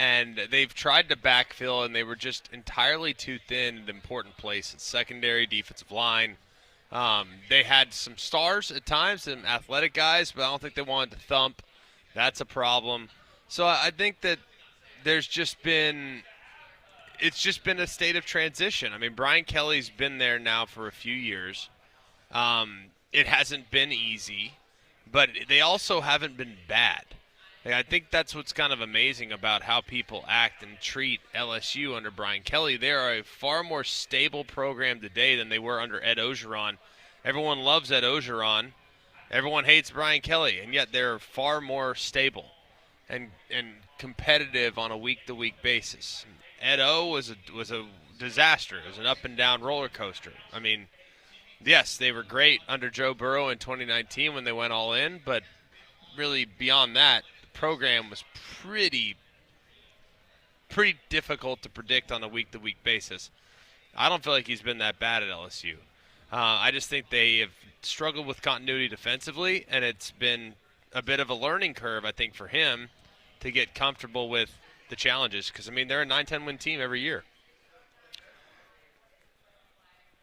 and they've tried to backfill, and they were just entirely too thin in important places. Secondary, defensive line. They had some stars at times, some athletic guys, but I don't think they wanted to thump. That's a problem. So I think that it's just been a state of transition. I mean, Brian Kelly's been there now for a few years. It hasn't been easy, but they also haven't been bad. I think that's what's kind of amazing about how people act and treat LSU under Brian Kelly. They are a far more stable program today than they were under Ed Ogeron. Everyone loves Ed Ogeron. Everyone hates Brian Kelly, and yet they're far more stable and competitive on a week-to-week basis. Ed O was a disaster. It was an up-and-down roller coaster. I mean, yes, they were great under Joe Burrow in 2019 when they went all in, but really beyond that, program was pretty difficult to predict on a week-to-week basis. I don't feel like he's been that bad at LSU. I just think they have struggled with continuity defensively, and it's been a bit of a learning curve, I think, for him to get comfortable with the challenges. Because, I mean, they're a 9-10 win team every year.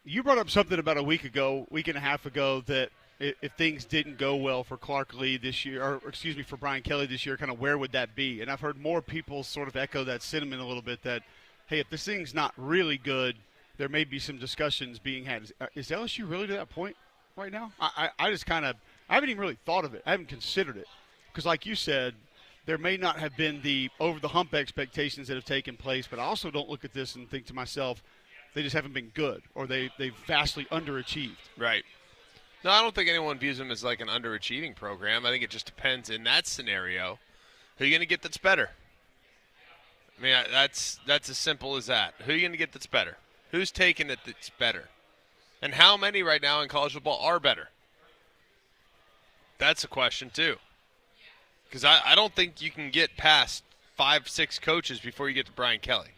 You brought up something about a week and a half ago, that if things didn't go well for Clark Lee this year, or excuse me, for Brian Kelly this year, kind of where would that be? And I've heard more people sort of echo that sentiment a little bit, that, hey, if this thing's not really good, there may be some discussions being had. Is LSU really to that point right now? I just kind of – I haven't even really thought of it. I haven't considered it. Because like you said, there may not have been the over-the-hump expectations that have taken place, but I also don't look at this and think to myself, they just haven't been good, or they've vastly underachieved. Right. No, I don't think anyone views them as like an underachieving program. I think it just depends in that scenario. Who are you going to get that's better? I mean, that's as simple as that. Who are you going to get that's better? Who's taking it that's better? And how many right now in college football are better? That's a question, too. Because I don't think you can get past 5-6 coaches before you get to Brian Kelly.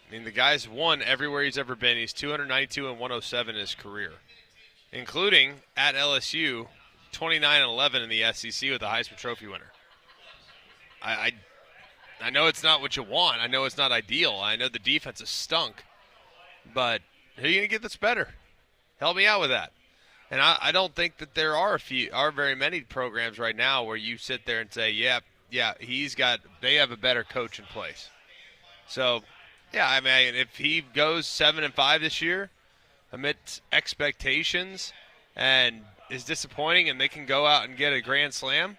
I mean, the guy's won everywhere he's ever been. He's 292 and 107 in his career, including at LSU, 29 and 11 in the SEC with a Heisman Trophy winner. I know it's not what you want. I know it's not ideal. I know the defense is stunk. But who are you going to get that's better? Help me out with that. And I don't think that there are very many programs right now where you sit there and say, yeah, they have a better coach in place. So, yeah, I mean, if he goes 7-5 this year, amidst expectations, and is disappointing, and they can go out and get a grand slam,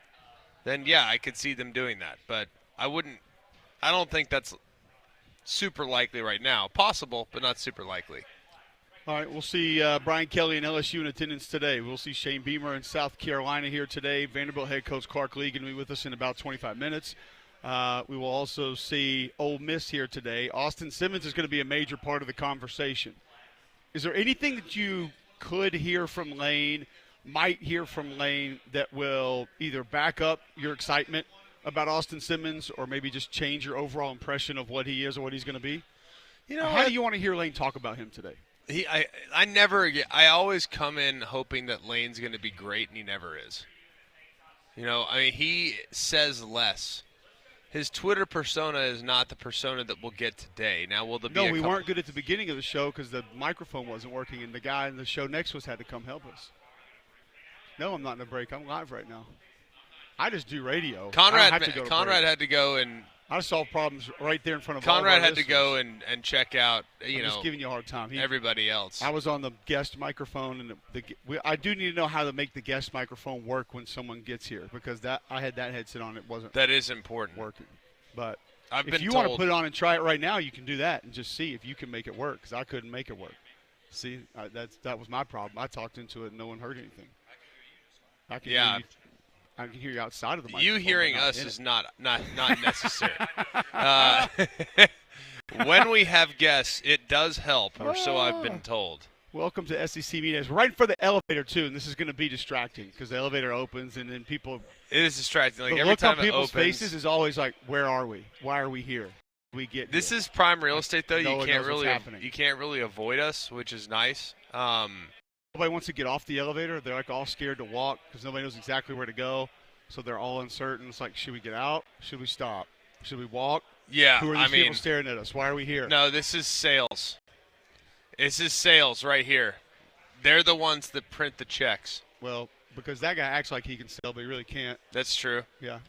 then yeah, I could see them doing that. But I don't think that's super likely right now. Possible, but not super likely. All right, we'll see Brian Kelly and LSU in attendance today. We'll see Shane Beamer in South Carolina here today. Vanderbilt head coach Clark Lee going to be with us in about 25 minutes. We will also see Ole Miss here today. Austin Simmons is going to be a major part of the conversation. Is there anything that you could hear from Lane, might hear from Lane, that will either back up your excitement about Austin Simmons or maybe just change your overall impression of what he is or what he's going to be? How do you want to hear Lane talk about him today? I always come in hoping that Lane's going to be great, and he never is. He says less. His Twitter persona is not the persona that we'll get today. Now, will there be we weren't good at the beginning of the show because the microphone wasn't working, and the guy in the show next to us had to come help us. No, I'm not in a break. I'm live right now. I just do radio. Conrad had to go and I solve problems right there in front of Conrad all had to go and check out. I'm just giving you a hard time. Everybody else. I was on the guest microphone, and I do need to know how to make the guest microphone work when someone gets here, because I had that headset on. It wasn't. That is important. Working, but if you want to put it on and try it right now, you can do that and just see if you can make it work. Because I couldn't make it work. See, that was my problem. I talked into it, and no one heard anything. I can hear you. I can hear you outside of the microphone. You hearing us is not necessary. When we have guests, it does help, or so I've been told. Welcome to SEC Media. It's right for the elevator, too, and this is going to be distracting because the elevator opens and then people – It is distracting. Like the every look time on people's it opens, faces is always like, where are we? Why are we here? This is prime real estate, though. No You can't really avoid us, which is nice. Nobody wants to get off the elevator. They're like all scared to walk because nobody knows exactly where to go. So they're all uncertain. It's like, should we get out? Should we stop? Should we walk? Yeah, Who are these people staring at us? Why are we here? No, this is sales. This is sales right here. They're the ones that print the checks. Well, because that guy acts like he can sell, but he really can't. That's true. Yeah.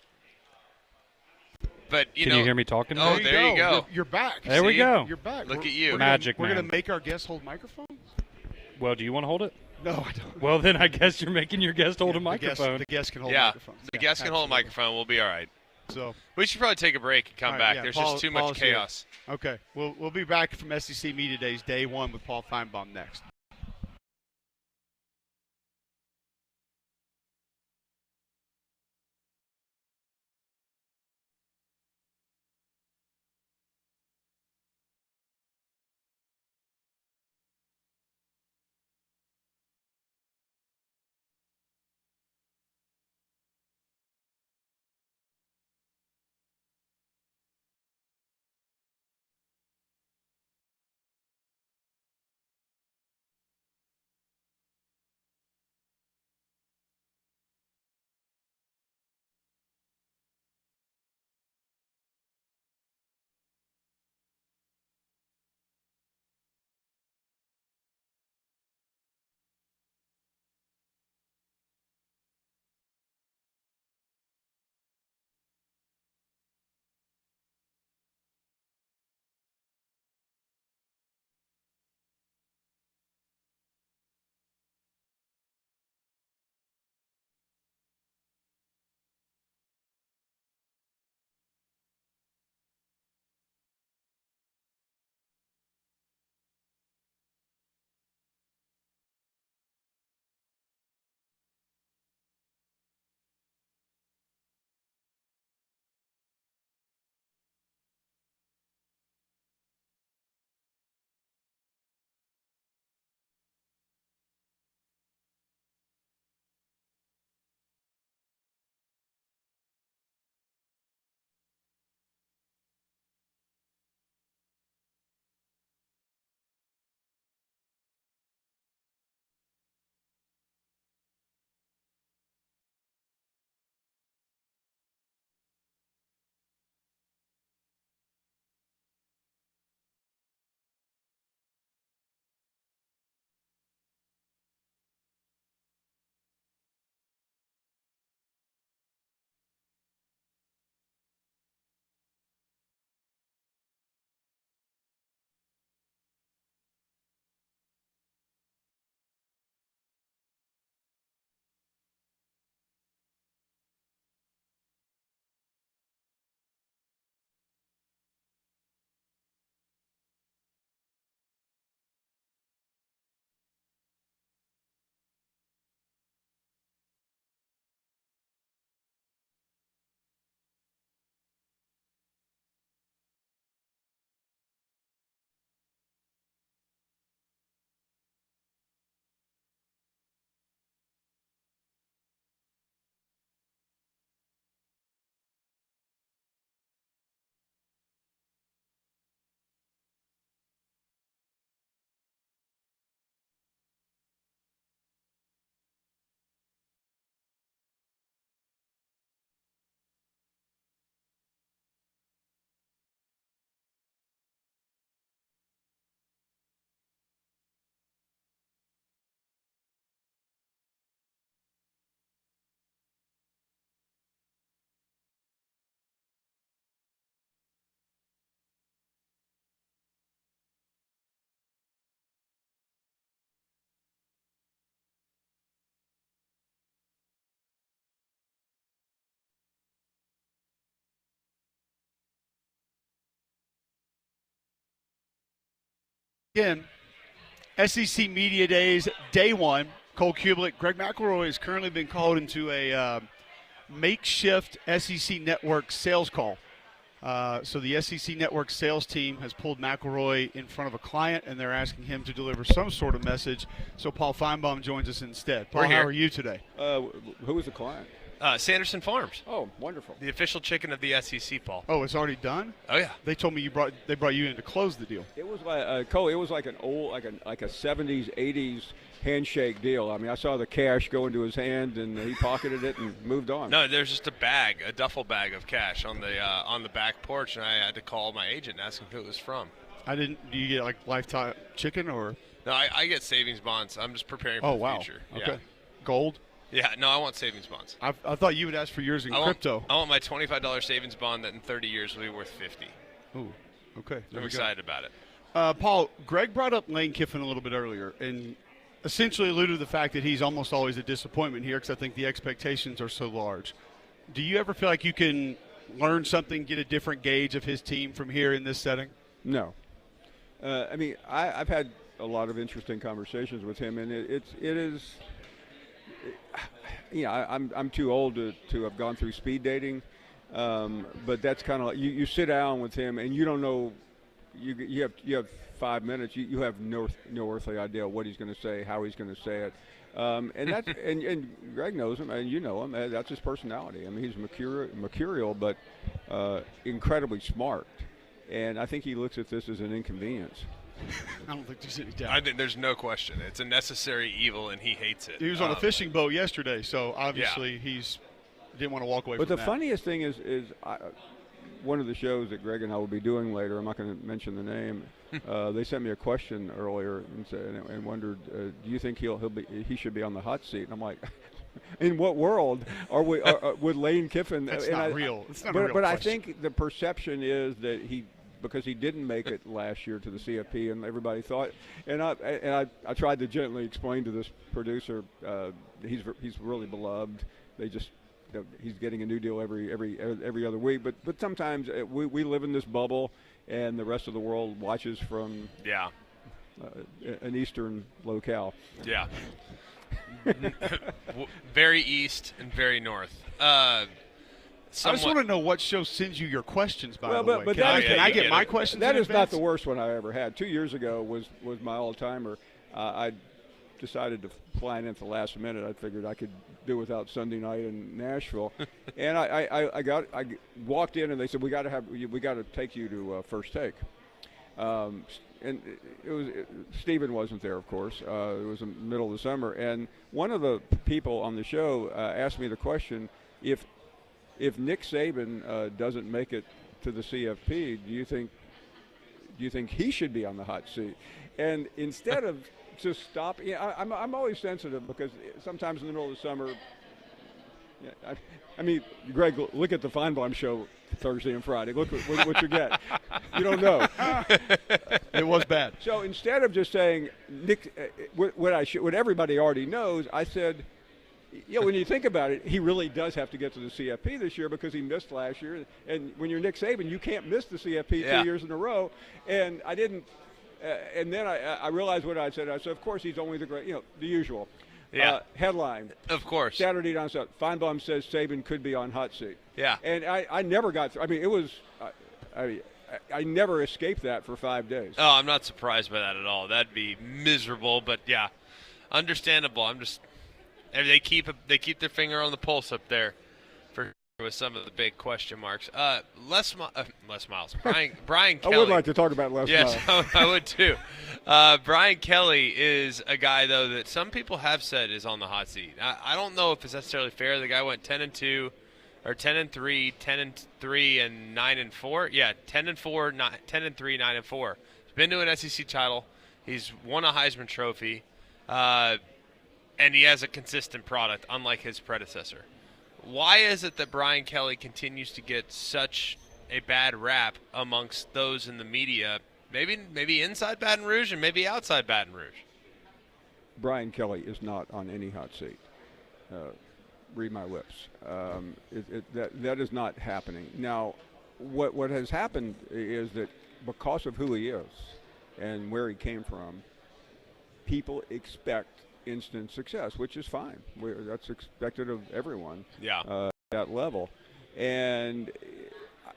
But Can you hear me talking? Oh, there you go. You're back. There we go. You're back. Look at you. Magic We're man. going to make our guests hold microphones? Well, do you want to hold it? No, I don't. Well, then I guess you're making your guest hold a microphone. The guest can hold Yeah, microphones. the guest can hold a microphone. We'll be all right. So we should probably take a break and come back. Yeah, There's Paul, just too Paul's much chaos. Here. Okay. We'll be back from SEC Media Days Day 1 with Paul Finebaum next. Again, SEC Media Days, Day 1. Cole Cubelic, Greg McElroy has currently been called into a makeshift SEC Network sales call. So the SEC Network sales team has pulled McElroy in front of a client, and they're asking him to deliver some sort of message. So Paul Finebaum joins us instead. Paul, how are you today? Who was the client? Sanderson Farms. Oh, wonderful. The official chicken of the SEC, Paul. Oh, it's already done? Oh, yeah. They told me they brought you in to close the deal. It was like Cole. It was like an old, like a 70s, 80s handshake deal. I mean, I saw the cash go into his hand, and he pocketed it and moved on. No, there's just a duffel bag of cash on the back porch, and I had to call my agent and ask him who it was from. Do you get like lifetime chicken or? No, I get savings bonds. I'm just preparing for the future. Okay. Yeah. Gold? Yeah, no, I want savings bonds. I thought you would ask for yours in crypto. I want my $25 savings bond that in 30 years will be worth $50. Ooh, okay. I'm excited about it. Paul, Greg brought up Lane Kiffin a little bit earlier and essentially alluded to the fact that he's almost always a disappointment here because I think the expectations are so large. Do you ever feel like you can learn something, get a different gauge of his team from here in this setting? No. I mean, I've had a lot of interesting conversations with him, and it is. Yeah, I'm too old to have gone through speed dating, but that's kind of like you sit down with him and you don't know. You have 5 minutes. You have no earthly idea what he's going to say, how he's going to say it, and that's and Greg knows him, and you know him. That's his personality. I mean, he's mercurial, but incredibly smart, and I think he looks at this as an inconvenience. I don't think there's any doubt. I think there's no question. It's a necessary evil, and he hates it. He was on a fishing boat yesterday, so obviously he's didn't want to walk away from that. But the funniest thing is one of the shows that Greg and I will be doing later, I'm not going to mention the name, they sent me a question earlier and wondered, do you think he should be on the hot seat? And I'm like, in what world are we? Would Lane Kiffin? That's not real. It's not a real but question. I think the perception is that because he didn't make it last year to the CFP, and everybody thought, and I tried to gently explain to this producer, he's really beloved. He's getting a new deal every other week, but sometimes we live in this bubble, and the rest of the world watches from an eastern locale. Yeah. Very east and very north. I just want to know what show sends you your questions, by the way. But can I get my questions That in is advance? not the worst one I ever had. 2 years ago was my all-timer. I decided to fly in at the last minute. I figured I could do without Sunday night in Nashville. And I walked in, and they said, we got to take you to First Take. And Stephen wasn't there, of course. It was the middle of the summer. And one of the people on the show asked me the question, if Nick Saban doesn't make it to the CFP, do you think he should be on the hot seat? And instead of just stopping, I'm always sensitive because sometimes in the middle of the summer, I mean, Greg, look at the Finebaum show Thursday and Friday. Look what you get. You don't know. It was bad. So instead of just saying Nick, what everybody already knows, I said, when you think about it, he really does have to get to the CFP this year because he missed last year. And when you're Nick Saban, you can't miss the CFP 2 years in a row. And I didn't. And then I realized what I said. I said, of course, he's only the great. The usual. Yeah. Headline. Of course. Saturday down south. Finebaum says Saban could be on hot seat. Yeah. And I never got through. I mean, it was. I never escaped that for 5 days. Oh, I'm not surprised by that at all. That'd be miserable, but yeah, understandable. They keep their finger on the pulse up there for with some of the big question marks. Les Miles. Brian Kelly. I would like to talk about Les Miles. Yes, I would too. Brian Kelly is a guy, though, that some people have said is on the hot seat. I don't know if it's necessarily fair. The guy went 10-2, or 10-3, 10-3, and 9-4. Yeah, 10-4, 10-3, 9-4. He's been to an SEC title. He's won a Heisman Trophy. And he has a consistent product, unlike his predecessor. Why is it that Brian Kelly continues to get such a bad rap amongst those in the media, maybe inside Baton Rouge and maybe outside Baton Rouge? Brian Kelly is not on any hot seat. Read my lips. That is not happening. Now, what has happened is that because of who he is and where he came from, people expect instant success, which is fine. That's expected of everyone. Yeah. At that level, and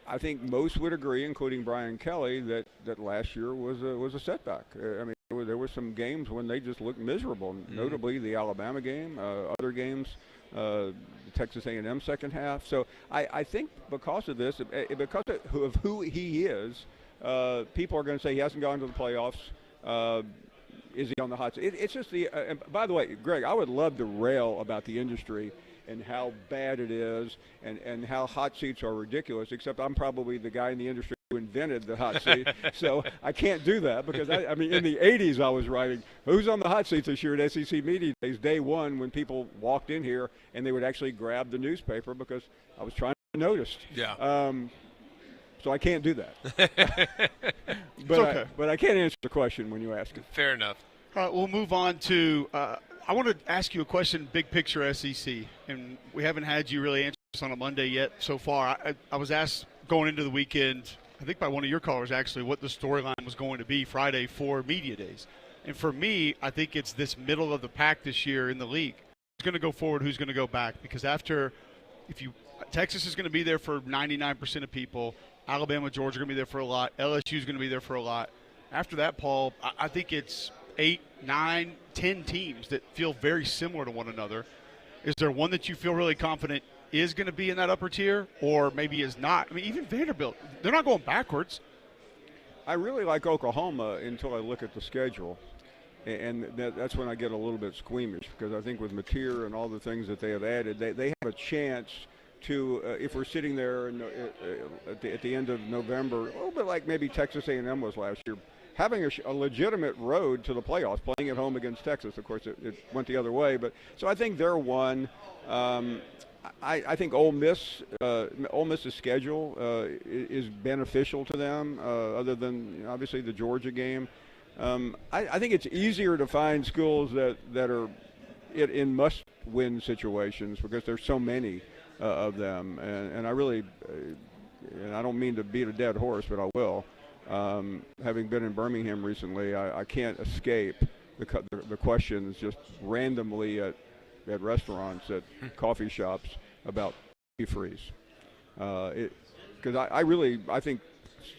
I think most would agree, including Brian Kelly, that last year was a setback. I mean, it there were some games when they just looked miserable, notably the Alabama game, other games, the Texas A&M second half. So I think because of this, because of who he is, people are going to say he hasn't gone to the playoffs. Is he on the hot seat? It's just and by the way, Greg, I would love to rail about the industry and how bad it is and how hot seats are ridiculous, except I'm probably the guy in the industry who invented the hot seat. So I can't do that because, I mean, in the 80s I was writing, who's on the hot seats this year at SEC Media Days, day one, when people walked in here and they would actually grab the newspaper because I was trying to notice. Yeah. So I can't do that. But okay. But I can't answer the question when you ask it. Fair enough. All right, we'll move on to I want to ask you a question, big picture SEC, and we haven't had you really answer this on a Monday yet so far. I was asked going into the weekend, I think by one of your callers actually, what the storyline was going to be Friday for media days. And for me, I think it's this middle of the pack this year in the league. Who's going to go forward, who's going to go back? Because Texas is going to be there for 99% of people. Alabama, Georgia are going to be there for a lot. LSU is going to be there for a lot. After that, Paul, I think it's 8, 9, 10 teams that feel very similar to one another. Is there one that you feel really confident is going to be in that upper tier or maybe is not? I mean, even Vanderbilt, they're not going backwards. I really like Oklahoma until I look at the schedule. And that's when I get a little bit squeamish because I think with Mateer and all the things that they have added, they have a chance to, if we're sitting there at the end of November, a little bit like maybe Texas A&M was last year, having a legitimate road to the playoffs, playing at home against Texas. Of course, it went the other way. But so I think they're one. I think Ole Miss's schedule is beneficial to them, other than obviously the Georgia game. I think it's easier to find schools that are in must-win situations because there's so many of them. And I really, and I don't mean to beat a dead horse, but I will. Having been in Birmingham recently, I can't escape the questions just randomly at restaurants, at coffee shops about Hugh Freeze. Because I think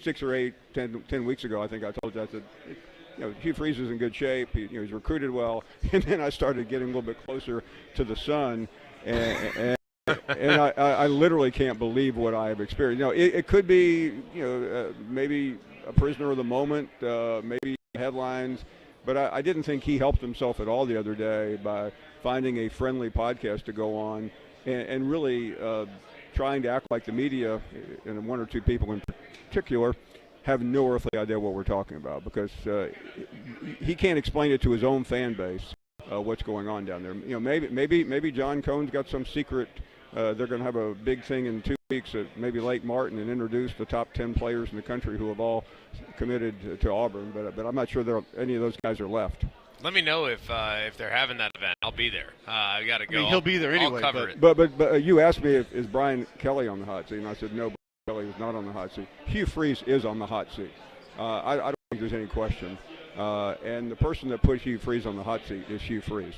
6 or 8, 10 weeks ago, I think I told you, I said, Hugh Freeze is in good shape. He's recruited well. And then I started getting a little bit closer to the sun, and I literally can't believe what I have experienced. It could be, maybe a prisoner of the moment, maybe headlines, but I didn't think he helped himself at all the other day by finding a friendly podcast to go on and really trying to act like the media, and one or two people in particular, have no earthly idea what we're talking about because he can't explain it to his own fan base what's going on down there. Maybe John Cohn's got some secret. They're going to have a big thing in 2 weeks at maybe Lake Martin and introduce the top 10 players in the country who have all committed to Auburn. But I'm not sure any of those guys are left. Let me know if they're having that event. I'll be there. I got to go. I mean, he'll be there anyway. I'll cover it. But you asked me is Brian Kelly on the hot seat, and I said no. Kelly is not on the hot seat. Hugh Freeze is on the hot seat. I don't think there's any question. And the person that put Hugh Freeze on the hot seat is Hugh Freeze.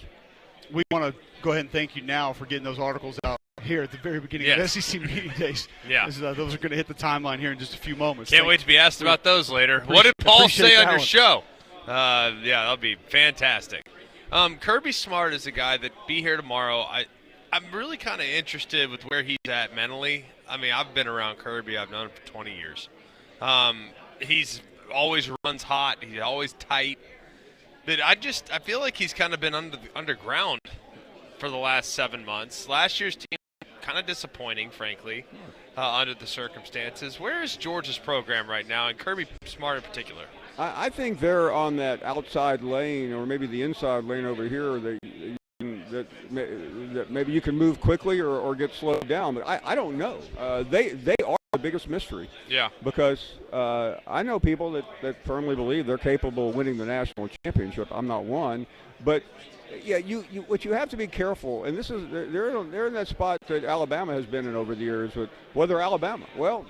We want to go ahead and thank you now for getting those articles out here at the very beginning of SEC Media Days. Yeah. Those are going to hit the timeline here in just a few moments. Can't wait to be asked about those later. What did Paul say on your show? Yeah, that'll be fantastic. Kirby Smart is a guy that be here tomorrow. I'm really kind of interested with where he's at mentally. I mean, I've been around Kirby. I've known him for 20 years. He's always runs hot. He's always tight. But I feel like he's kind of been underground for the last 7 months. Last year's team kind of disappointing, frankly, under the circumstances. Where is Georgia's program right now, and Kirby Smart in particular? I think they're on that outside lane, or maybe the inside lane over here. That maybe you can move quickly or get slowed down, but I don't know. They are the biggest mystery. Yeah. Because I know people that firmly believe they're capable of winning the national championship. I'm not one, but yeah, what you have to be careful, and this is they're in that spot that Alabama has been in over the years with whether Alabama. Well,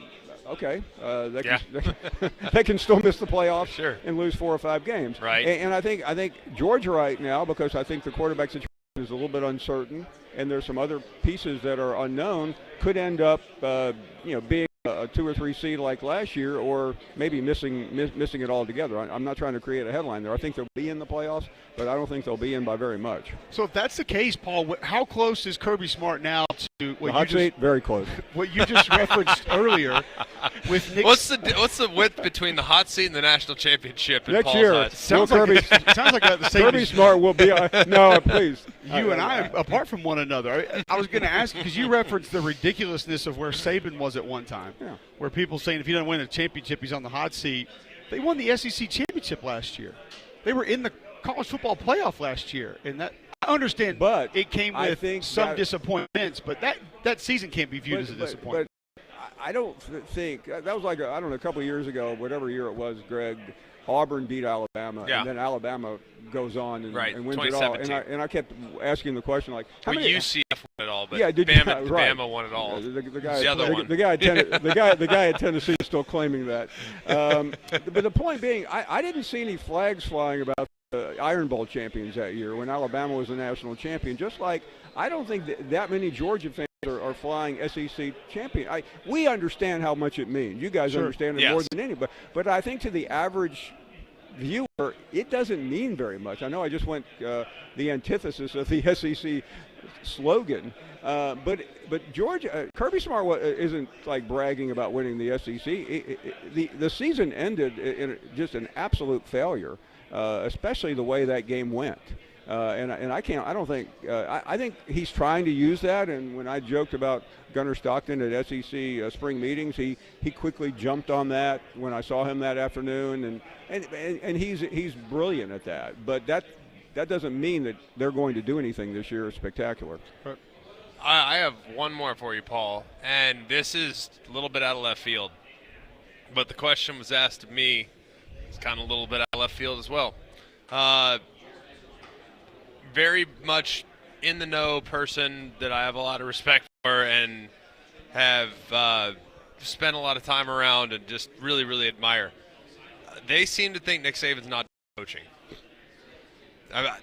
okay, they can still miss the playoffs and lose 4 or 5 games. Right. And I think Georgia right now, because I think the quarterback situation is a little bit uncertain, and there's some other pieces that are unknown, could end up being a 2 or 3 seed like last year, or maybe missing it altogether. I'm not trying to create a headline there. I think they'll be in the playoffs, but I don't think they'll be in by very much. So if that's the case, Paul, how close is Kirby Smart now to what hot seat? Very close. What you just referenced earlier with Nick? What's the width between the hot seat and the national championship in next Paul's year? eyes? Sounds like the same. Kirby Smart will be. No, please. You and I, apart from one another, I was going to ask you because you referenced the ridiculousness of where Saban was at one time, where people saying if he doesn't win a championship, he's on the hot seat. They won the SEC championship last year. They were in the college football playoff last year, and that I understand. But it came with some disappointments, but that season can't be viewed as a disappointment. But I don't think that was like I don't know, a couple of years ago, whatever year it was, Greg. Auburn beat Alabama, and then Alabama goes on and wins it all. And I kept asking the question, like, how many UCF won it all, but Bama, Bama won it all. The guy at Tennessee is still claiming that. But the point being, I didn't see any flags flying about the Iron Bowl champions that year when Alabama was the national champion. Just like I don't think that many Georgia fans are flying SEC champion. We understand how much it means. You guys understand it more than anybody. But I think to the average viewer, it doesn't mean very much. I know I just went the antithesis of the SEC slogan. But Georgia, Kirby Smart isn't like bragging about winning the SEC. The season ended in just an absolute failure, especially the way that game went. I think he's trying to use that. And when I joked about Gunnar Stockton at SEC spring meetings, he quickly jumped on that when I saw him that afternoon. And he's brilliant at that. But that doesn't mean that they're going to do anything this year spectacular. I have one more for you, Paul, and this is a little bit out of left field. But the question was asked of me. It's kind of a little bit out of left field as well. Very much in the know person that I have a lot of respect for and have spent a lot of time around and just really, really admire. They seem to think Nick Saban's not coaching. I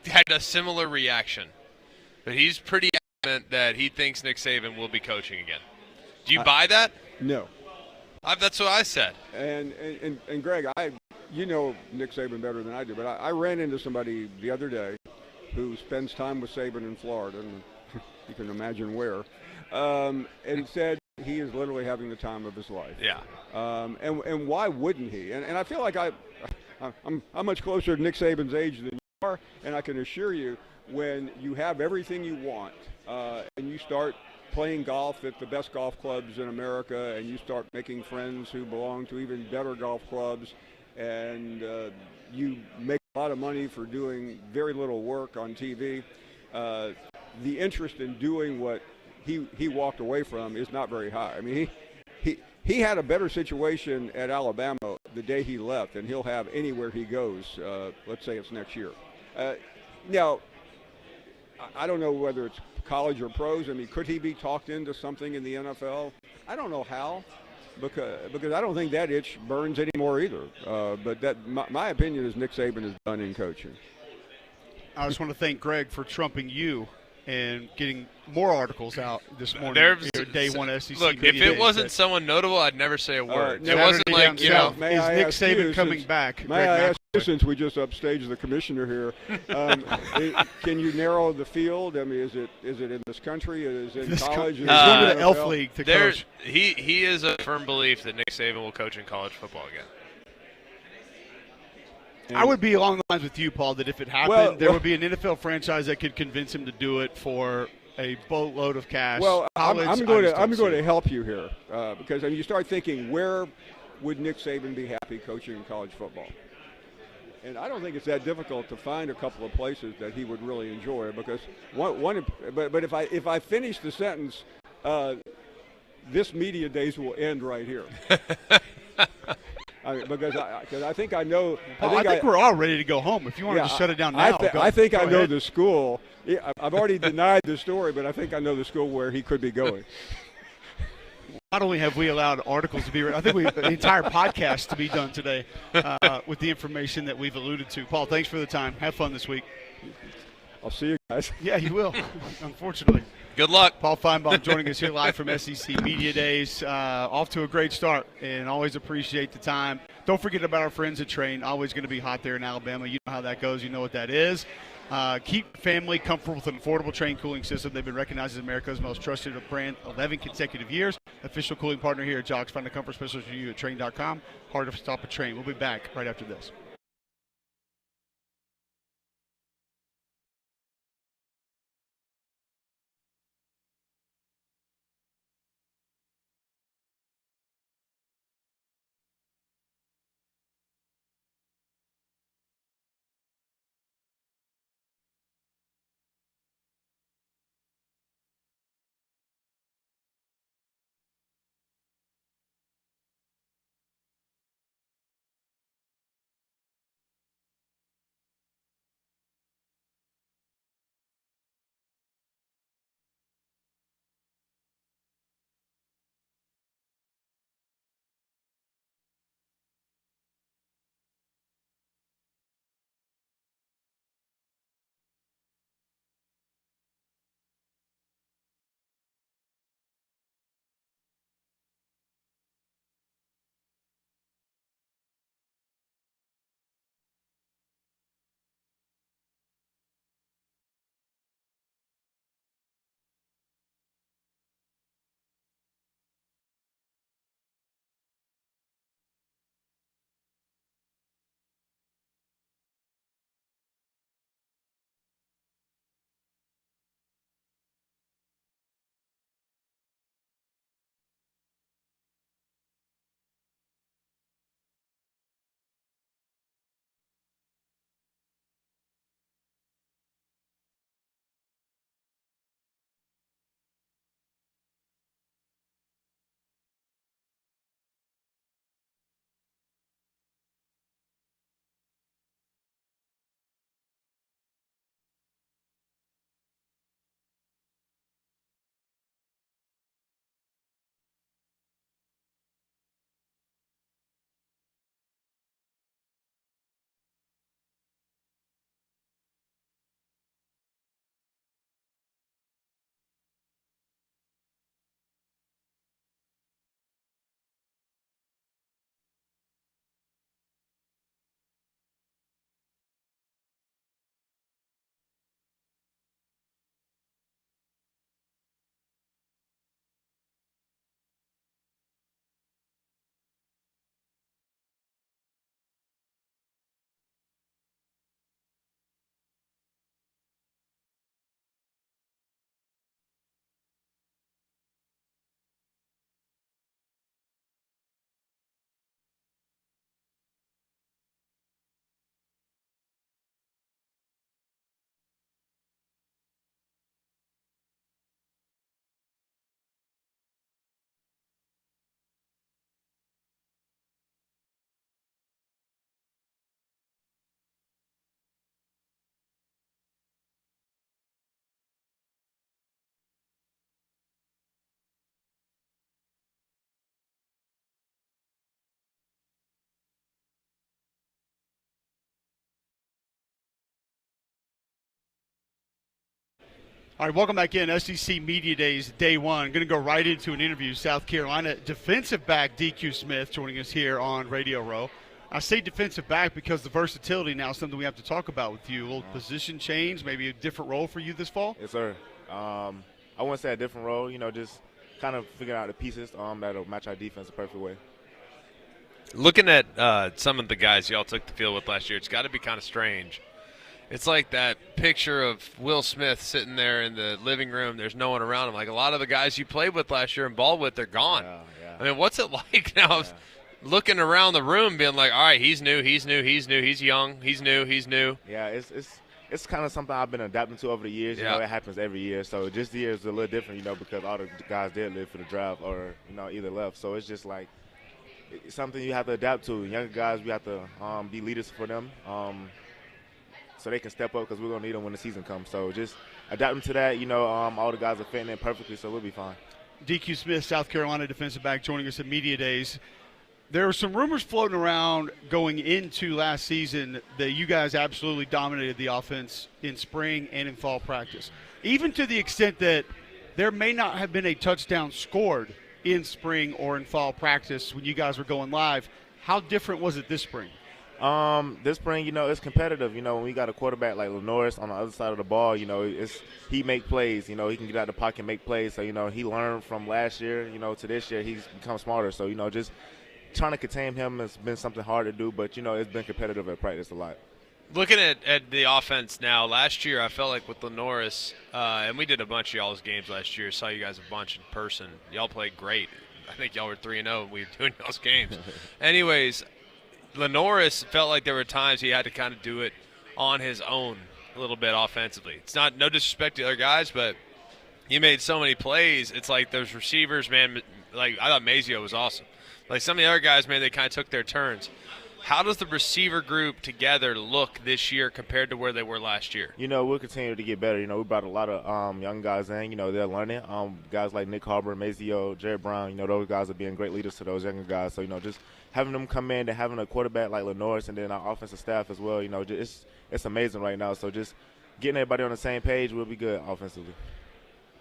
had a similar reaction, but he's pretty adamant that he thinks Nick Saban will be coaching again. Do you buy that? No. That's what I said. And Greg, you know Nick Saban better than I do, but I ran into somebody the other day who spends time with Saban in Florida, and you can imagine where, and said he is literally having the time of his life. Yeah. And why wouldn't he? And I feel like I'm much closer to Nick Saban's age than you are, and I can assure you, when you have everything you want and you start playing golf at the best golf clubs in America, and you start making friends who belong to even better golf clubs, and you make a lot of money for doing very little work on TV, the interest in doing what he walked away from is not very high. I mean, he had a better situation at Alabama the day he left than he'll have anywhere he goes. Let's say it's next year. Now, I don't know whether it's college or pros. I mean, could he be talked into something in the NFL? I don't know how, because I don't think that itch burns anymore either. But my opinion is Nick Saban is done in coaching. I just want to thank Greg for trumping you and getting more articles out this morning. Day one SEC. Look, if it wasn't someone notable, I'd never say a word. It wasn't like, is Nick Saban coming back? May I ask you, since we just upstaged the commissioner here, can you narrow the field? I mean, is it in this country? Is it in college? He's going to the Elf League to coach. He is a firm belief that Nick Saban will coach in college football again. I would be along the lines with you, Paul, that if it happened, there would be an NFL franchise that could convince him to do it for a boatload of cash. Well, I'm going to help you here because you start thinking, where would Nick Saban be happy coaching in college football? And I don't think it's that difficult to find a couple of places that he would really enjoy, because but if I finish the sentence, this media days will end right here. Because I think I know. I think we're all ready to go home. If you want to just shut it down now, I think I know the school. I've already denied the story, but I think I know the school where he could be going. Not only have we allowed articles to be written, I think the entire podcast to be done today with the information that we've alluded to. Paul, thanks for the time. Have fun this week. I'll see you guys. Yeah, you will, unfortunately. Good luck. Paul Finebaum joining us here live from SEC Media Days. Off to a great start, and always appreciate the time. Don't forget about our friends at Train. Always going to be hot there in Alabama. You know how that goes. You know what that is. Keep family comfortable with an affordable Train cooling system. They've been recognized as America's most trusted brand 11 consecutive years. Official cooling partner here at Jox. Find a comfort specialist for you at Train.com. Hard to stop a Train. We'll be back right after this. All right, welcome back in. SEC Media Days, day one. Going to go right into an interview. South Carolina defensive back DQ Smith joining us here on Radio Row. I say defensive back because the versatility now is something we have to talk about with you. A little position change, maybe a different role for you this fall? Yes, sir. I wouldn't say a different role, just kind of figuring out the pieces that'll match our defense the perfect way. Looking at some of the guys y'all took the field with last year, it's got to be kind of strange. It's like that picture of Will Smith sitting there in the living room. There's no one around him. Like a lot of the guys you played with last year and balled with, they're gone. Yeah. I mean, what's it like now looking around the room being like, all right, he's new, he's young, he's new. Yeah, it's kind of something I've been adapting to over the years. You know, it happens every year. So this year is a little different, because all the guys did live for the draft or, either left. So it's just like it's something you have to adapt to. Younger guys, we have to be leaders for them. So they can step up because we're going to need them when the season comes. So just adapting to that, all the guys are fitting in perfectly, so we'll be fine. DQ Smith, South Carolina defensive back, joining us at Media Days. There were some rumors floating around going into last season that you guys absolutely dominated the offense in spring and in fall practice, even to the extent that there may not have been a touchdown scored in spring or in fall practice when you guys were going live. How different was it this spring? This spring, it's competitive. When we got a quarterback like Lenoris on the other side of the ball, he make plays. He can get out of the pocket and make plays. So, he learned from last year, to this year. He's become smarter. So, just trying to contain him has been something hard to do. But, it's been competitive at practice a lot. Looking at the offense now, last year I felt like with Lenoris, and we did a bunch of y'all's games last year, saw you guys a bunch in person. Y'all played great. I think y'all were 3-0 when we were doing y'all's games. Anyways, Lenoris felt like there were times he had to kind of do it on his own a little bit offensively. It's no disrespect to the other guys, but he made so many plays. It's like those receivers, man, like I thought Mazio was awesome. Like some of the other guys, man, they kind of took their turns. How does the receiver group together look this year compared to where they were last year? We'll continue to get better. We brought a lot of young guys in. They're learning. Guys like Nick Harbor, Mazio, Jared Brown, those guys are being great leaders to those younger guys. So, just having them come in and having a quarterback like Lenoris and then our offensive staff as well, it's amazing right now. So just getting everybody on the same page will be good offensively.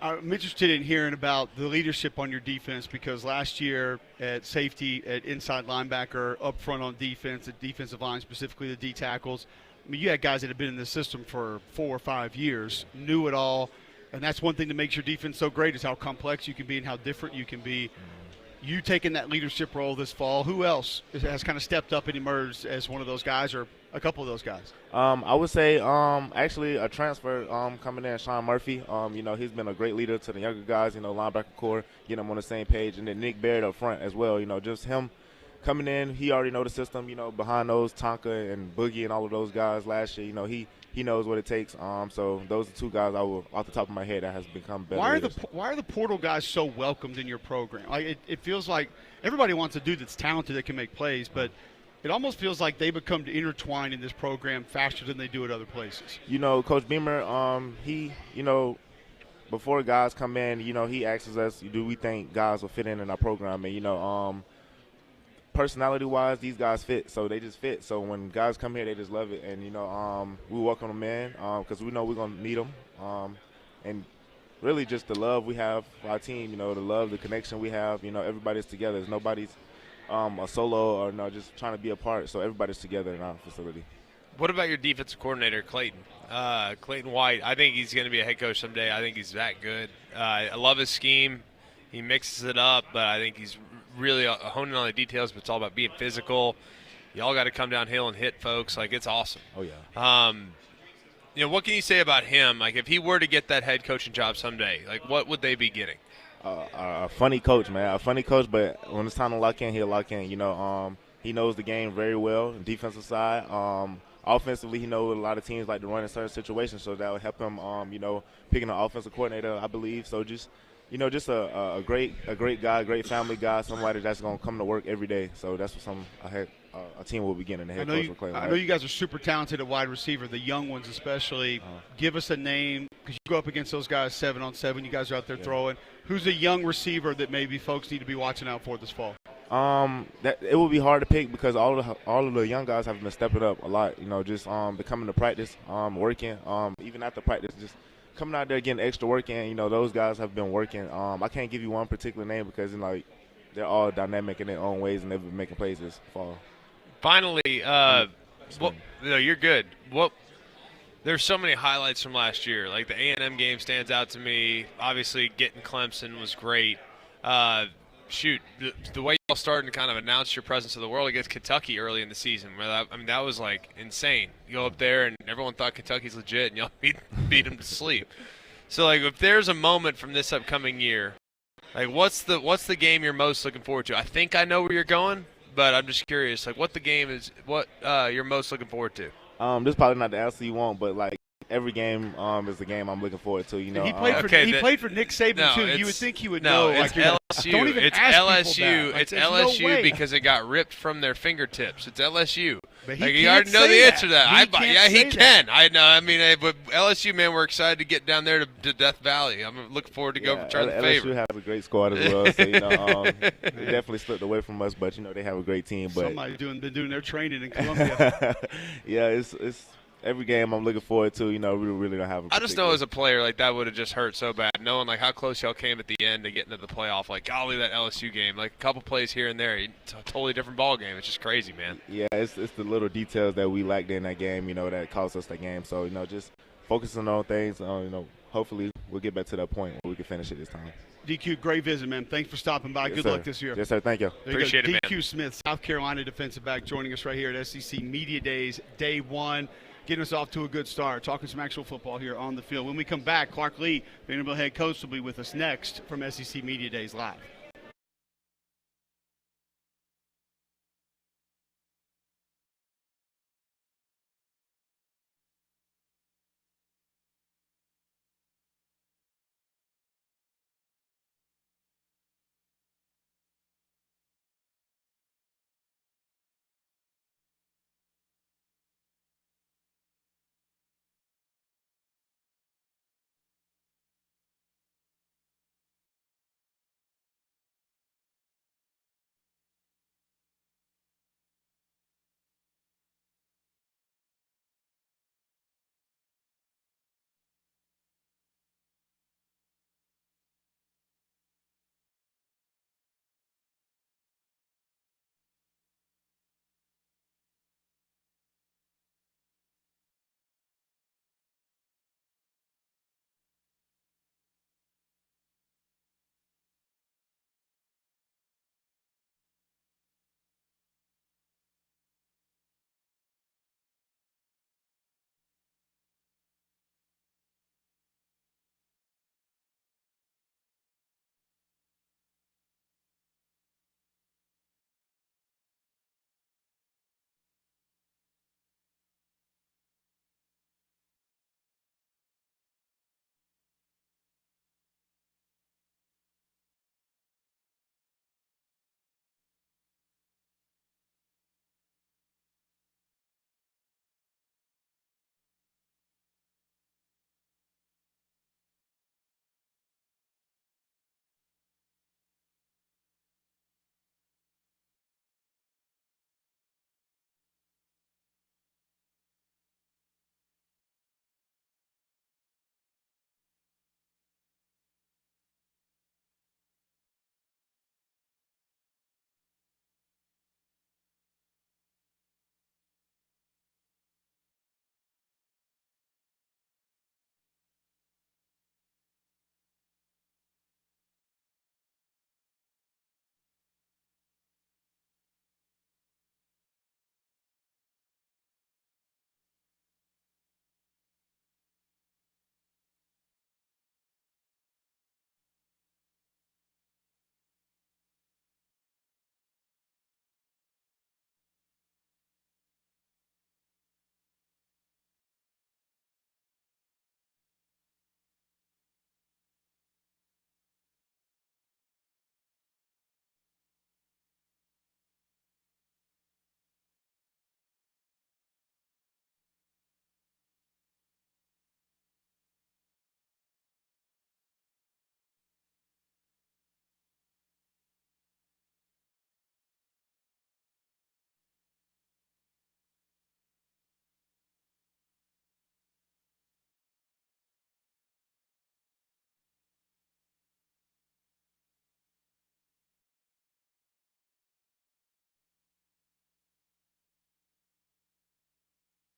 I'm interested in hearing about the leadership on your defense because last year at safety, at inside linebacker, up front on defense, at defensive line, specifically the D tackles, I mean, you had guys that have been in the system for 4 or 5 years, knew it all, and that's one thing that makes your defense so great is how complex you can be and how different you can be. You taking that leadership role this fall, who else has kind of stepped up and emerged as one of those guys or a couple of those guys? I would say actually a transfer coming in, Sean Murphy. He's been a great leader to the younger guys, linebacker core, getting them on the same page. And then Nick Barrett up front as well, just him coming in. He already know the system, behind those Tonka and Boogie and all of those guys last year. He knows what it takes. So those are two guys I will, off the top of my head, that has become better. Why are the portal guys so welcomed in your program? Like it feels like everybody wants a dude that's talented that can make plays, but it almost feels like they become intertwined in this program faster than they do at other places. Coach Beamer, he, before guys come in, he asks us, do we think guys will fit in our program? And, personality-wise, these guys fit, so they just fit. So when guys come here, they just love it. And, we welcome them in because we know we're going to need them. And really just the love we have for our team, the love, the connection we have, everybody's together. Nobody's a solo or just trying to be a part, so everybody's together in our facility. What about your defensive coordinator, Clayton? Clayton White, I think he's going to be a head coach someday. I think he's that good. I love his scheme. He mixes it up, but I think he's really honing on the details, but it's all about being physical. Y'all got to come downhill and hit folks. Like, it's awesome. Oh, yeah. What can you say about him? Like, if he were to get that head coaching job someday, like, what would they be getting? A funny coach, man. A funny coach, but when it's time to lock in, he'll lock in. He knows the game very well, the defensive side. Offensively, he knows a lot of teams like to run in certain situations, so that would help him, picking an offensive coordinator, I believe. So just a great guy, great family guy, somebody that's going to come to work every day. So that's what a team will be getting the head coach for Clayton. I know you guys are super talented at wide receiver, the young ones especially. Give us a name because you go up against those guys 7-on-7. You guys are out there throwing. Who's a young receiver that maybe folks need to be watching out for this fall? That it will be hard to pick because all of the young guys have been stepping up a lot. Just coming to practice, working, even after practice, just coming out there getting extra work in. Those guys have been working. I can't give you one particular name because they're all dynamic in their own ways and they've been making plays this fall. Finally, you're good. There's so many highlights from last year. Like the A&M game stands out to me. Obviously, getting Clemson was great. The way y'all started to kind of announce your presence to the world against Kentucky early in the season. That was like insane. You go up there and everyone thought Kentucky's legit, and y'all beat them to sleep. So like, if there's a moment from this upcoming year, like what's the game you're most looking forward to? I think I know where you're going, but I'm just curious. Like, what the game is? What you're most looking forward to? This is probably not the answer you want, but like every game is the game I'm looking forward to. He played for Nick Saban too. You would think he would know. It's LSU. Don't even it's ask LSU. Like, it's LSU because it got ripped from their fingertips. It's LSU. But you already know the answer to that. He can. That. I know. I mean, but LSU, man, we're excited to get down there to Death Valley. I'm looking forward to go return the favor. LSU has a great squad as well. So they definitely slipped away from us, but they have a great team. But somebody's been doing their training in Columbia. Yeah, every game I'm looking forward to. We really don't have. I just know as a player, like that would have just hurt so bad, knowing like how close y'all came at the end to getting to the playoff. Like golly, that LSU game, like a couple plays here and there, it's a totally different ball game. It's just crazy, man. Yeah, it's the little details that we lacked in that game, that cost us that game. So just focusing on things. Hopefully we'll get back to that point where we can finish it this time. DQ, great visit, man. Thanks for stopping by. Yes, Good sir. luck this year. Yes, sir. Thank you. Appreciate it, man. DQ Smith, South Carolina defensive back, joining us right here at SEC Media Days, day one, getting us off to a good start, talking some actual football here on the field. When we come back, Clark Lee, Vanderbilt head coach, will be with us next from SEC Media Days Live.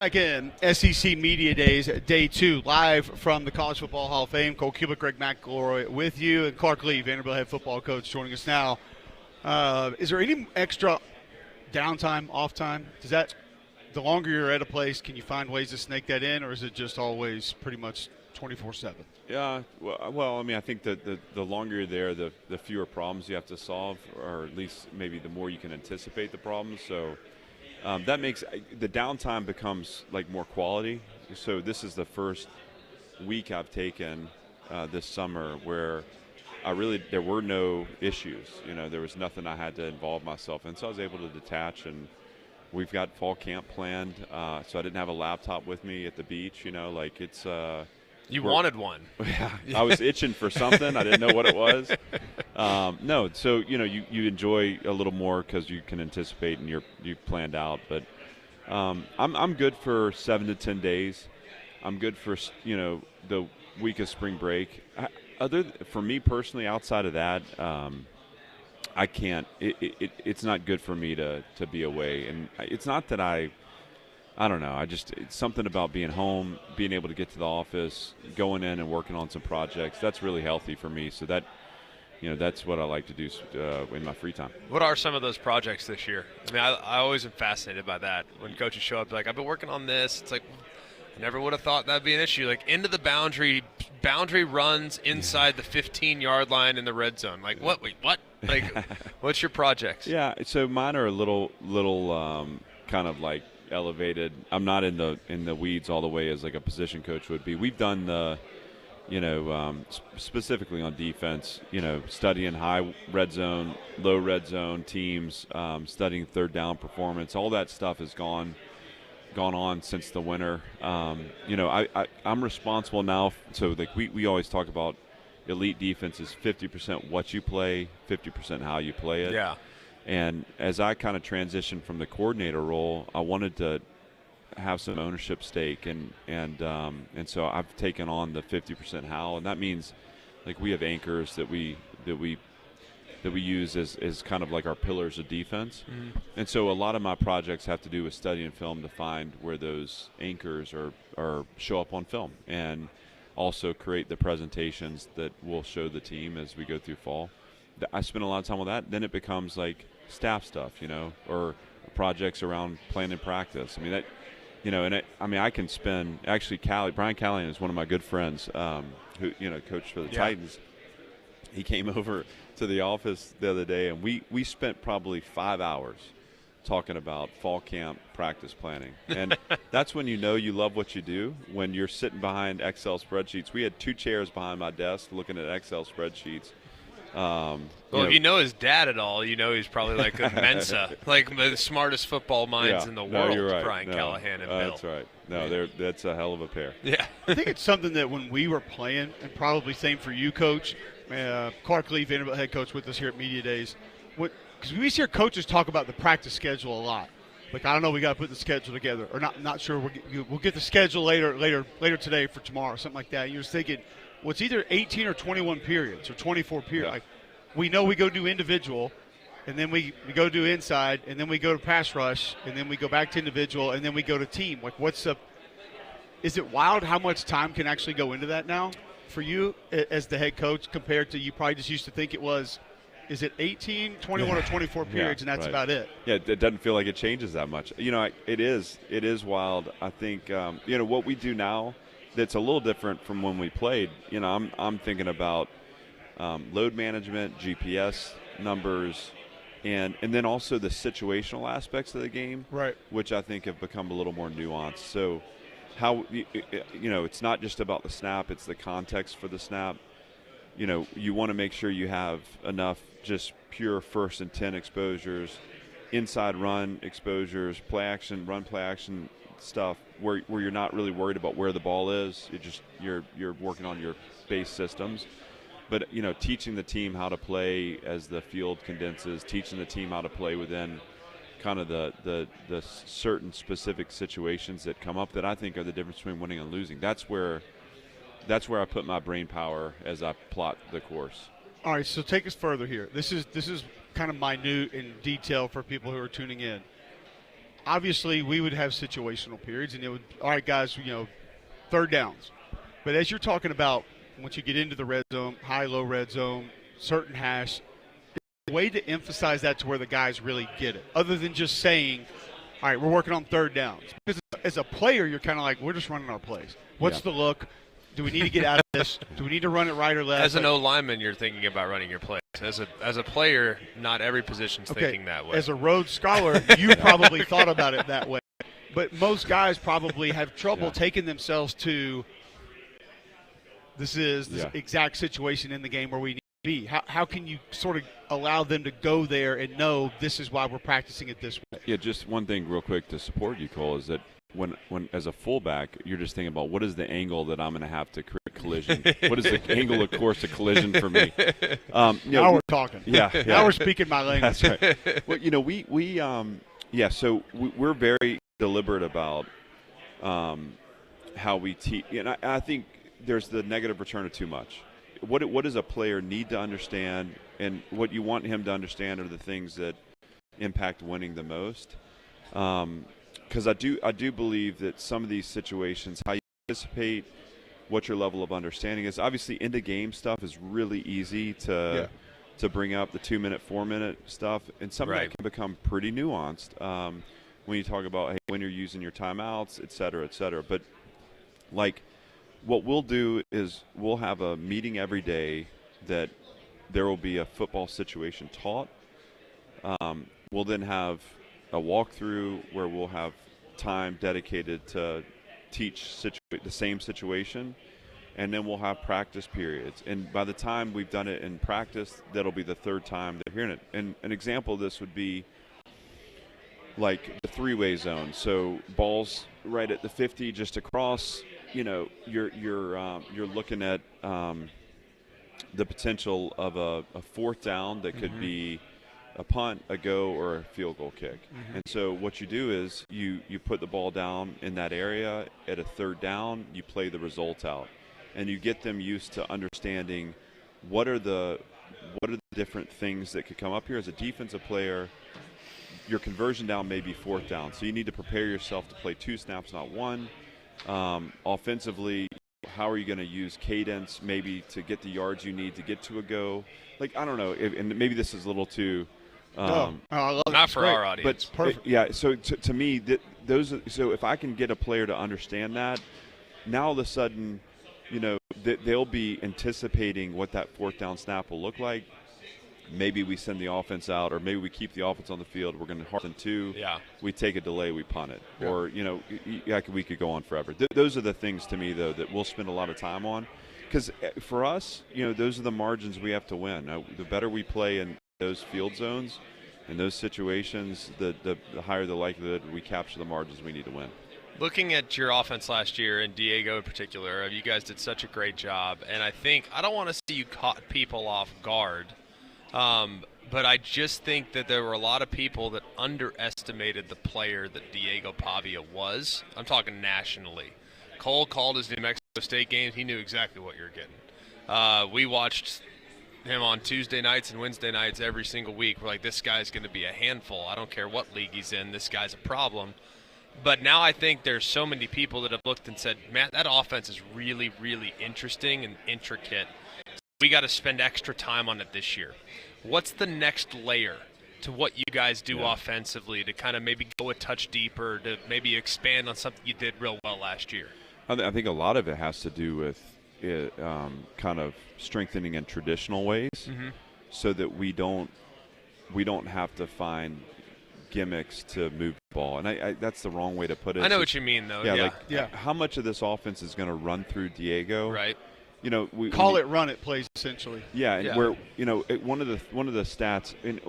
Again, SEC Media Days, day two, live from the College Football Hall of Fame. Cole Cubelic, Greg McElroy with you, and Clark Lee, Vanderbilt head football coach, joining us now. Is there any extra downtime, off time? Does that, the longer you're at a place, can you find ways to snake that in, or is it just always pretty much 24/7? Yeah, well, I mean, I think that the longer you're there, the fewer problems you have to solve, or at least maybe the more you can anticipate the problems. So that makes the downtime becomes like more quality. So this is the first week I've taken this summer where there were no issues. There was nothing I had to involve myself in, so I was able to detach. And we've got fall camp planned, so I didn't have a laptop with me at the beach. It's. You wanted one. Yeah, I was itching for something. I didn't know what it was. No, so you enjoy a little more because you can anticipate and you planned out. But I'm good for 7 to 10 days. I'm good for the week of spring break. For me personally, outside of that, I can't. It's not good for me to be away, and it's not that I don't know. It's something about being home, being able to get to the office, going in and working on some projects. That's really healthy for me. So that's what I like to do in my free time. What are some of those projects this year? I mean, I always am fascinated by that. When coaches show up, like, I've been working on this. It's like, I never would have thought that'd be an issue. Like, into the boundary runs inside the 15-yard line in the red zone. Like, what? Wait, what? Like, what's your projects? Yeah, so mine are a little kind of like elevated. I'm not in the weeds all the way as like a position coach would be. We've done the specifically on defense, studying high red zone, low red zone teams, studying third down performance. All that stuff has gone on since the winter. I'm responsible now. So like we always talk about elite defense is 50% what you play, 50% how you play it. Yeah. And as I kind of transitioned from the coordinator role, I wanted to have some ownership stake, and so I've taken on the 50% how, and that means like we have anchors that we use as kind of like our pillars of defense. Mm-hmm. And so a lot of my projects have to do with studying film to find where those anchors are show up on film, and also create the presentations that will show the team as we go through fall. I spend a lot of time with that. Then it becomes like staff stuff, or projects around planning practice. I mean that. I can spend – actually, Brian Callahan is one of my good friends who, coached for the Titans. He came over to the office the other day, and we spent probably 5 hours talking about fall camp practice planning. And that's when you love what you do, when you're sitting behind Excel spreadsheets. We had 2 chairs behind my desk looking at Excel spreadsheets. If you know his dad at all, he's probably like a Mensa, like the smartest football minds in the world. You're right. Brian Callahan and Bill. That's right. No, that's a hell of a pair. Yeah. I think it's something that when we were playing, and probably same for you, Coach, Clark Lee, Vanderbilt head coach, with us here at Media Days, because we hear coaches talk about the practice schedule a lot. Like, I don't know, we got to put the schedule together, or not sure. We'll get the schedule later today for tomorrow, something like that. And you're just thinking, well, it's either 18 or 21 periods or 24 periods. Yeah. Like, we know we go do individual, and then we go do inside, and then we go to pass rush, and then we go back to individual, and then we go to team. Like, is it wild how much time can actually go into that now for you as the head coach compared to you probably just used to think it was, is it 18, 21, or 24 periods, and that's about it? Yeah, it doesn't feel like it changes that much. It is wild. I think, what we do now that's a little different from when we played. I'm thinking about load management, GPS numbers, and then also the situational aspects of the game, right? Which I think have become a little more nuanced. So, how it's not just about the snap; it's the context for the snap. You want to make sure you have enough just pure 1st and 10 exposures, inside run exposures, play action, run play action stuff where you're not really worried about where the ball is. You're working on your base systems. But, teaching the team how to play as the field condenses, teaching the team how to play within kind of the certain specific situations that come up that I think are the difference between winning and losing. That's where I put my brain power as I plot the course. All right, so take us further here. This is kind of minute in detail for people who are tuning in. Obviously, we would have situational periods, and it would, all right, guys, third downs. But as you're talking about, once you get into the red zone, high, low red zone, certain hash, a way to emphasize that to where the guys really get it, other than just saying, all right, we're working on third downs. Because as a player, you're kind of like, we're just running our plays. What's the look? Do we need to get out of this? Do we need to run it right or left? As an O-lineman, you're thinking about running your plays. As a player, not every position's thinking that way. As a Rhodes Scholar, you probably thought about it that way. But most guys probably have trouble taking themselves to this is the exact situation in the game where we need to be. How can you sort of allow them to go there and know this is why we're practicing it this way? Yeah, just one thing real quick to support you, Cole, is that when as a fullback, you're just thinking about what is the angle that I'm going to have to create collision? What is the angle of course of collision for me? Now we're talking. Yeah. Now we're speaking my language. That's right. Well, we're very deliberate about how we teach. And I think there's the negative return of too much. What does a player need to understand, and what you want him to understand are the things that impact winning the most. Because I do believe that some of these situations, how you anticipate what your level of understanding is. Obviously, in-the-game stuff is really easy to bring up, the 2-minute, 4-minute stuff, and some of that can become pretty nuanced when you talk about when you're using your timeouts, et cetera, et cetera. But like, what we'll do is we'll have a meeting every day that there will be a football situation taught. We'll then have a walkthrough where we'll have time dedicated to teach the same situation, and then we'll have practice periods. And by the time we've done it in practice, that'll be the third time they're hearing it. And an example of this would be like the three-way zone. So balls right at the 50, just across. You know, you're looking at the potential of a fourth down that could be a punt, a go, or a field goal kick. And so what you do is you put the ball down in that area at a third down, you play the result out, and you get them used to understanding what are the different things that could come up here. As a defensive player, your conversion down may be fourth down, so you need to prepare yourself to play 2 snaps, not 1. Offensively, how are you going to use cadence maybe to get the yards you need to get to a go? Like, I don't know, and maybe this is a little too I love it. Not for our audience. But perfect. So to me, so if I can get a player to understand that, now all of a sudden, you know, they'll be anticipating what that fourth down snap will look like. Maybe we send the offense out, or maybe we keep the offense on the field. We're going to harden 2. Yeah. We take a delay, we punt it. Yeah. Or, you know, we could go on forever. Those are the things to me, though, that we'll spend a lot of time on. Because for us, you know, those are the margins we have to win. The better we play in those field zones, in those situations, the higher the likelihood we capture the margins we need to win. Looking at your offense last year, and Diego in particular, you guys did such a great job. And I don't want to see you caught people off guard. But I just think that there were a lot of people that underestimated the player that Diego Pavia was. I'm talking nationally. Cole called his New Mexico State games. He knew exactly what you're getting. We watched him on Tuesday nights and Wednesday nights every single week. We're like, this guy's going to be a handful. I don't care what league he's in. This guy's a problem. But now I think there's so many people that have looked and said, man, that offense is really, really interesting and intricate. We got to spend extra time on it this year. What's the next layer to what you guys do offensively to kind of maybe go a touch deeper, to maybe expand on something you did real well last year? I think a lot of it has to do with kind of strengthening in traditional ways, so that we don't have to find gimmicks to move the ball. And that's the wrong way to put it. I know what you mean, though. How much of this offense is going to run through Diego? Right. You know, run it plays essentially. Where, you know, one of the stats. And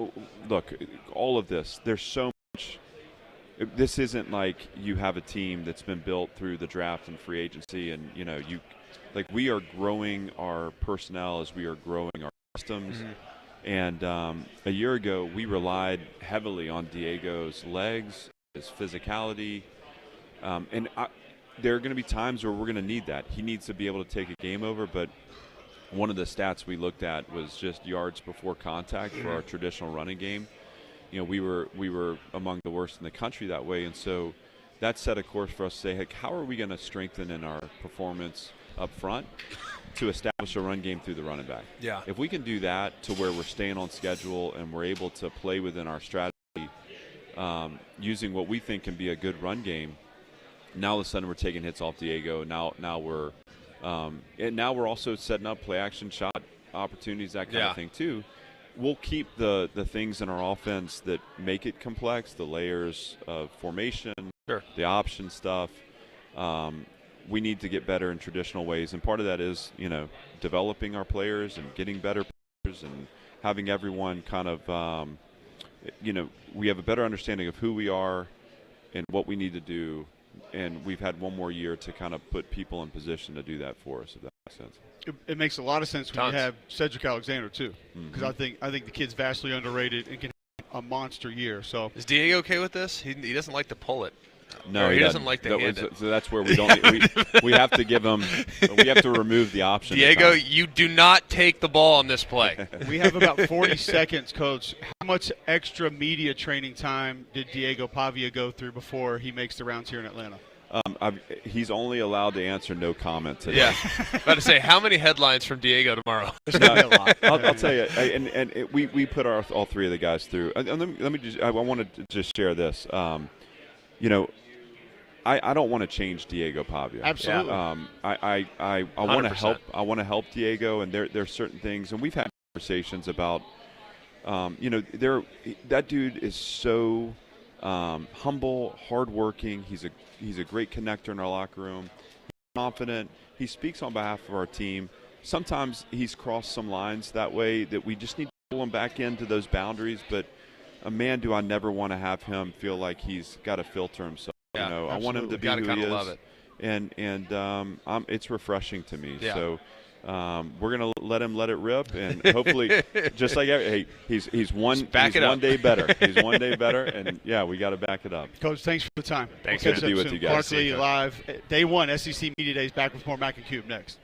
look, all of this. There's so much. This isn't like you have a team that's been built through the draft and free agency, and you know, we are growing our personnel as we are growing our systems. And a year ago, we relied heavily on Diego's legs, his physicality, and there are going to be times where we're going to need that. He needs to be able to take a game over, but one of the stats we looked at was just yards before contact for our traditional running game. You know, we were among the worst in the country that way, and so that set a course for us to say, hey, how are we going to strengthen in our performance up front to establish a run game through the running back? Yeah. If we can do that to where we're staying on schedule and we're able to play within our strategy, using what we think can be a good run game, now all of a sudden we're taking hits off Diego. Now we're also setting up play action shot opportunities, that kind of thing too. We'll keep the things in our offense that make it complex, the layers of formation, the option stuff. We need to get better in traditional ways, and part of that is, you know, developing our players and getting better players and having everyone kind of, you know, we have a better understanding of who we are and what we need to do. And we've had one more year to kind of put people in position to do that for us, if that makes sense. It makes a lot of sense when you have Cedric Alexander, too, because I think the kid's vastly underrated and can have a monster year. So is Diego okay with this? He doesn't like to pull it. No, he doesn't like to hand it. So that's where we don't. we have to give him. We have to remove the option. Diego, you do not take the ball on this play. We have about 40 seconds, Coach. How much extra media training time did Diego Pavia go through before he makes the rounds here in Atlanta? He's only allowed to answer no comment today. Yeah, about to say, how many headlines from Diego tomorrow? There's going to be a lot. I'll tell you, we put all three of the guys through. Let me just. I wanted to just share this. I don't want to change Diego Pavia. Absolutely. I want to help. I want to help Diego, and there's certain things, and we've had conversations about. That dude is so humble, hardworking. He's a great connector in our locker room. He's confident. He speaks on behalf of our team. Sometimes he's crossed some lines that way that we just need to pull him back into those boundaries. But, man, do I never want to have him feel like he's got to filter himself. Yeah, I want him to be who he is. Love it. And it's refreshing to me. Yeah. So. We're gonna let it rip, and hopefully, just like he's one day better. He's one day better, and we got to back it up. Coach, thanks for the time. Thanks to be with you guys. Clark Lee Live, Day 1, SEC Media Days. Back with more Mac and Cube next.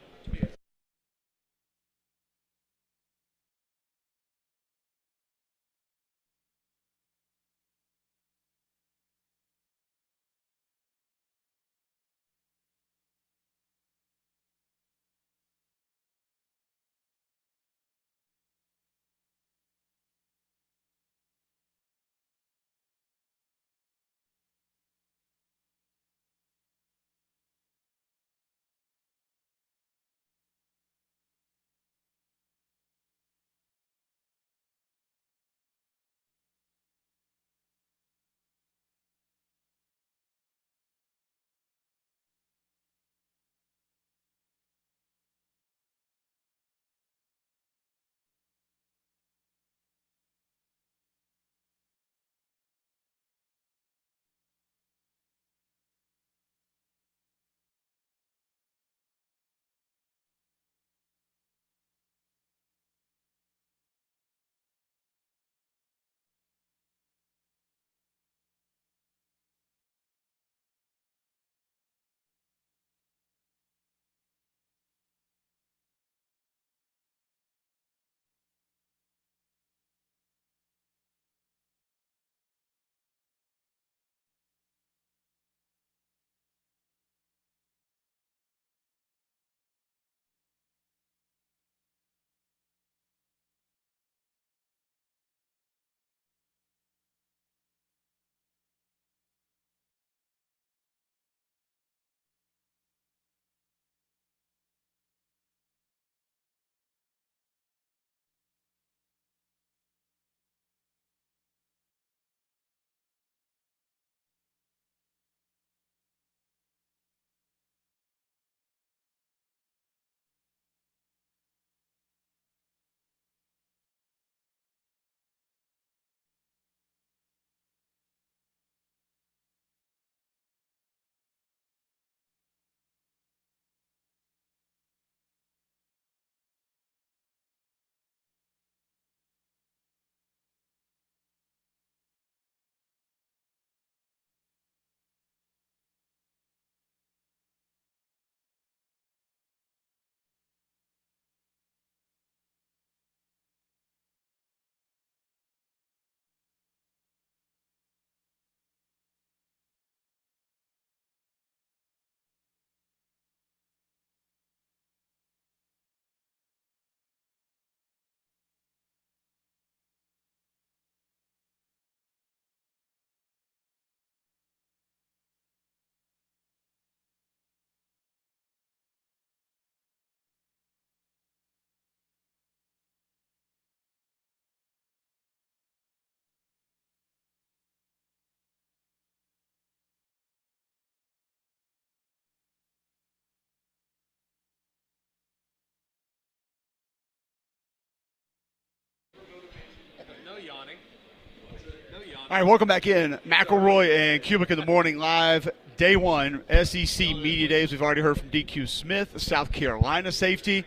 All right, welcome back in. McElroy and Cubelic in the morning live. Day 1, SEC Media Days. We've already heard from DQ Smith, South Carolina safety.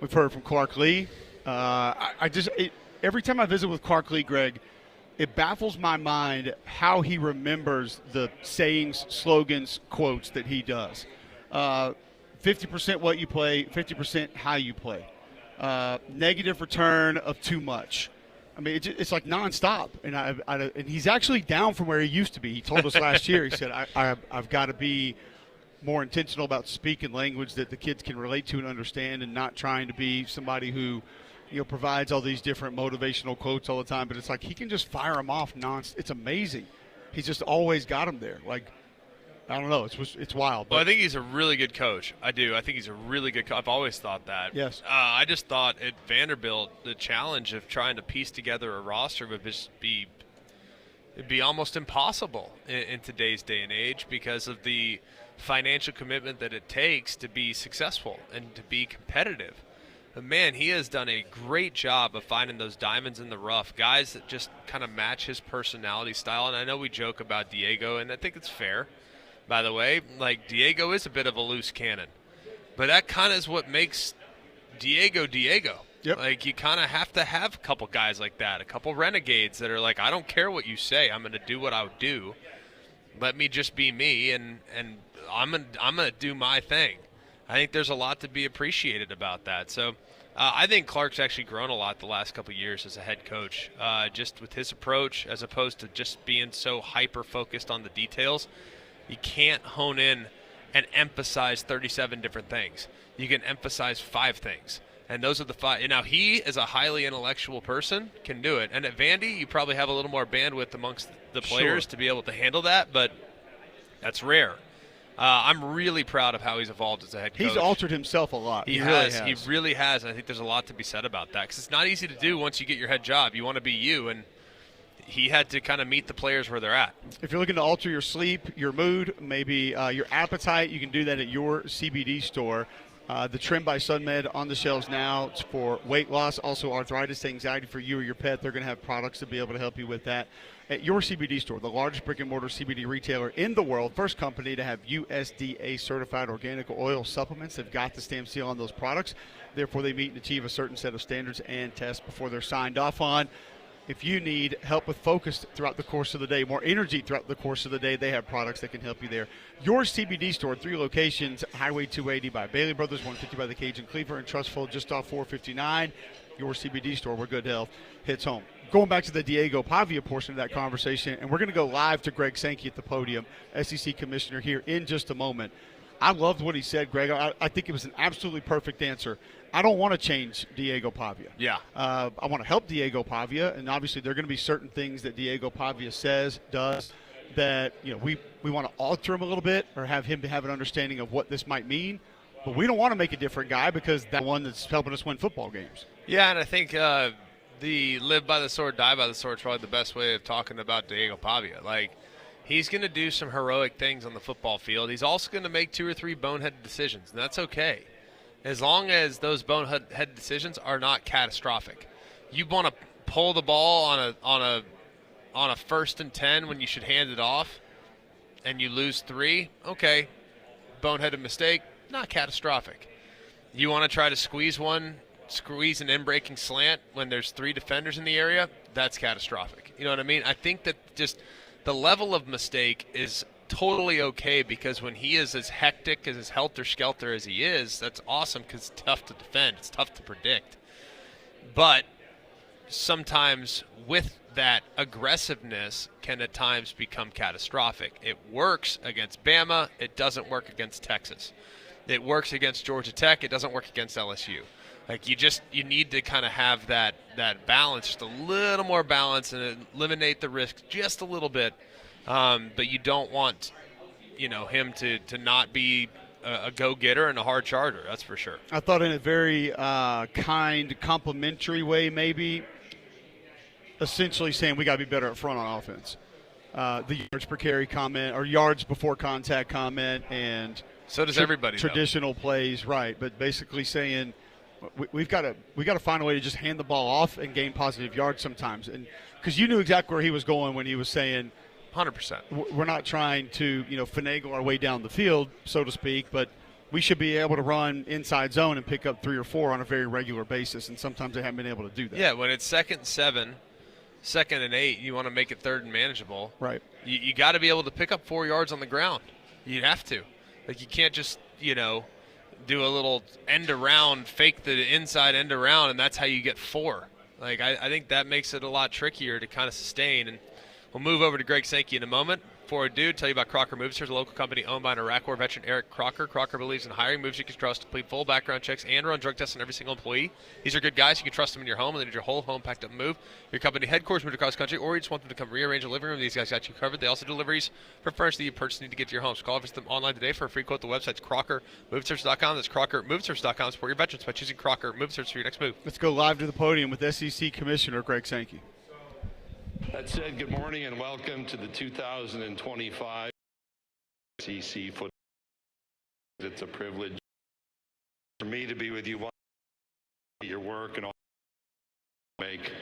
We've heard from Clark Lee. Every time I visit with Clark Lee, Greg, it baffles my mind how he remembers the sayings, slogans, quotes that he does. 50% what you play, 50% how you play. Negative return of too much. I mean, it's like nonstop, and he's actually down from where he used to be. He told us last year. He said, "I've got to be more intentional about speaking language that the kids can relate to and understand, and not trying to be somebody who, provides all these different motivational quotes all the time." But it's like he can just fire them off It's amazing. He's just always got them there. Like, I don't know. It's wild. But well, I think he's a really good coach. I do. I think he's a really good coach. I've always thought that. Yes. I just thought at Vanderbilt, the challenge of trying to piece together a roster would just it'd be almost impossible in today's day and age because of the financial commitment that it takes to be successful and to be competitive. But man, he has done a great job of finding those diamonds in the rough, guys that just kind of match his personality style. And I know we joke about Diego, and I think it's fair. By the way, like, Diego is a bit of a loose cannon, but that kind of is what makes Diego. Yep. Like, you kind of have to have a couple guys like that, a couple renegades that are like, I don't care what you say, I'm going to do what I would do. Let me just be me, and I'm gonna do my thing. I think there's a lot to be appreciated about that. So I think Clark's actually grown a lot the last couple of years as a head coach, just with his approach as opposed to just being so hyper-focused on the details. You can't hone in and emphasize 37 different things. You can emphasize 5 things, and those are the 5. Now, he, as a highly intellectual person, can do it. And at Vandy, you probably have a little more bandwidth amongst the players to be able to handle that, but that's rare. I'm really proud of how he's evolved as a head coach. He's altered himself a lot. He really has. I think there's a lot to be said about that because it's not easy to do once you get your head job. You want to be you, and he had to kind of meet the players where they're at. If you're looking to alter your sleep, your mood, maybe your appetite, you can do that at your CBD store. The Trim by SunMed on the shelves now. It's for weight loss, also arthritis, anxiety for you or your pet. They're going to have products to be able to help you with that. At your CBD store, the largest brick-and-mortar CBD retailer in the world, first company to have USDA-certified organic oil supplements. They've got the stamp seal on those products. Therefore, they meet and achieve a certain set of standards and tests before they're signed off on. If you need help with focus throughout the course of the day, more energy throughout the course of the day, they have products that can help you there. Your CBD store, 3 locations, Highway 280 by Bailey Brothers, 150 by the Cajun Cleaver, and Trustful just off 459. Your CBD store where good health hits home. Going back to the Diego Pavia portion of that conversation, and we're going to go live to Greg Sankey at the podium, SEC Commissioner, here in just a moment. I loved what he said, Greg. I think it was an absolutely perfect answer. I don't want to change Diego Pavia. Yeah. I want to help Diego Pavia, and obviously there are going to be certain things that Diego Pavia says, does, that we want to alter him a little bit or have him to have an understanding of what this might mean. But we don't want to make a different guy because that's the one that's helping us win football games. Yeah, and I think the live by the sword, die by the sword is probably the best way of talking about Diego Pavia. Like, he's going to do some heroic things on the football field. He's also going to make 2 or 3 boneheaded decisions, and that's okay. As long as those bonehead decisions are not catastrophic. You want to pull the ball on a 1st and 10 when you should hand it off, and you lose 3. Okay, boneheaded mistake, not catastrophic. You want to try to squeeze an in-breaking slant when there's 3 defenders in the area, that's catastrophic. You know what I mean? I think that just the level of mistake is totally okay because when he is as hectic, as helter-skelter as he is, that's awesome because it's tough to defend. It's tough to predict. But sometimes with that aggressiveness can at times become catastrophic. It works against Bama. It doesn't work against Texas. It works against Georgia Tech. It doesn't work against LSU. Like, you need to kind of have that balance, just a little more balance and eliminate the risk just a little bit. But you don't want, him to not be a go-getter and a hard charger. That's for sure. I thought in a very kind, complimentary way, maybe, essentially saying we got to be better up front on offense. The yards per carry comment or yards before contact comment, and so does everybody. Traditional plays, right? But basically saying we've got to find a way to just hand the ball off and gain positive yards sometimes, and because you knew exactly where he was going when he was saying. 100%. We're not trying to, finagle our way down the field, so to speak, but we should be able to run inside zone and pick up 3 or 4 on a very regular basis, and sometimes they haven't been able to do that. Yeah, when it's 2nd and 7 2nd and 8, you want to make it 3rd and manageable. Right. You got to be able to pick up 4 yards on the ground. You have to. Like, you can't just, do a little end around, fake the inside end around, and that's how you get 4. Like, I think that makes it a lot trickier to kind of sustain. And we'll move over to Greg Sankey in a moment. Before I do, tell you about Crocker Moves. Here's a local company owned by an Iraq War veteran, Eric Crocker. Crocker believes in hiring moves you can trust, complete full background checks, and run drug tests on every single employee. These are good guys. You can trust them in your home, and they need your whole home packed up and move. Your company headquarters moved across country, or you just want them to come rearrange a living room. These guys got you covered. They also do deliveries for furniture that you purchase need to get to your home. So call or visit them online today for a free quote. The website's crockermovesearch.com. That's crockermovesearch.com. Support your veterans by choosing Crocker Movesearch for your next move. Let's go live to the podium with SEC Commissioner Greg Sankey. That said, good morning and welcome to the 2025 SEC football. It's a privilege for me to be with you. Your work and all make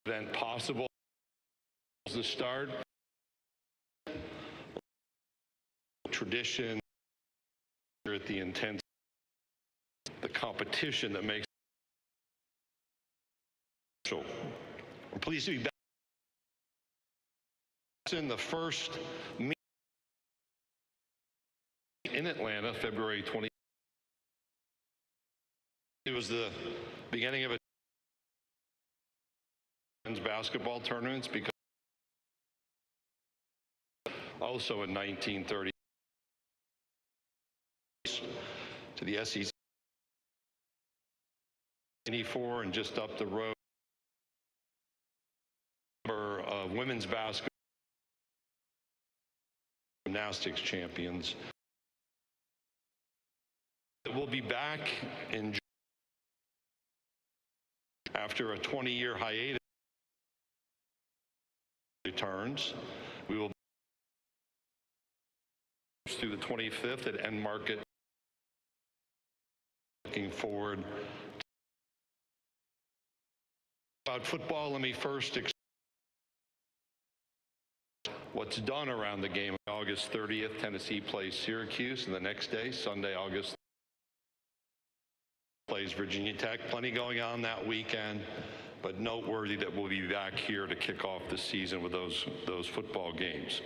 the event possible. The start, tradition, at the intense, the competition that makes. I'm pleased to be back in the first meeting in Atlanta, February 20. It was the beginning of a men's basketball tournaments, because also in 1930 to the SEC 94, and just up the road of women's basketball gymnastics champions. We'll be back in after a 20-year hiatus. Returns. We will through the 25th at End Market. Looking forward. About football, let me first what's done around the game. August 30th, Tennessee plays Syracuse, and the next day, Sunday, August plays Virginia Tech. Plenty going on that weekend, but noteworthy that we'll be back here to kick off the season with those football games.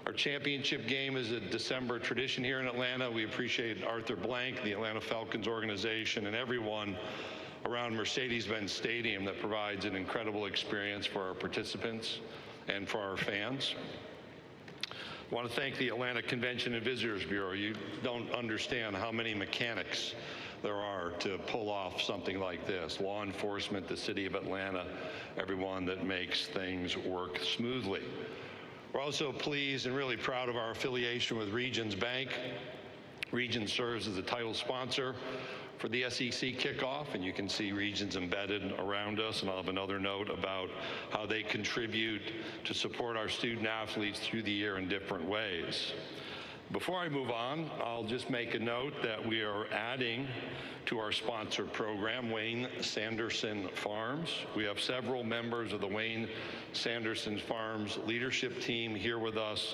Our championship game is a December tradition here in Atlanta. We appreciate Arthur Blank, the Atlanta Falcons organization, and everyone around Mercedes-Benz Stadium that provides an incredible experience for our participants and for our fans. I want to thank the Atlanta Convention and Visitors Bureau. You don't understand how many mechanics there are to pull off something like this. Law enforcement, the city of Atlanta, everyone that makes things work smoothly. We're also pleased and really proud of our affiliation with Regions Bank. Regions serves as the title sponsor for the SEC kickoff, and you can see Regions embedded around us, and I'll have another note about how they contribute to support our student athletes through the year in different ways. Before I move on, I'll just make a note that we are adding to our sponsor program, Wayne Sanderson Farms. We have several members of the Wayne Sanderson Farms leadership team here with us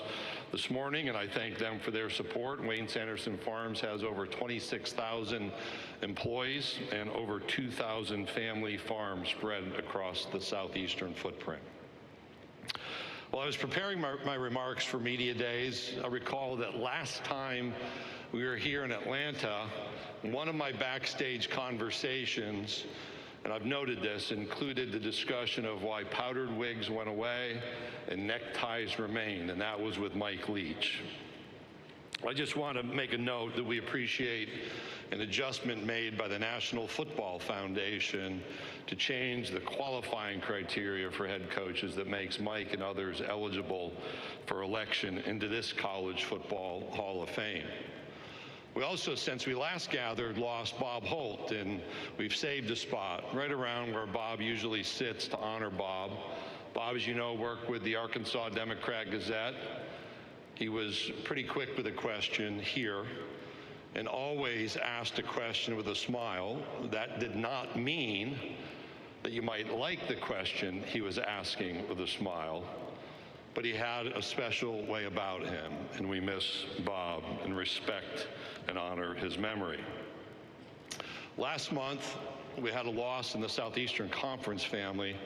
this morning, and I thank them for their support. Wayne Sanderson Farms has over 26,000 employees and over 2,000 family farms spread across the southeastern footprint. While I was preparing my remarks for Media Days, I recall that last time we were here in Atlanta, one of my backstage conversations, and I've noted this, included the discussion of why powdered wigs went away and neckties remained, and that was with Mike Leach. I just want to make a note that we appreciate an adjustment made by the National Football Foundation to change the qualifying criteria for head coaches that makes Mike and others eligible for election into this College Football Hall of Fame. We also, since we last gathered, lost Bob Holt, and we've saved a spot right around where Bob usually sits to honor Bob. Bob, as you know, worked with the Arkansas Democrat-Gazette. He was pretty quick with a question here and always asked a question with a smile. That did not mean that you might like the question he was asking with a smile, but he had a special way about him, and we miss Bob and respect and honor his memory. Last month, we had a loss in the Southeastern Conference family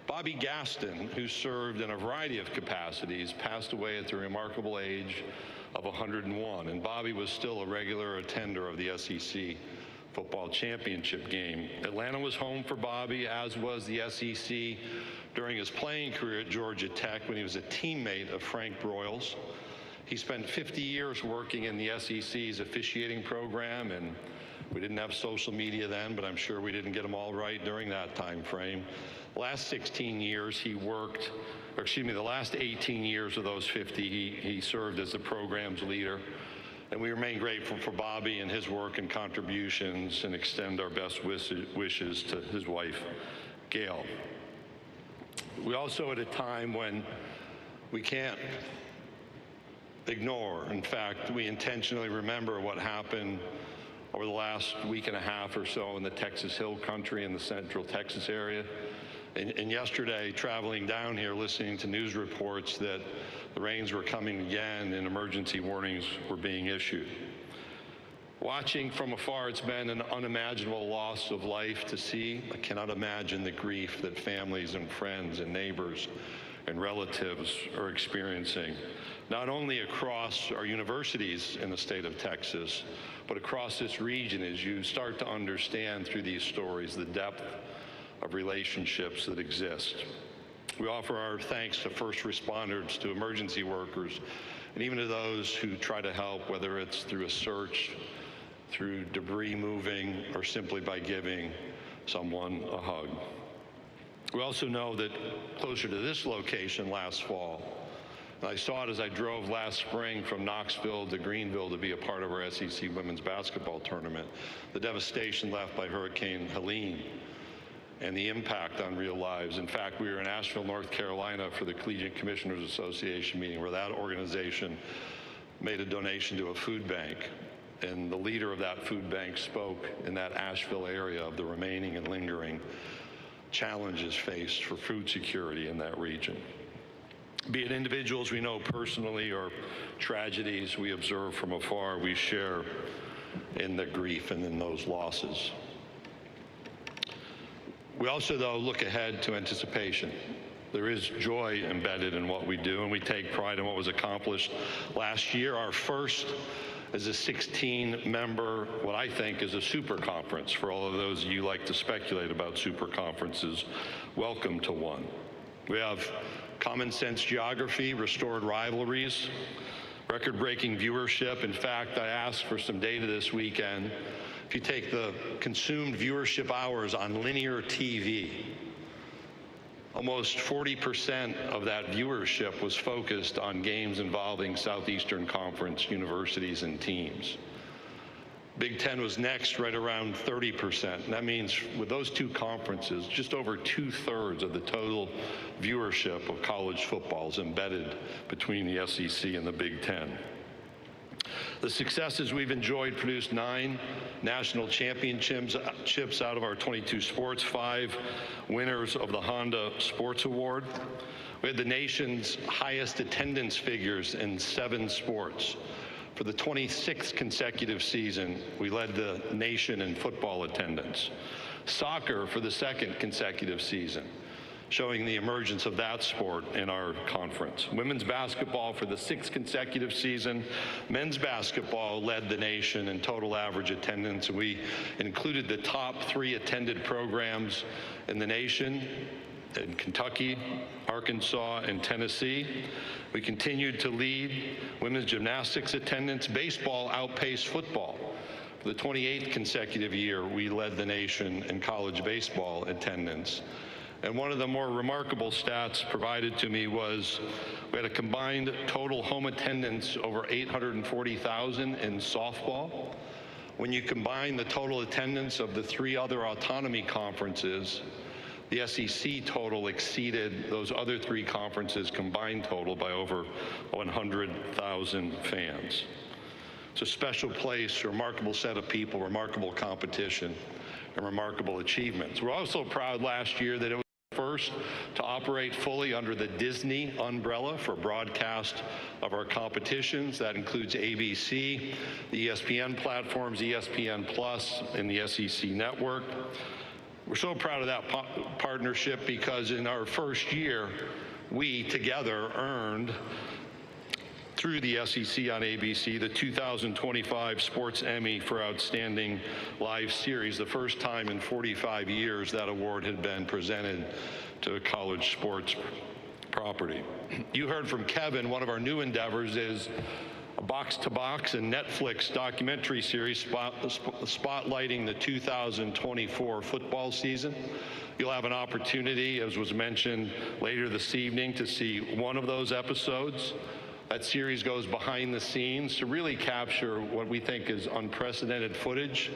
Bobby Gaston, who served in a variety of capacities, passed away at the remarkable age of 101, and Bobby was still a regular attender of the SEC football championship game. Atlanta was home for Bobby, as was the SEC during his playing career at Georgia Tech when he was a teammate of Frank Broyles. He spent 50 years working in the SEC's officiating program, and we didn't have social media then, but I'm sure we didn't get them all right during that time frame. The last 16 years he worked, or excuse me, the last 18 years of those 50, he served as the program's leader. And we remain grateful for Bobby and his work and contributions, and extend our best wishes to his wife, Gail. We also, at a time when we can't ignore, in fact, we intentionally remember what happened over the last week and a half or so in the Texas Hill Country in the Central Texas area. And yesterday, traveling down here, listening to news reports that the rains were coming again and emergency warnings were being issued. Watching from afar, it's been an unimaginable loss of life to see. I cannot imagine the grief that families and friends and neighbors and relatives are experiencing, not only across our universities in the state of Texas, but across this region, as you start to understand through these stories the depth of relationships that exist. We offer our thanks to first responders, to emergency workers, and even to those who try to help, whether it's through a search, through debris moving, or simply by giving someone a hug. We also know that closer to this location last fall, and I saw it as I drove last spring from Knoxville to Greenville to be a part of our SEC women's basketball tournament, the devastation left by Hurricane Helene and the impact on real lives. In fact, we were in Asheville, North Carolina for the Collegiate Commissioners Association meeting, where that organization made a donation to a food bank. And the leader of that food bank spoke in that Asheville area of the remaining and lingering challenges faced for food security in that region. Be it individuals we know personally or tragedies we observe from afar, we share in the grief and in those losses. We also, though, look ahead to anticipation. There is joy embedded in what we do, and we take pride in what was accomplished last year. Our first as a 16-member, what I think is a super conference. For all of those of you who like to speculate about super conferences, welcome to one. We have common sense geography, restored rivalries, record-breaking viewership. In fact, I asked for some data this weekend. If you take the consumed viewership hours on linear TV, almost 40% of that viewership was focused on games involving Southeastern Conference universities and teams. Big Ten was next, right around 30%. And that means with those two conferences, just over 2/3 of the total viewership of college football is embedded between the SEC and the Big Ten. The successes we've enjoyed produced 9 national championships out of our 22 sports, 5 winners of the Honda Sports Award. We had the nation's highest attendance figures in 7 sports. For the 26th consecutive season, we led the nation in football attendance. Soccer for the 2nd consecutive season, showing the emergence of that sport in our conference. Women's basketball for the 6th consecutive season. Men's basketball led the nation in total average attendance. We included the top 3 attended programs in the nation in Kentucky, Arkansas, and Tennessee. We continued to lead women's gymnastics attendance. Baseball outpaced football. For the 28th consecutive year, we led the nation in college baseball attendance. And one of the more remarkable stats provided to me was we had a combined total home attendance over 840,000 in softball. When you combine the total attendance of the 3 other autonomy conferences, the SEC total exceeded those other 3 conferences combined total by over 100,000 fans. It's a special place, a remarkable set of people, remarkable competition, and remarkable achievements. We're also proud last year that it was first to operate fully under the Disney umbrella for broadcast of our competitions. That includes ABC, the ESPN platforms, ESPN Plus, and the SEC Network. We're so proud of that partnership because in our first year, we together earned, through the SEC on ABC, the 2025 Sports Emmy for Outstanding Live Series, the first time in 45 years that award had been presented to a college sports property. You heard from Kevin, one of our new endeavors is a box-to-box and Netflix documentary series spotlighting the 2024 football season. You'll have an opportunity, as was mentioned later this evening, to see one of those episodes. That series goes behind the scenes to really capture what we think is unprecedented footage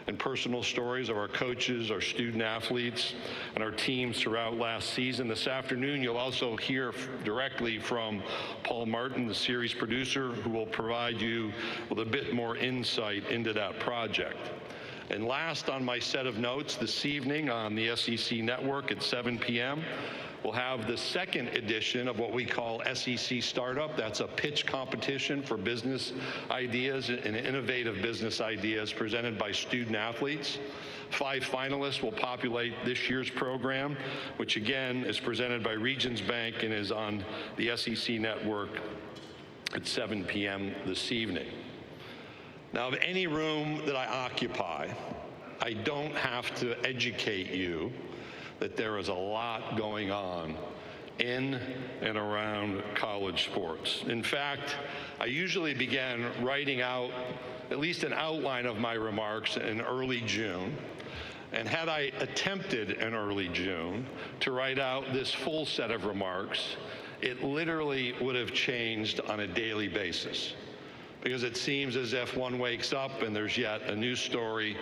and personal stories of our coaches, our student athletes, and our teams throughout last season. This afternoon, you'll also hear directly from Paul Martin, the series producer, who will provide you with a bit more insight into that project. And last on my set of notes this evening on the SEC Network at 7 p.m., we'll have the second edition of what we call SEC Startup. That's a pitch competition for business ideas and innovative business ideas presented by student athletes. 5 finalists will populate this year's program, which again is presented by Regions Bank and is on the SEC Network at 7 p.m. this evening. Now, of any room that I occupy, I don't have to educate you that there is a lot going on in and around college sports. In fact, I usually begin writing out at least an outline of my remarks in early June. And had I attempted in early June to write out this full set of remarks, it literally would have changed on a daily basis. Because it seems as if one wakes up and there's yet a new story,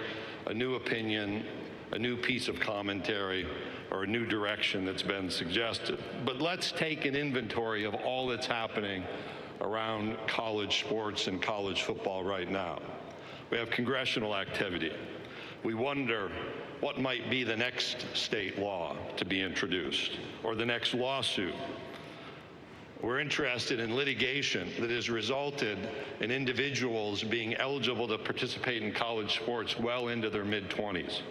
a new opinion, a new piece of commentary, or a new direction that's been suggested. But let's take an inventory of all that's happening around college sports and college football right now. We have congressional activity. We wonder what might be the next state law to be introduced, or the next lawsuit. We're interested in litigation that has resulted in individuals being eligible to participate in college sports well into their mid-20s.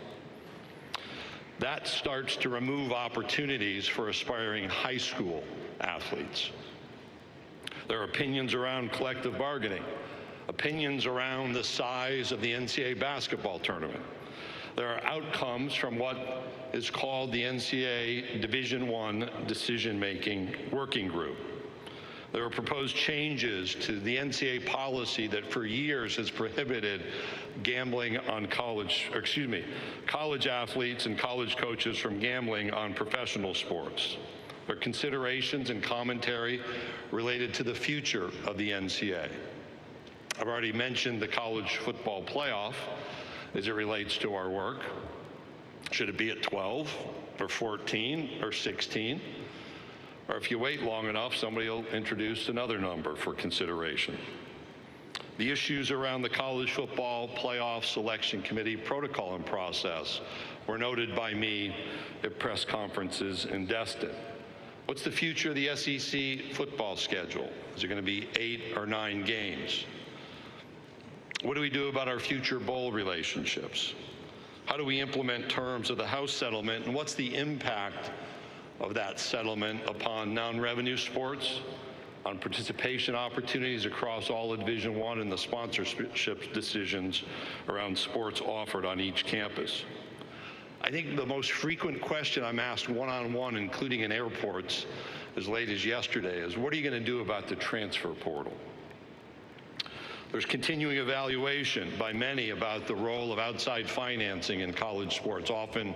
That starts to remove opportunities for aspiring high school athletes. There are opinions around collective bargaining, opinions around the size of the NCAA basketball tournament. There are outcomes from what is called the NCAA Division I decision-making working group. There are proposed changes to the NCAA policy that for years has prohibited gambling on college athletes and college coaches from gambling on professional sports. There are considerations and commentary related to the future of the NCAA. I've already mentioned the college football playoff as it relates to our work. Should it be at 12 or 14 or 16? Or if you wait long enough, somebody will introduce another number for consideration. The issues around the college football playoff selection committee protocol and process were noted by me at press conferences in Destin. What's the future of the SEC football schedule? Is it going to be 8 or 9 games? What do we do about our future bowl relationships? How do we implement terms of the House settlement, and what's the impact of that settlement upon non-revenue sports, on participation opportunities across all of Division I, and the sponsorship decisions around sports offered on each campus? I think the most frequent question I'm asked one-on-one, including in airports as late as yesterday, is what are you going to do about the transfer portal? There's continuing evaluation by many about the role of outside financing in college sports, often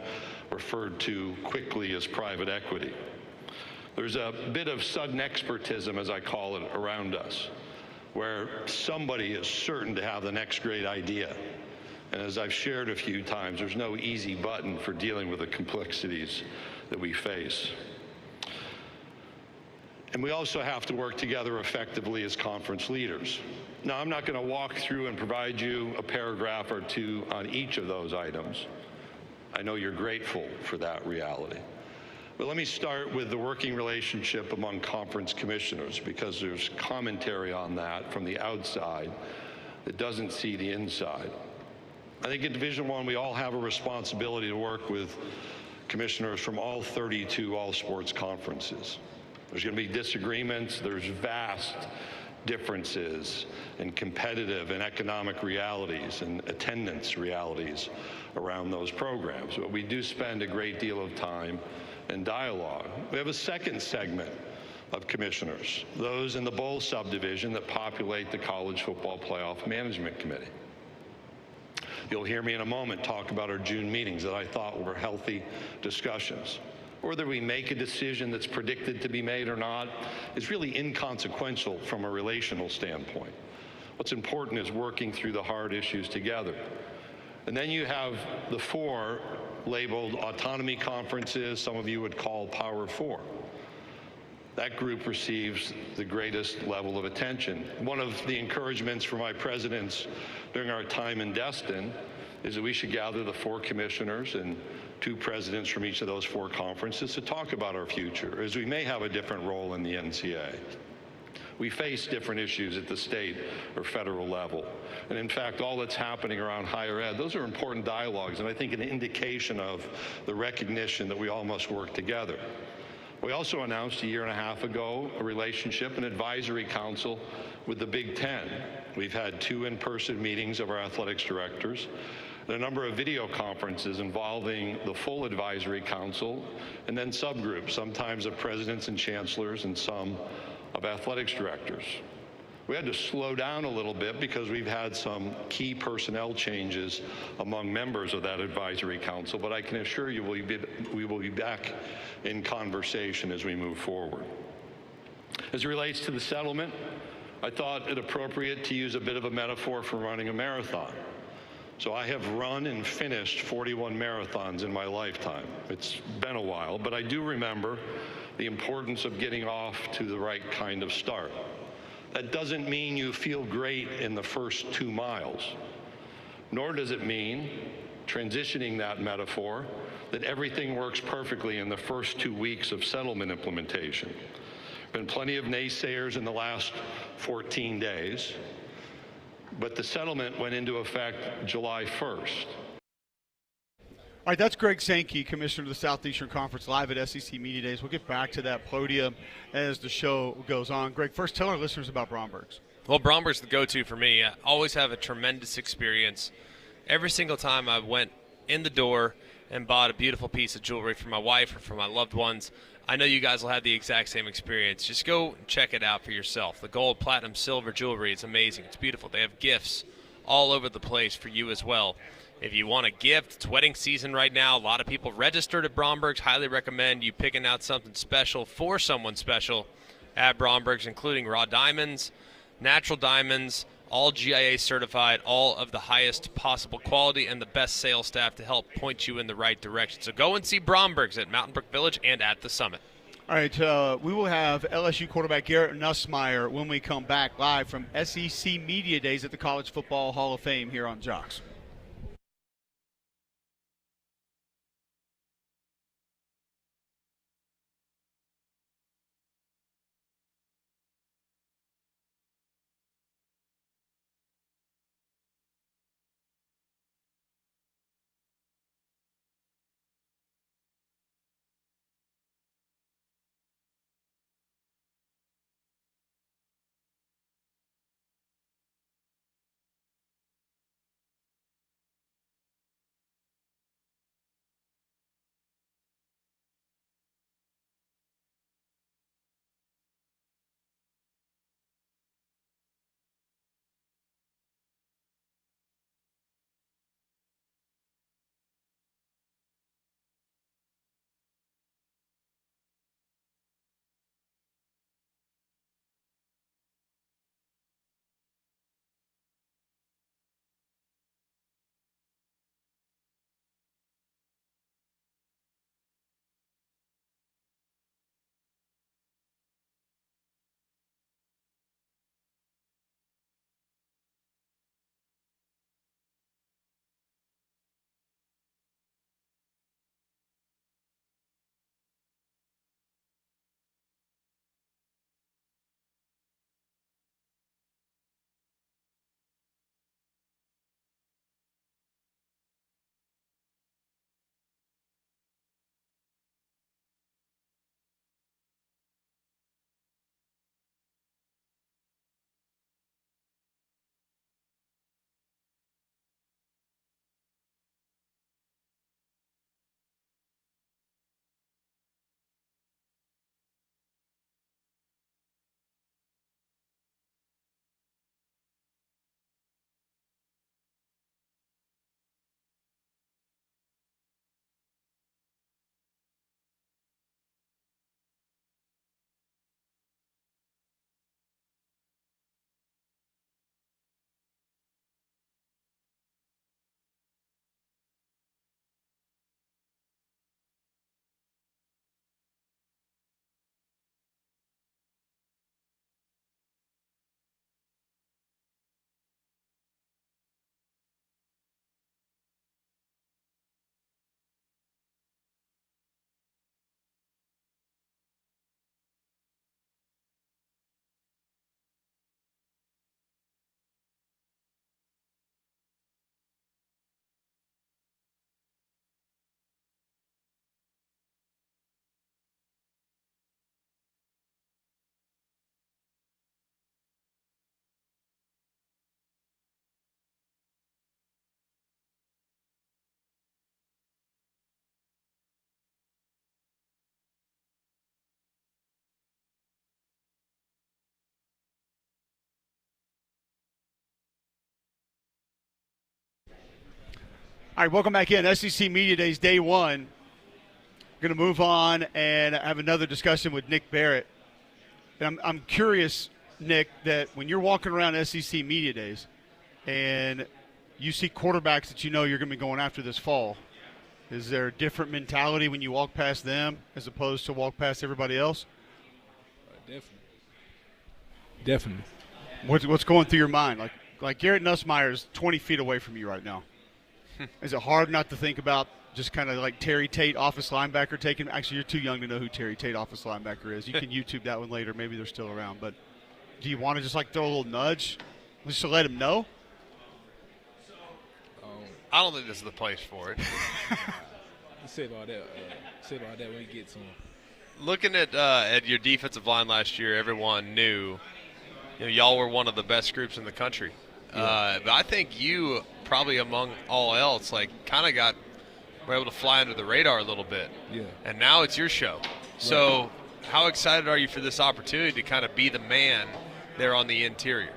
referred to quickly as private equity. There's a bit of sudden expertism, as I call it, around us, where somebody is certain to have the next great idea. And as I've shared a few times, there's no easy button for dealing with the complexities that we face. And we also have to work together effectively as conference leaders. Now, I'm not going to walk through and provide you a paragraph or two on each of those items. I know you're grateful for that reality. But let me start with the working relationship among conference commissioners, because there's commentary on that from the outside that doesn't see the inside. I think in Division I, we all have a responsibility to work with commissioners from all 32 all-sports conferences. There's going to be disagreements. There's vast differences in competitive and economic realities and attendance realities around those programs. But we do spend a great deal of time and dialogue. We have a second segment of commissioners, those in the bowl subdivision that populate the College Football Playoff Management Committee. You'll hear me in a moment talk about our June meetings that I thought were healthy discussions. Whether we make a decision that's predicted to be made or not is really inconsequential from a relational standpoint. What's important is working through the hard issues together. And then you have the 4 labeled autonomy conferences, some of you would call Power 4. That group receives the greatest level of attention. One of the encouragements for my presidents during our time in Destin is that we should gather the 4 commissioners and 2 presidents from each of those 4 conferences to talk about our future, as we may have a different role in the NCAA. We face different issues at the state or federal level. And in fact, all that's happening around higher ed, those are important dialogues, and I think an indication of the recognition that we all must work together. We also announced a year and a half ago a relationship, an advisory council with the Big Ten. We've had 2 in-person meetings of our athletics directors and a number of video conferences involving the full advisory council and then subgroups, sometimes of presidents and chancellors and some of athletics directors. We had to slow down a little bit because we've had some key personnel changes among members of that advisory council, but I can assure you we will be back in conversation as we move forward. As it relates to the settlement, I thought it appropriate to use a bit of a metaphor for running a marathon. So I have run and finished 41 marathons in my lifetime. It's been a while, but I do remember the importance of getting off to the right kind of start. That doesn't mean you feel great in the first 2 miles, nor does it mean, transitioning that metaphor, that everything works perfectly in the first 2 weeks of settlement implementation. There have been plenty of naysayers in the last 14 days, but the settlement went into effect July 1st. All right, that's Greg Sankey, Commissioner of the Southeastern Conference, live at SEC Media Days. We'll get back to that podium as the show goes on. Greg, first tell our listeners about Bromberg's. Well, Bromberg's the go-to for me. I always have a tremendous experience. Every single time I went in the door and bought a beautiful piece of jewelry for my wife or for my loved ones, I know you guys will have the exact same experience. Just go and check it out for yourself. The gold, platinum, silver jewelry is amazing. It's beautiful. They have gifts all over the place for you as well. If you want a gift, it's wedding season right now. A lot of people registered at Bromberg's. Highly recommend you picking out something special for someone special at Bromberg's, including raw diamonds, natural diamonds, all GIA certified, all of the highest possible quality, and the best sales staff to help point you in the right direction. So go and see Bromberg's at Mountain Brook Village and at the Summit. All right, we will have LSU quarterback Garrett Nussmeier when we come back live from SEC Media Days at the College Football Hall of Fame here on Jox. All right, welcome back in. SEC Media Days, day one. Going to move on and have another discussion with Nick Barrett. And I'm curious, Nick, that when you're walking around SEC Media Days and you see quarterbacks that you know you're going to be going after this fall, is there a different mentality when you walk past them as opposed to walk past everybody else? Definitely. What's going through your mind? Like Garrett Nussmeier is 20 feet away from you right now. Is it hard not to think about just kind of like Terry Tate, office linebacker, taking – actually, you're too young to know who Terry Tate, office linebacker is. You can YouTube that one later. Maybe they're still around. But do you want to just, like, throw a little nudge just to let him know? I don't think this is the place for it. Let's say about that when we get to him. Looking at your defensive line last year, everyone knew y'all were one of the best groups in the country. Yeah. But I think you probably among all else were able to fly under the radar a little bit. Yeah. And now it's your show. Right. So how excited are you for this opportunity to kind of be the man there on the interior?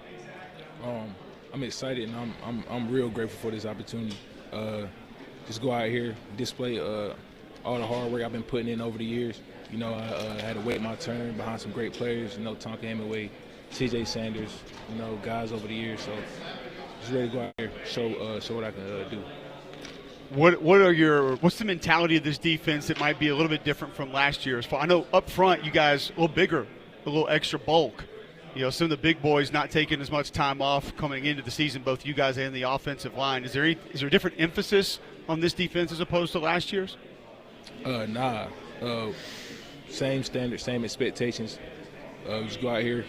I'm excited, and I'm real grateful for this opportunity. Just go out here, display all the hard work I've been putting in over the years. I had to wait my turn behind some great players, Tonka Hemingway, T.J. Sanders, guys over the years. So just ready to go out here, show what I can do. What's the mentality of this defense that might be a little bit different from last year? I know up front you guys a little bigger, a little extra bulk. Some of the big boys not taking as much time off coming into the season, both you guys and the offensive line. Is there a different emphasis on this defense as opposed to last year's? Nah. Same standard, same expectations. Just go out here,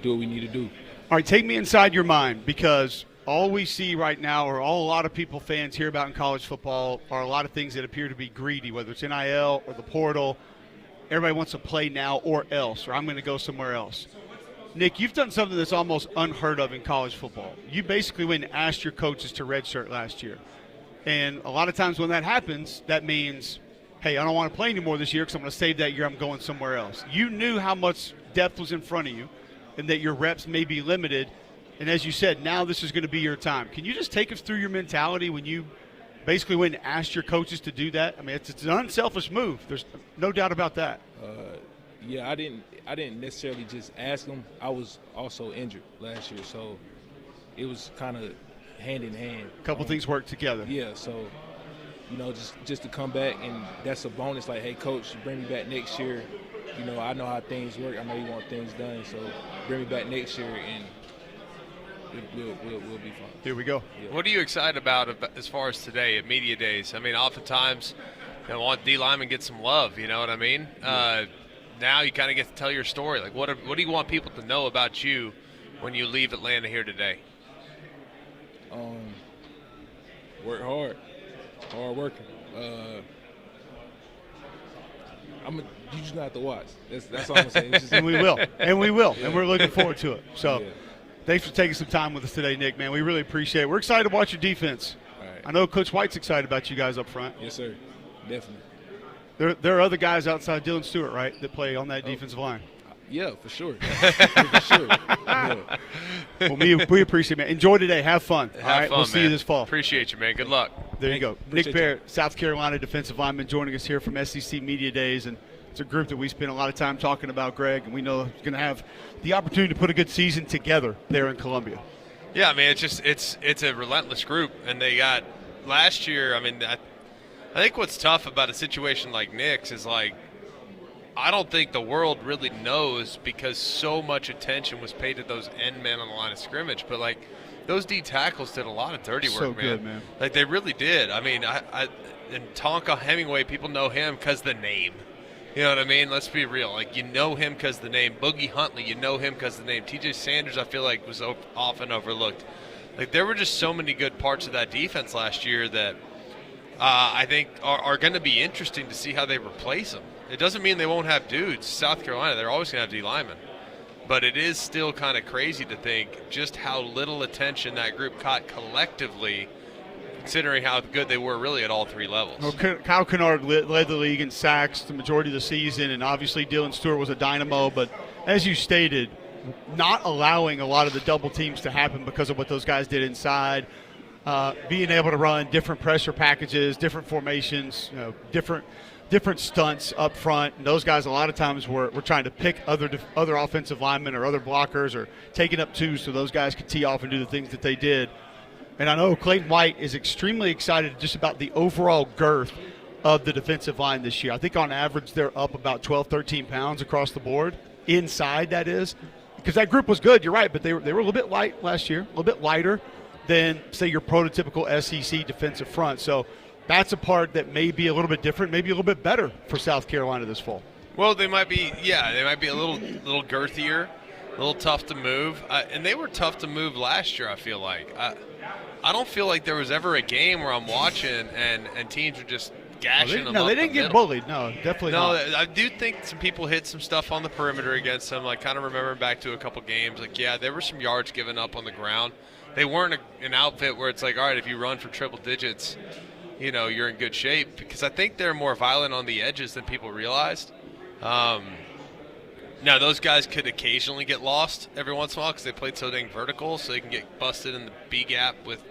do what we need to do. All right, take me inside your mind, because all we see right now, or all a lot of people, fans hear about in college football, are a lot of things that appear to be greedy, whether it's NIL or the portal. Everybody wants to play now or else, or I'm going to go somewhere else. Nick, you've done something that's almost unheard of in college football. You basically went and asked your coaches to redshirt last year. And a lot of times when that happens, that means, hey, I don't want to play anymore this year because I'm going to save that year. I'm going somewhere else. You knew how much depth was in front of you and that your reps may be limited. And as you said, now this is going to be your time. Can you just take us through your mentality when you basically went and asked your coaches to do that? I mean, it's an unselfish move. There's no doubt about that. Yeah, I didn't necessarily just ask them. I was also injured last year, so it was kind of hand in hand. A couple things worked together. Yeah, so just to come back, and that's a bonus. Like, hey, coach, bring me back next year. I know how things work. I know you want things done, so bring me back next year, and we'll be fine. Here we go. Yeah. What are you excited about as far as today at Media Days? I mean, oftentimes, want D linemen get some love. You know what I mean? Yeah. Now you kind of get to tell your story. Like, what do you want people to know about you when you leave Atlanta here today? Work hard working. You just gonna have to watch. That's all I'm saying. And we will, yeah. And we're looking forward to it. So, Thanks for taking some time with us today, Nick. Man, we really appreciate it. We're excited to watch your defense. All right. I know Coach White's excited about you guys up front. Yes, sir. Definitely. There are other guys outside Dylan Stewart, right, that play on that defensive line. Yeah, for sure. For sure. Yeah. Well, we appreciate it, man. Enjoy today. Have fun. Have all right, fun, we'll see you this fall. Appreciate you, man. Good luck. There you go. Nick Barrett, South Carolina defensive lineman, joining us here from SEC Media Days. And it's a group that we spend a lot of time talking about, Greg, and we know it's going to have the opportunity to put a good season together there in Columbia. Yeah, I mean, it's a relentless group. And they got last year, I mean, I think what's tough about a situation like Nick's is, like, I don't think the world really knows because so much attention was paid to those end men on the line of scrimmage. But, like, those D tackles did a lot of dirty work, so good, man. Like, they really did. I mean, and Tonka Hemingway, people know him because the name. You know what I mean? Let's be real. Like, you know him because the name. Boogie Huntley, you know him because the name. T.J. Sanders, I feel like, was often overlooked. Like, there were just so many good parts of that defense last year that I think are going to be interesting to see how they replace them. It doesn't mean they won't have dudes. South Carolina, they're always going to have D linemen. But it is still kind of crazy to think just how little attention that group caught collectively, considering how good they were really at all three levels. Well, Kyle Kennard led the league in sacks the majority of the season, and obviously Dylan Stewart was a dynamo. But as you stated, not allowing a lot of the double teams to happen because of what those guys did inside. being able to run different pressure packages, different formations, different stunts up front. And those guys a lot of times were trying to pick other offensive linemen or other blockers or taking up twos so those guys could tee off and do the things that they did. And I know Clayton White is extremely excited just about the overall girth of the defensive line this year. I think on average they're up about 12, 13 pounds across the board, inside that is, because that group was good, you're right, but they were a little bit light last year, a little bit lighter than, say, your prototypical SEC defensive front. So that's a part that may be a little bit different, maybe a little bit better for South Carolina this fall. Well, they might be a little girthier, a little tough to move, and they were tough to move last year, I feel like. I don't feel like there was ever a game where I'm watching and teams were just gashing them. No, they didn't get bullied. No, definitely not. No, I do think some people hit some stuff on the perimeter against them. Like, kind of remembering back to a couple games. Like, yeah, there were some yards given up on the ground. They weren't an outfit where it's like, all right, if you run for triple digits, you're in good shape. Because I think they're more violent on the edges than people realized. Now, those guys could occasionally get lost every once in a while because they played so dang vertical, so they can get busted in the B gap with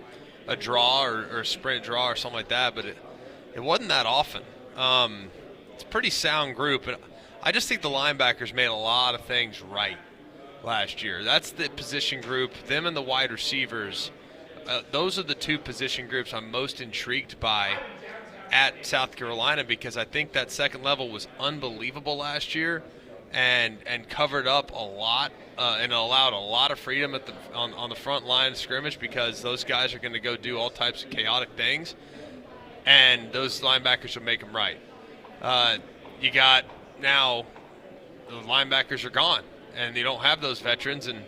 a draw or a sprint draw or something like that. But it wasn't that often. It's a pretty sound group. And I just think the linebackers made a lot of things right last year. That's the position group. Them and the wide receivers, those are the two position groups I'm most intrigued by at South Carolina, because I think that second level was unbelievable last year and covered up a lot and allowed a lot of freedom on the front line of scrimmage, because those guys are going to go do all types of chaotic things, and those linebackers will make them right. You got now the linebackers are gone, and you don't have those veterans, and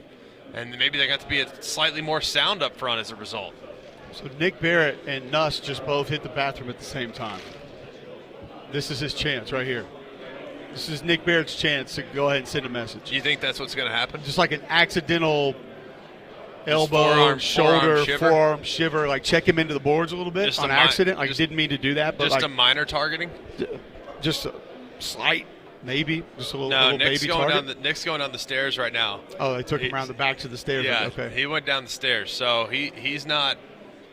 maybe they got to be slightly more sound up front as a result. So Nick Barrett and Nuss just both hit the bathroom at the same time. This is his chance right here. This is Nick Barrett's chance to go ahead and send a message. Do you think that's what's going to happen? Just like an accidental elbow, shoulder, forearm shiver, like check him into the boards a little bit just on accident. Like, didn't mean to do that. But just like, a minor targeting? Just a slight, maybe. Just a little Nick's baby going target. Nick's going down the stairs right now. Oh, they took him around the back to the stairs. Yeah, okay. He went down the stairs. So he's not –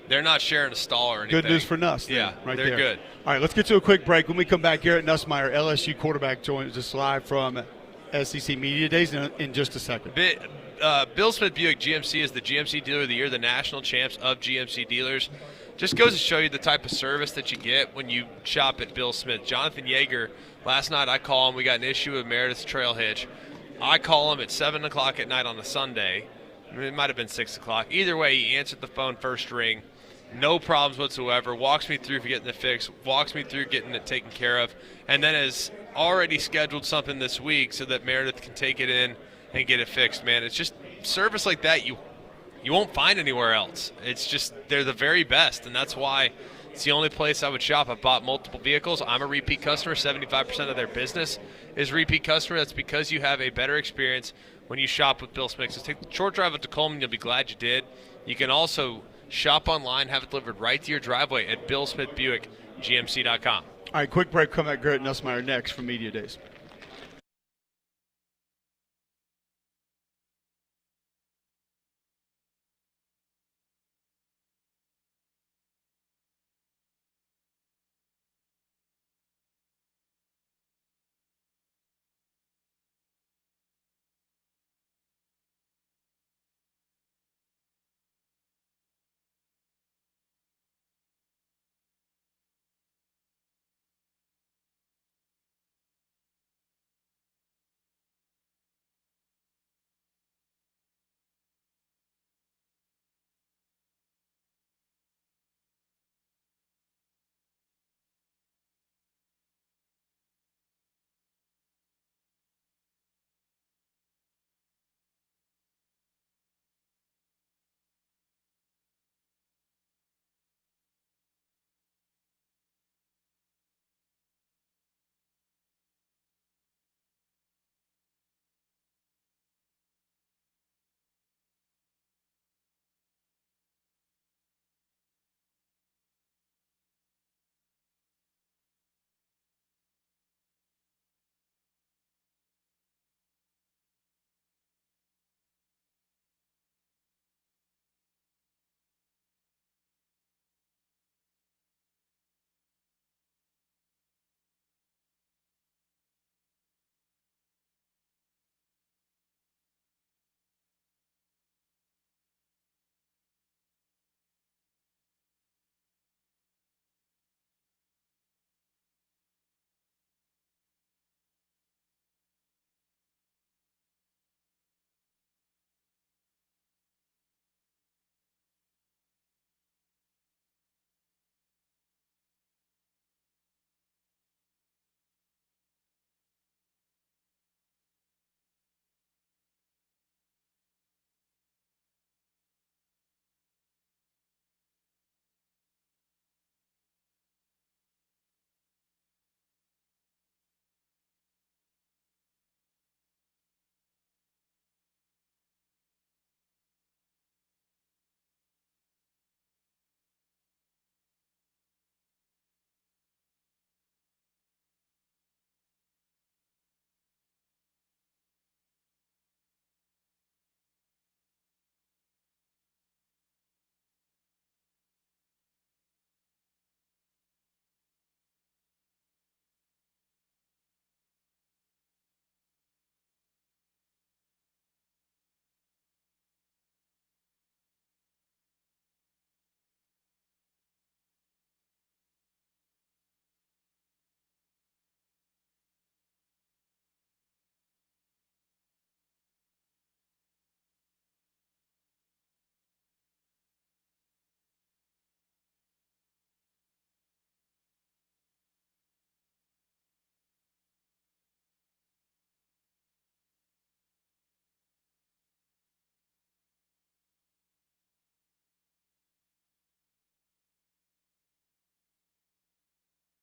they're not sharing a stall or anything. Good news for Nuss. Yeah, right they're there. good. All right, let's get to a quick break. When we come back, Garrett Nussmeier, LSU quarterback, joins us live from SEC Media Days in just a second. Bill Smith Buick GMC is the GMC Dealer of the Year, the national champs of GMC dealers. Just goes to show you the type of service that you get when you shop at Bill Smith. Jonathan Yeager, last night I call him. We got an issue with Meredith's trail hitch. I call him at 7 o'clock at night on a Sunday. It might have been 6 o'clock. Either way, he answered the phone first ring. No problems whatsoever. Walks me through getting it fixed. Walks me through getting it taken care of. And then has already scheduled something this week so that Meredith can take it in and get it fixed, man. It's just service like that you won't find anywhere else. It's just they're the very best, and that's why it's the only place I would shop. I've bought multiple vehicles. I'm a repeat customer. 75% of their business is repeat customer. That's because you have a better experience when you shop with Bill Smith. So take the short drive up to Coleman. You'll be glad you did. You can also shop online, have it delivered right to your driveway at BillSmithBuickGMC.com. All right, quick break. Come back. Garrett Nussmeier next from Media Days.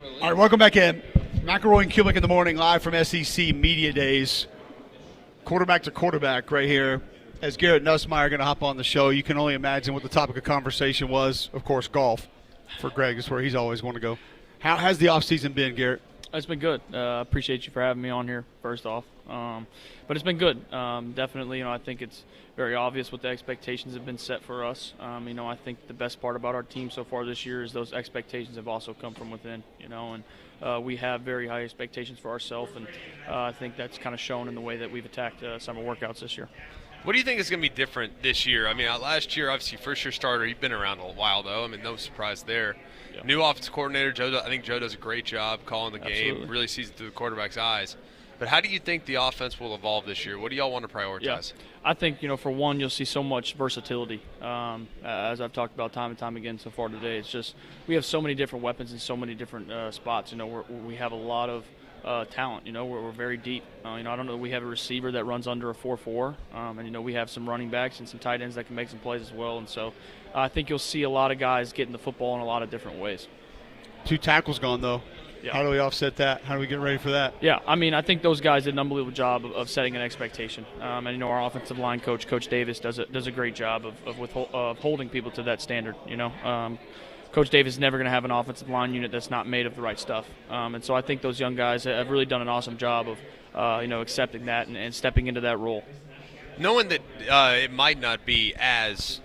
All right, welcome back in. McElroy and Cubelic in the morning, live from SEC Media Days. Quarterback to quarterback right here. As Garrett Nussmeier going to hop on the show, you can only imagine what the topic of conversation was. Of course, golf for Greg is where he's always want to go. How has the offseason been, Garrett? It's been good. I appreciate you for having me on here, first off. But it's been good. Definitely, I think it's very obvious what the expectations have been set for us. I think the best part about our team so far this year is those expectations have also come from within, and we have very high expectations for ourselves, and I think that's kind of shown in the way that we've attacked summer workouts this year. What do you think is going to be different this year? I mean, last year, obviously, first-year starter. You've been around a while, though. I mean, no surprise there. Yeah. New offensive coordinator, Joe. I think Joe does a great job calling the game, really sees it through the quarterback's eyes. But how do you think the offense will evolve this year? What do y'all want to prioritize? Yeah. I think, for one, you'll see so much versatility. As I've talked about time and time again so far today, it's just we have so many different weapons in so many different spots. We have a lot of talent. We're very deep. I don't know. We have a receiver that runs under a 4.4, and we have some running backs and some tight ends that can make some plays as well. And so, I think you'll see a lot of guys getting the football in a lot of different ways. 2 tackles gone though. Yeah. How do we offset that? How do we get ready for that? Yeah, I think those guys did an unbelievable job of setting an expectation. And our offensive line coach, Coach Davis, does a great job of holding people to that standard. Coach Davis is never going to have an offensive line unit that's not made of the right stuff. And so I think those young guys have really done an awesome job of, accepting that and stepping into that role. Knowing that it might not be as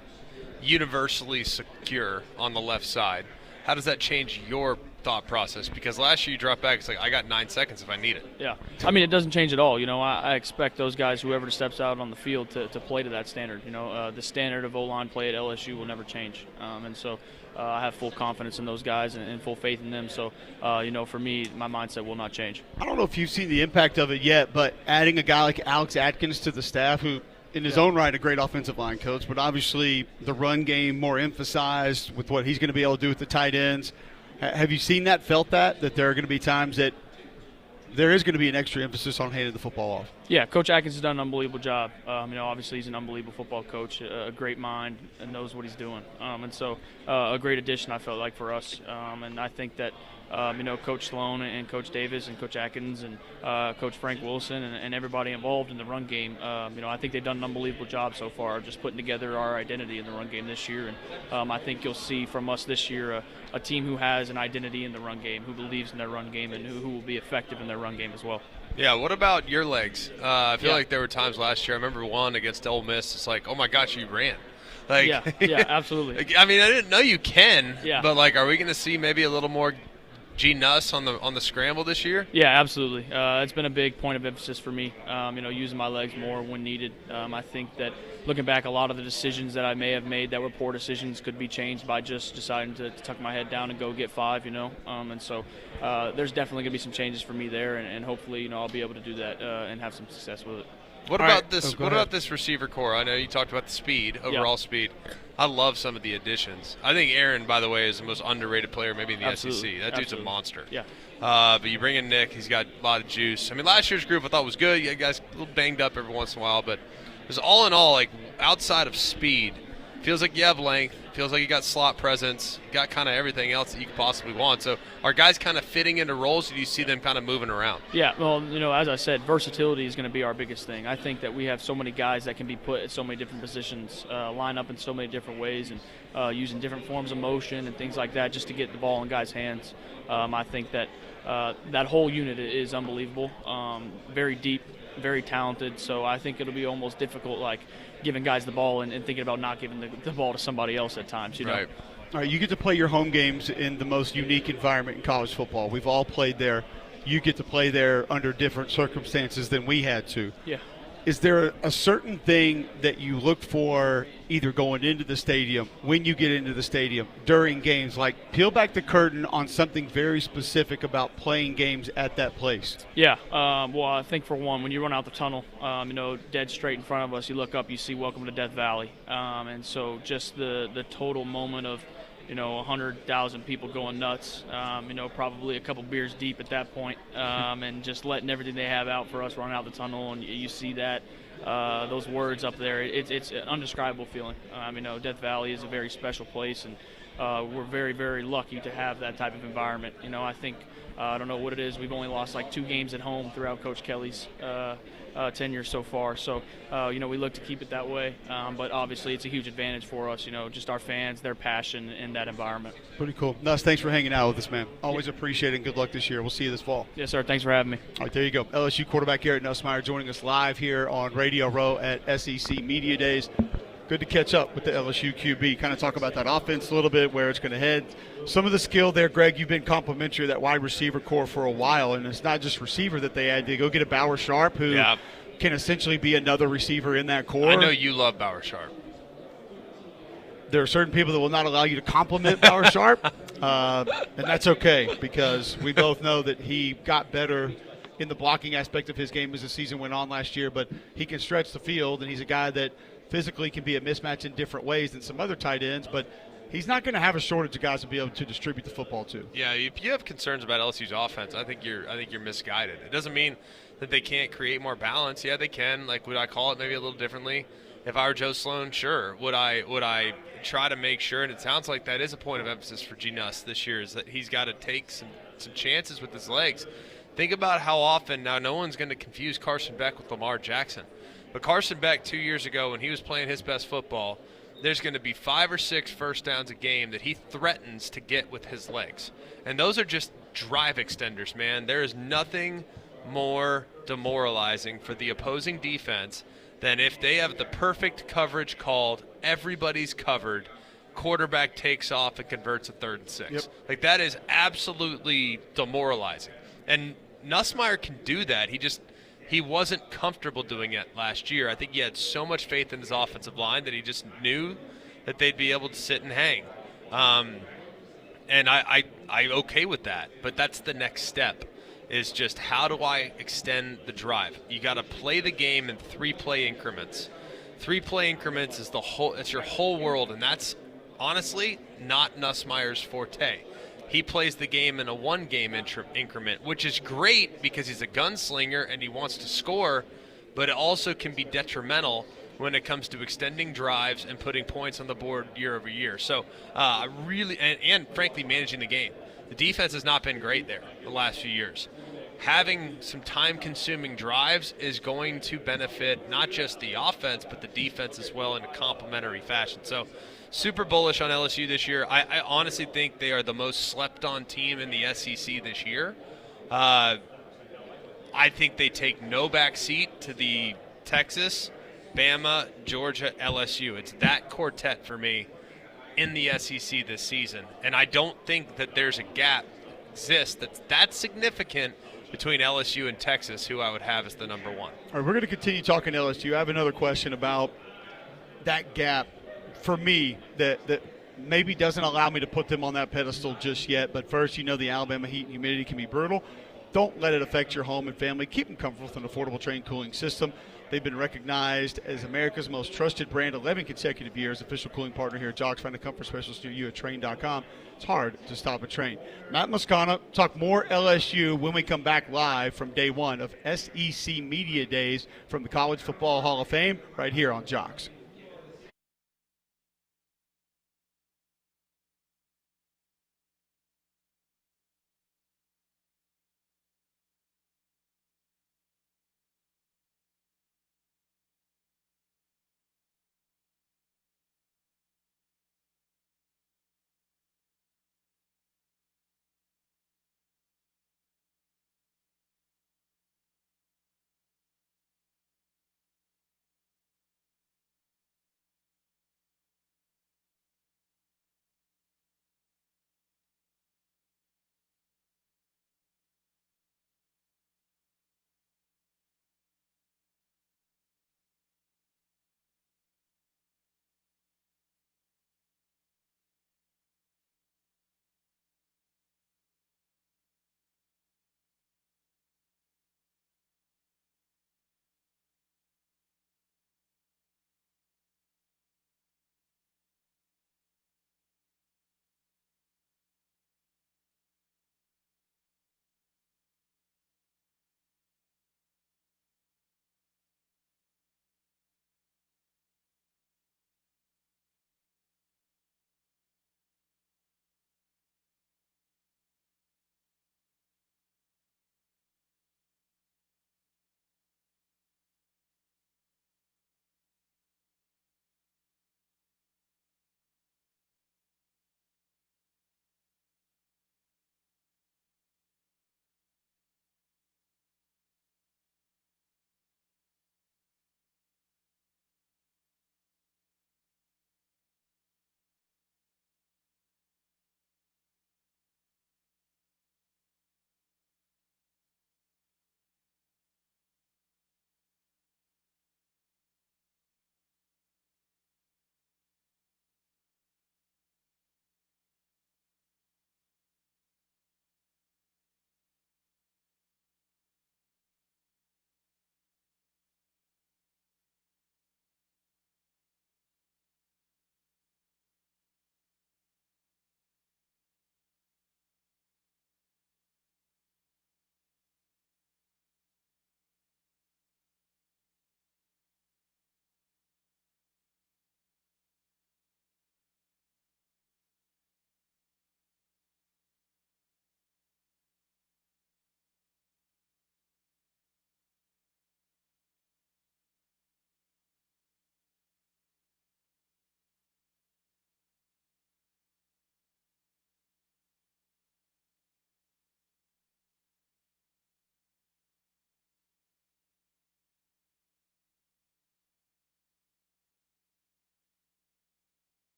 universally secure on the left side, how does that change your thought process? Because last year you dropped back, it's like, I got 9 seconds if I need it. Yeah. It doesn't change at all. I expect those guys, whoever steps out on the field, to play to that standard. The standard of O-line play at LSU will never change. And so I have full confidence in those guys and full faith in them. So, for me, my mindset will not change. I don't know if you've seen the impact of it yet, but adding a guy like Alex Atkins to the staff, who in his own right a great offensive line coach, but obviously the run game more emphasized with what he's going to be able to do with the tight ends. Have you seen that, felt that there are going to be times that there is going to be an extra emphasis on handing the football off? Yeah, Coach Atkins has done an unbelievable job. Obviously he's an unbelievable football coach, a great mind, and knows what he's doing. And so a great addition, I felt like, for us. And I think that, Coach Sloan and Coach Davis and Coach Atkins and Coach Frank Wilson and everybody involved in the run game, I think they've done an unbelievable job so far, just putting together our identity in the run game this year. And I think you'll see from us this year a team who has an identity in the run game, who believes in their run game, and who will be effective in their run game as well. Yeah, what about your legs? I feel like there were times last year, I remember one against Ole Miss, it's like, oh my gosh, you ran. Yeah, absolutely. I mean, I didn't know you can, yeah. But are we going to see maybe a little more G Nuss on the scramble this year? Yeah, absolutely. It's been a big point of emphasis for me, using my legs more when needed. I think that looking back, a lot of the decisions that I may have made that were poor decisions could be changed by just deciding to tuck my head down and go get 5, and so there's definitely going to be some changes for me there, and hopefully, I'll be able to do that and have some success with it. What about this? What about this receiver core? I know you talked about the speed, overall speed. I love some of the additions. I think Aaron, by the way, is the most underrated player maybe in the SEC. That dude's a monster. Yeah. But you bring in Nick; he's got a lot of juice. I mean, last year's group I thought was good. You guys a little banged up every once in a while, but it was all in all, outside of speed, feels like you have length. Feels like you got slot presence. You got kind of everything else that you could possibly want. So are guys kind of fitting into roles, or do you see them kind of moving around? Yeah, well, as I said, versatility is going to be our biggest thing. I think that we have so many guys that can be put at so many different positions, line up in so many different ways, and using different forms of motion and things like that just to get the ball in guys' hands. I think that that whole unit is unbelievable, very deep, very talented. So I think it'll be almost difficult, giving guys the ball and thinking about not giving the ball to somebody else at times. Right. All right, you get to play your home games in the most unique environment in college football. We've all played there. You get to play there under different circumstances than we had to. Yeah. Is there a certain thing that you look for either going into the stadium, when you get into the stadium, during games? Peel back the curtain on something very specific about playing games at that place. Yeah. Well, I think for one, when you run out the tunnel, dead straight in front of us, you look up, you see "Welcome to Death Valley," and so just the total moment of 100,000 people going nuts, probably a couple beers deep at that point, and just letting everything they have out for us run out the tunnel, and you see that. those words up there. It's an undescribable feeling. Death Valley is a very special place, and we're very, very lucky to have that type of environment. I think I don't know what it is. We've only lost like 2 games at home throughout Coach Kelly's tenure so far. So, we look to keep it that way. But obviously, it's a huge advantage for us. Just our fans, their passion in that environment. Pretty cool. Nuss, thanks for hanging out with us, man. Always appreciate it. And good luck this year. We'll see you this fall. Yes, sir. Thanks for having me. All right, there you go. LSU quarterback Garrett Nussmeier joining us live here on Radio Row at SEC Media Days. Good to catch up with the LSU QB. Kind of talk about that offense a little bit, where it's going to head. Some of the skill there, Greg, you've been complimentary of that wide receiver core for a while, and it's not just receiver that they had. They go get a Bauer Sharp who can essentially be another receiver in that core. I know you love Bauer Sharp. There are certain people that will not allow you to compliment Bauer Sharp, and that's okay because we both know that he got better in the blocking aspect of his game as the season went on last year, but he can stretch the field, and he's a guy that physically can be a mismatch in different ways than some other tight ends, but he's not going to have a shortage of guys to be able to distribute the football to. Yeah, if you have concerns about LSU's offense, I think you're misguided. It doesn't mean that they can't create more balance. Yeah, they can. Like, would I call it maybe a little differently? If I were Joe Sloan, sure. Would I try to make sure, and it sounds like that is a point of emphasis for G. Nuss this year, is that he's got to take some chances with his legs. Think about how often, now no one's going to confuse Carson Beck with Lamar Jackson, but Carson Beck 2 years ago when he was playing his best football, there's going to be 5 or 6 first downs a game that he threatens to get with his legs. And those are just drive extenders, man. There is nothing more demoralizing for the opposing defense than if they have the perfect coverage called, everybody's covered, quarterback takes off and converts a 3rd and 6. Yep. Like, that is absolutely demoralizing. And Nussmeier can do that. He wasn't comfortable doing it last year. I think he had so much faith in his offensive line that he just knew that they'd be able to sit and hang. And I okay with that. But that's the next step, is just how do I extend the drive? You got to play the game in 3-play increments. 3-play increments is it's your whole world, and that's honestly not Nussmeier's forte. He plays the game in a 1-game increment, which is great because he's a gunslinger and he wants to score, but it also can be detrimental when it comes to extending drives and putting points on the board year over year. So really, and frankly, managing the game. The defense has not been great there the last few years. Having some time-consuming drives is going to benefit not just the offense, but the defense as well in a complementary fashion. So super bullish on LSU this year. I honestly think they are the most slept-on team in the SEC this year. I think they take no back seat to the Texas, Bama, Georgia, LSU. It's that quartet for me in the SEC this season. And I don't think that there's a gap exists that's that significant between LSU and Texas, who I would have as the number 1. All right, we're going to continue talking LSU. I have another question about that gap for me that maybe doesn't allow me to put them on that pedestal just yet. But first, the Alabama heat and humidity can be brutal. Don't let it affect your home and family. Keep them comfortable with an affordable Trane cooling system. They've been recognized as America's most trusted brand 11 consecutive years, official cooling partner here at Jox. Find a comfort specialist near you at Trane.com. It's hard to stop a Trane. Matt Moscona, talk more LSU when we come back live from day 1 of SEC Media Days from the College Football Hall of Fame right here on Jox.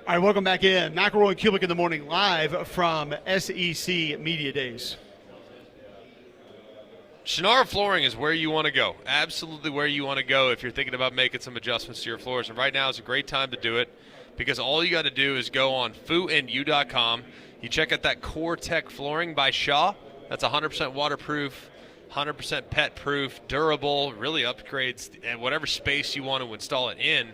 All right, welcome back in. McElroy and Cubelic in the morning, live from SEC Media Days. Shannara Flooring is where you want to go. Absolutely where you want to go if you're thinking about making some adjustments to your floors. And right now is a great time to do it because all you got to do is go on fooandyou.com. You check out that Core Tech flooring by Shaw. That's 100% waterproof, 100% pet-proof, durable, really upgrades and whatever space you want to install it in.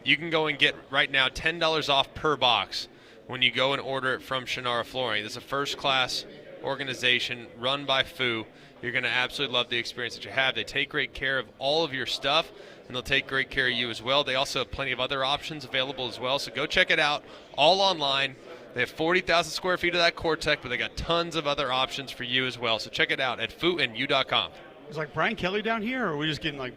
You can go and get right now $10 off per box when you go and order it from Shannara Flooring. This is a first-class organization run by Foo. You're going to absolutely love the experience that you have. They take great care of all of your stuff, and they'll take great care of you as well. They also have plenty of other options available as well, so go check it out all online. They have 40,000 square feet of that Core Tech, but they got tons of other options for you as well. So check it out at fooandyou.com. Is like Brian Kelly down here, or are we just getting like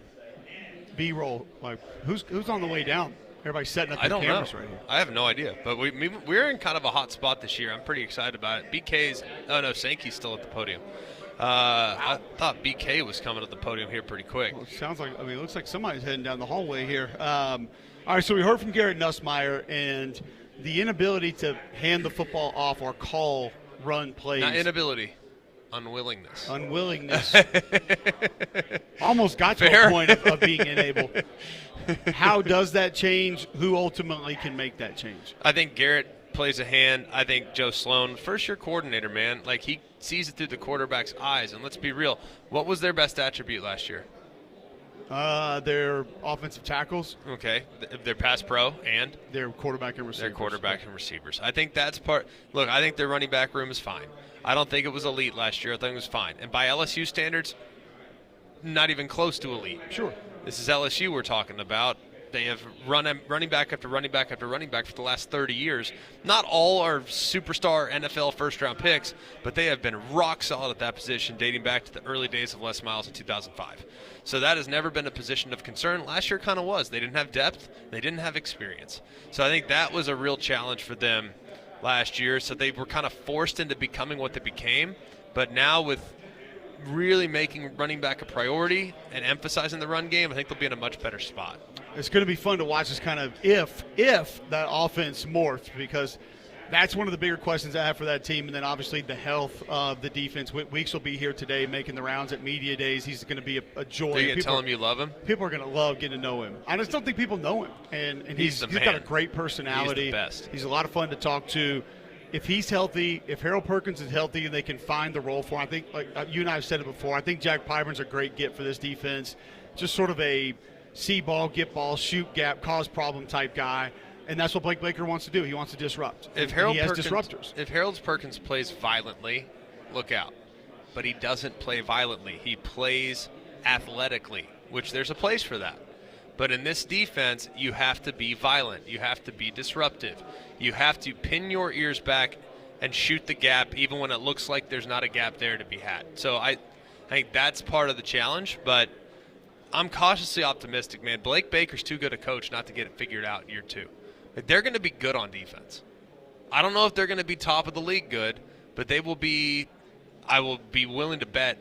B-roll? Like who's on the way down? Everybody's setting up their cameras right here. I have no idea, but we're in kind of a hot spot this year. I'm pretty excited about it. Sankey's still at the podium. I thought BK was coming to the podium here pretty quick. Well, it sounds like, it looks like somebody's heading down the hallway here. All right, so we heard from Garrett Nussmeier and the inability to hand the football off or call run plays. Not inability, unwillingness. Almost got to a point of being unable. How does that change? Who ultimately can make that change? I think Garrett plays a hand. I think Joe Sloan, first-year coordinator, man, like he sees it through the quarterback's eyes. And let's be real, what was their best attribute last year? Their offensive tackles. Okay, their pass pro and their quarterback and receivers. I think that's part. Look, I think their running back room is fine. I don't think it was elite last year. I think it was fine. And by LSU standards, not even close to elite. Sure. This is LSU we're talking about. They have running back after running back after running back for the last 30 years. Not all are superstar NFL first-round picks, but they have been rock solid at that position dating back to the early days of Les Miles in 2005. So that has never been a position of concern. Last year kind of was. They didn't have depth. They didn't have experience. So I think that was a real challenge for them last year. So they were kind of forced into becoming what they became. But now with really making running back a priority and emphasizing the run game, I think they'll be in a much better spot. It's going to be fun to watch this kind of if that offense morphs, because that's one of the bigger questions I have for that team. And then obviously the health of the defense. Weeks will be here today making the rounds at media days. He's going to be a joy. Are you going to tell him you love him? People are going to love getting to know him. I just don't think people know him. And he's got a great personality. He's the best. He's a lot of fun to talk to. If he's healthy, if Harold Perkins is healthy and they can find the role for him, I think, like you and I have said it before, I think Jack Pyburn's a great get for this defense. Just sort of a see ball, get ball, shoot gap, cause problem type guy. And that's what Blake Baker wants to do. He wants to disrupt. If Harold Perkins plays violently, look out. But he doesn't play violently. He plays athletically, which there's a place for that. But in this defense, you have to be violent. You have to be disruptive. You have to pin your ears back and shoot the gap even when it looks like there's not a gap there to be had. So I think that's part of the challenge, but I'm cautiously optimistic, man. Blake Baker's too good a coach not to get it figured out in year two. They're going to be good on defense. I don't know if they're going to be top of the league good, but they will be, I will be willing to bet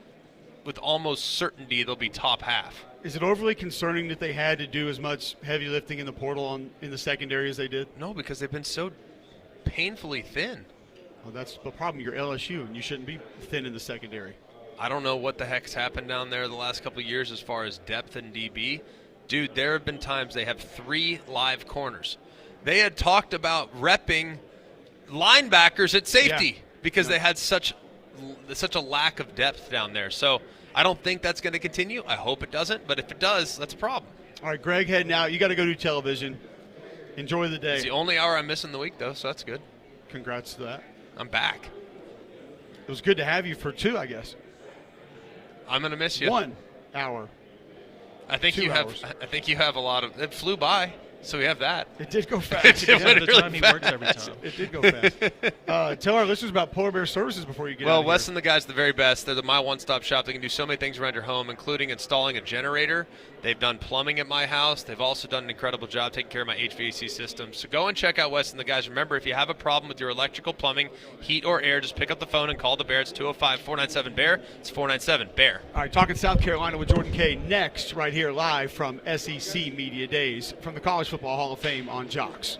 with almost certainty they'll be top half. Is it overly concerning that they had to do as much heavy lifting in the portal in the secondary as they did? No, because they've been so painfully thin. Well, that's the problem. You're LSU, and you shouldn't be thin in the secondary. I don't know what the heck's happened down there the last couple of years as far as depth and DB. Dude, there have been times they have 3 live corners. They had talked about repping linebackers at safety because they had such a lack of depth down there. So I don't think that's going to continue. I hope it doesn't, but if it does, that's a problem. All right, Greg, heading out. You got to go do television. Enjoy the day. It's the only hour I'm missing the week, though, so that's good. Congrats to that. I'm back. It was good to have you for 2, I guess. I'm going to miss you. 1 hour. I think you have a lot of – it flew by. So we have that. It did go fast. It went the time he works every time. It did go fast. Tell our listeners about Polar Bear Services before you get out of here. Well, Wes and the guys are the very best. They're my one-stop shop. They can do so many things around your home, including installing a generator. They've done plumbing at my house. They've also done an incredible job taking care of my HVAC system. So go and check out Wes and the guys. Remember, if you have a problem with your electrical, plumbing, heat, or air, just pick up the phone and call the Bear. It's 205-497-BEAR. It's 497-BEAR. All right, talking South Carolina with Jordan Kay next right here live from SEC Media Days from the College Football Hall of Fame on Jox.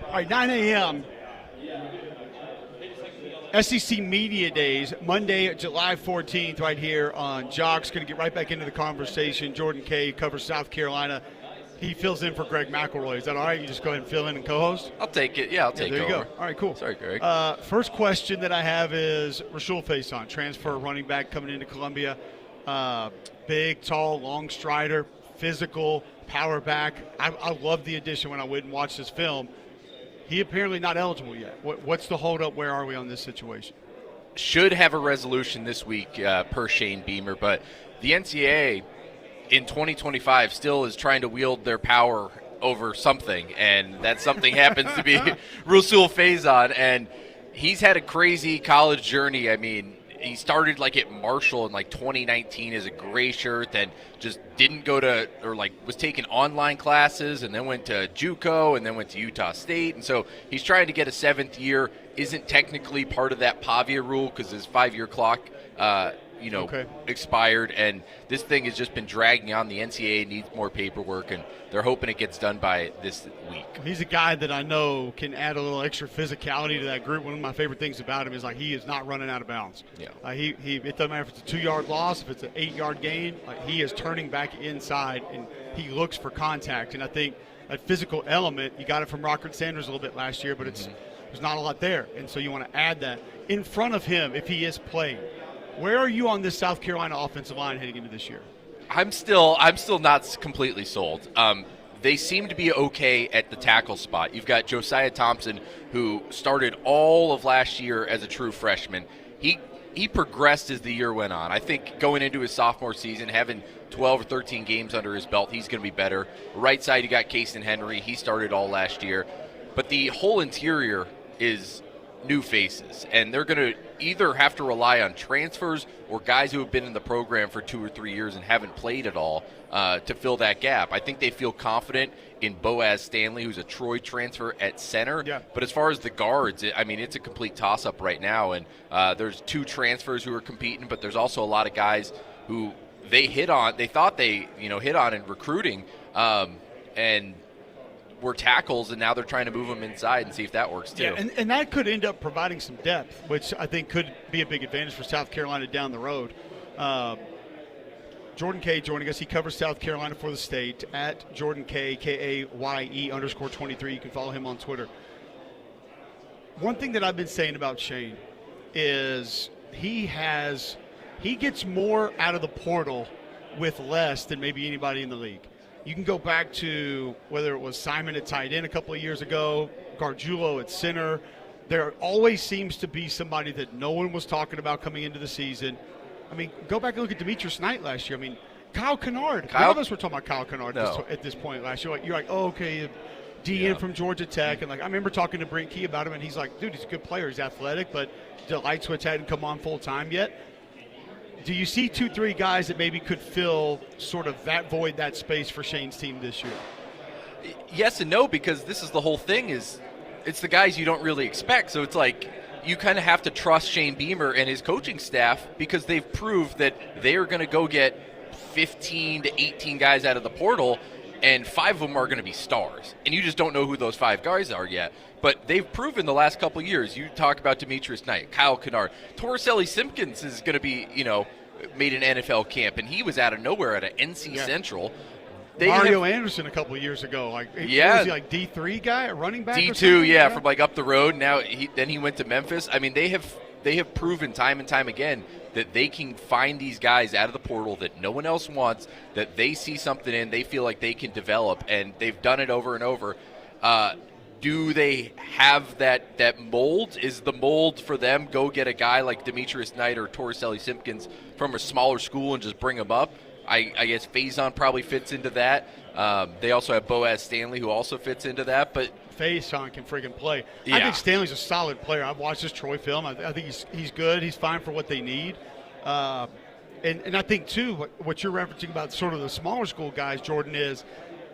All right, 9 a.m. SEC Media Days, Monday, July 14th, right here on Jox. Going to get right back into the conversation. Jordan Kay covers South Carolina. He fills in for Greg McElroy. Is that all right? You just go ahead and fill in and co-host? I'll take it. Yeah, I'll take it. There you over. go. All right, cool. Sorry, Greg. First question that I have is Rashul Faison, transfer running back coming into Columbia. Big, tall, long strider, physical, power back. I love the addition when I went and watched this film. He apparently not eligible yet. What's the holdup? Where are we on this situation? Should have a resolution this week per Shane Beamer, but the NCAA in 2025 still is trying to wield their power over something, and that something happens to be Rashul Faison, and he's had a crazy college journey. I mean, he started like at Marshall in like 2019 as a gray shirt, then just didn't go to, or like was taking online classes, and then went to JUCO, and then went to Utah State, and so he's trying to get a 7th year. Isn't technically part of that Pavia rule because his 5-year clock expired, and this thing has just been dragging on. The NCAA needs more paperwork, and they're hoping it gets done by this week. He's a guy that I know can add a little extra physicality to that group. One of my favorite things about him is like he is not running out of bounds. Yeah. It doesn't matter if it's a 2-yard loss, if it's an 8-yard gain, like he is turning back inside, and he looks for contact. And I think a physical element, you got it from Rockford Sanders a little bit last year, but there's not a lot there. And so you want to add that in front of him if he is playing. Where are you on this South Carolina offensive line heading into this year? I'm still not completely sold. They seem to be okay at the tackle spot. You've got Josiah Thompson, who started all of last year as a true freshman. He progressed as the year went on. I think going into his sophomore season, having 12 or 13 games under his belt, he's going to be better. Right side, you got Cason Henry. He started all last year. But the whole interior is new faces, and they're going to either have to rely on transfers or guys who have been in the program for 2 or 3 years and haven't played at all to fill that gap. I think they feel confident in Boaz Stanley, who's a Troy transfer at center. Yeah. But as far as the guards, it's a complete toss-up right now, and there's 2 transfers who are competing, but there's also a lot of guys who they thought they hit on in recruiting, and were tackles, and now they're trying to move them inside and see if that works too. Yeah, and that could end up providing some depth, which I think could be a big advantage for South Carolina down the road. Jordan Kay joining us. He covers South Carolina for the State at Jordan Kay, KAYE_23. You can follow him on Twitter. One thing that I've been saying about Shane is he gets more out of the portal with less than maybe anybody in the league. You can go back to whether it was Simon at tight end a couple of years ago, Gargiulo at center. There always seems to be somebody that no one was talking about coming into the season. I mean, go back and look at Demetrius Knight last year. I mean, Kyle Kennard. None of us were talking about Kyle Kennard at this point last year. You're like, oh, okay, DN from Georgia Tech. And, I remember talking to Brent Key about him, and he's like, dude, he's a good player. He's athletic, but the light switch hadn't come on full time yet. Do you see 2-3 guys that maybe could fill sort of that void, that space for Shane's team this year? Yes and no, because this is the whole thing is it's the guys you don't really expect. So it's like you kind of have to trust Shane Beamer and his coaching staff because they've proved that they are going to go get 15 to 18 guys out of the portal, and 5 of them are going to be stars. And you just don't know who those 5 guys are yet. But they've proven the last couple of years. You talk about Demetrius Knight, Kyle Kennard. Torricelli Simpkins is going to be, made an NFL camp, and he was out of nowhere at an NC Central. Mario Anderson a couple of years ago. Was he like D3 guy, a running back? D2, from like up the road. Now he went to Memphis. I mean, they have proven time and time again that they can find these guys out of the portal that no one else wants, that they see something in, they feel like they can develop, and they've done it over and over. Do they have that mold? Is the mold for them go get a guy like Demetrius Knight or Torricelli Simpkins from a smaller school and just bring him up? I guess Faison probably fits into that. They also have Boaz Stanley, who also fits into that. But Faison can freaking play. Yeah. I think Stanley's a solid player. I've watched his Troy film. I think he's good. He's fine for what they need. And I think, too, what you're referencing about sort of the smaller school guys, Jordan, is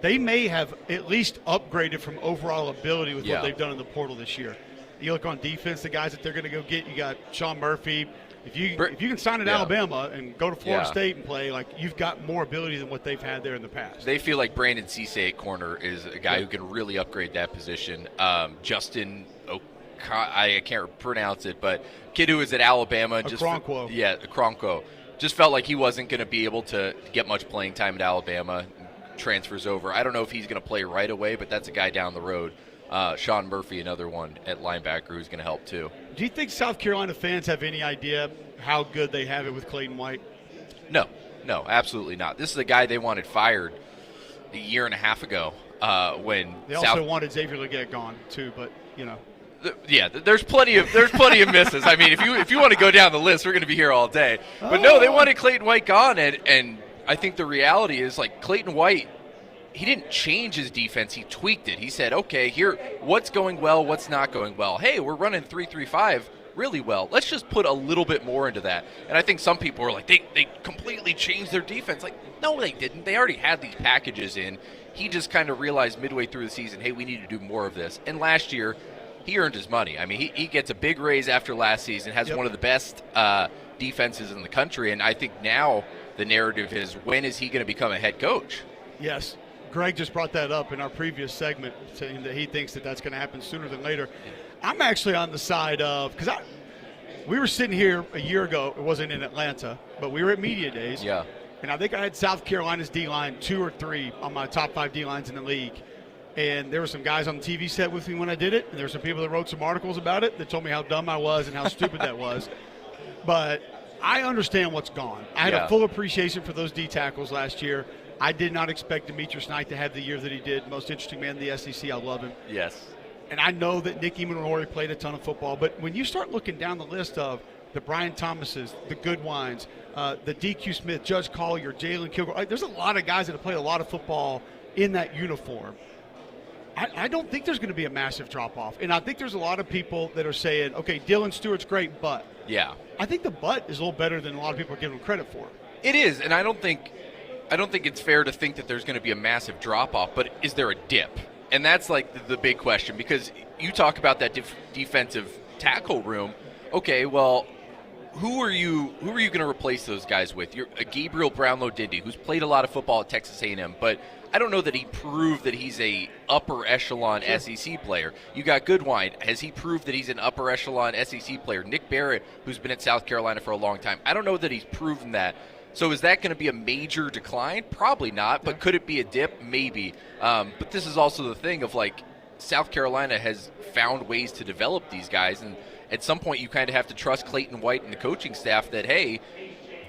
they may have at least upgraded from overall ability with what they've done in the portal this year. You look on defense, the guys that they're going to go get, you got Sean Murphy, If you can sign at Yeah. Alabama and go to Florida Yeah. State and play, like you've got more ability than what they've had there in the past. They feel like Brandon Cisse at corner is a guy who can really upgrade that position. Justin, I can't pronounce it, but kid who was at Alabama. Okronkwo. Just felt like he wasn't going to be able to get much playing time at Alabama. Transfers over. I don't know if he's going to play right away, but that's a guy down the road. Sean Murphy, another one at linebacker who's going to help too. Do you think South Carolina fans have any idea how good they have it with Clayton White? No, absolutely not. This is a guy they wanted fired a year and a half ago when they also wanted Xavier Legette gone too, but you know. There's plenty of misses. I mean, if you want to go down the list, we're going to be here all day. But no, they wanted Clayton White gone, and I think the reality is like Clayton White. He didn't change his defense. He tweaked it. He said, okay, here, what's going well, what's not going well. Hey, we're running 3-3-5 really well. Let's just put a little bit more into that. And I think some people were like, they completely changed their defense. Like, no, they didn't. They already had these packages in. He just kind of realized midway through the season, hey, we need to do more of this. And last year, he earned his money. I mean, he gets a big raise after last season, has one of the best defenses in the country. And I think now the narrative is, when is he going to become a head coach? Yes. Greg just brought that up in our previous segment, saying that he thinks that that's going to happen sooner than later. I'm actually on the side of, because we were sitting here a year ago. It wasn't in Atlanta, but we were at Media Days. Yeah. And I think I had South Carolina's D-line 2 or 3 on my top 5 D-lines in the league. And there were some guys on the TV set with me when I did it, and there were some people that wrote some articles about it that told me how dumb I was and how stupid that was. But I understand what's gone. I had a full appreciation for those D tackles last year. I did not expect Demetrius Knight to have the year that he did. Most interesting man in the SEC. I love him. Yes. And I know that Nicky McElroy played a ton of football. But when you start looking down the list of the Brian Thomases, the Goodwines, the DQ Smith, Judge Collier, Jalen Kilgore, there's a lot of guys that have played a lot of football in that uniform. I don't think there's going to be a massive drop-off. And I think there's a lot of people that are saying, okay, Dylan Stewart's great, but. Yeah. I think the but is a little better than a lot of people are giving him credit for. It is, and I don't think it's fair to think that there's going to be a massive drop-off, but is there a dip? And that's like the big question, because you talk about that defensive tackle room. Okay, well, who are you going to replace those guys with? You're a Gabriel Brownlow-Dindy, who's played a lot of football at Texas A&M, but I don't know that he proved that he's a upper echelon SEC player. You got Goodwine. Has he proved that he's an upper echelon SEC player? Nick Barrett, who's been at South Carolina for a long time. I don't know that he's proven that. So is that going to be a major decline? Probably not, but could it be a dip? Maybe. But this is also the thing of, like, South Carolina has found ways to develop these guys, and at some point you kind of have to trust Clayton White and the coaching staff that, hey,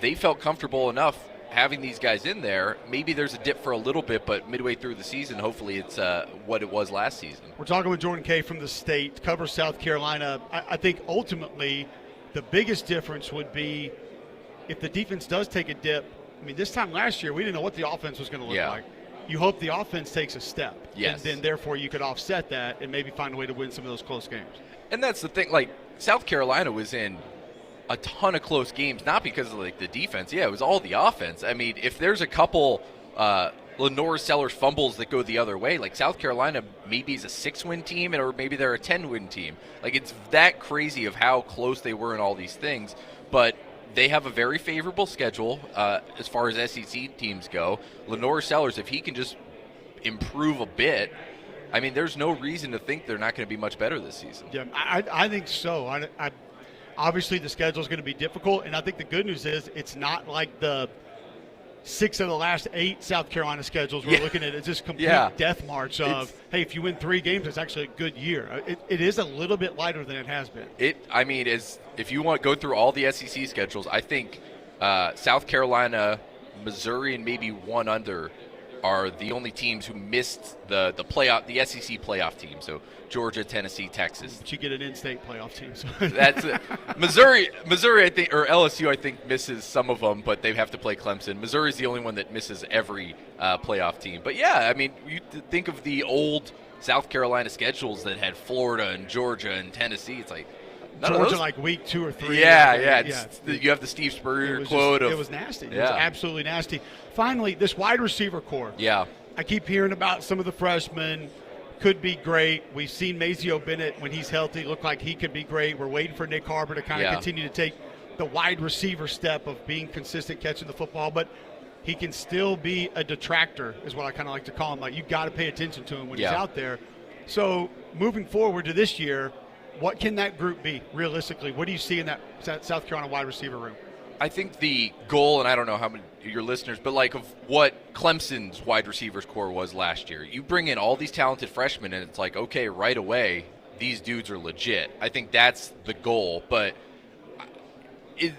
they felt comfortable enough having these guys in there. Maybe there's a dip for a little bit, but midway through the season, hopefully it's what it was last season. We're talking with Jordan Kay from the State, covers South Carolina. I think ultimately the biggest difference would be if the defense does take a dip. I mean, this time last year, we didn't know what the offense was going to look like. You hope the offense takes a step. Yes. And then, therefore, you could offset that and maybe find a way to win some of those close games. And that's the thing. Like, South Carolina was in a ton of close games, not because of, like, the defense. Yeah, it was all the offense. I mean, if there's a couple Lenore Sellers fumbles that go the other way, like, South Carolina maybe is a 6-win team, or maybe they're a 10-win team. Like, it's that crazy of how close they were in all these things. But they have a very favorable schedule as far as SEC teams go. Lenore Sellers, if he can just improve a bit, I mean, there's no reason to think they're not going to be much better this season. Yeah, I think so. I obviously, the schedule is going to be difficult, and I think the good news is it's not like the 6 of the last 8 South Carolina schedules we're looking at. It's just complete death march of, hey, if you win 3 games, it's actually a good year. It is a little bit lighter than it has been. I mean, if you want to go through all the SEC schedules, I think South Carolina, Missouri, and maybe one under are the only teams who missed the SEC playoff team. So Georgia, Tennessee, Texas. But you get an in-state playoff team. So. That's it. Missouri, I think, or LSU, I think, misses some of them, but they have to play Clemson. Missouri's the only one that misses every playoff team. But yeah, I mean, you think of the old South Carolina schedules that had Florida and Georgia and Tennessee. It's like Georgia, like week 2 or 3. Yeah. You have the Steve Spurrier quote. It was nasty. It was absolutely nasty. Finally, this wide receiver core. Yeah. I keep hearing about some of the freshmen. Could be great. We've seen Mazio Bennett, when he's healthy, look like he could be great. We're waiting for Nick Harbor to kind of continue to take the wide receiver step of being consistent catching the football, but he can still be a detractor, is what I kind of like to call him. Like, you got to pay attention to him when he's out there. So moving forward to this year, what can that group be realistically? What do you see in that South Carolina wide receiver room? I think the goal, and I don't know how many of your listeners, but like of what Clemson's wide receivers core was last year. You bring in all these talented freshmen, and it's like, okay, right away, these dudes are legit. I think that's the goal, but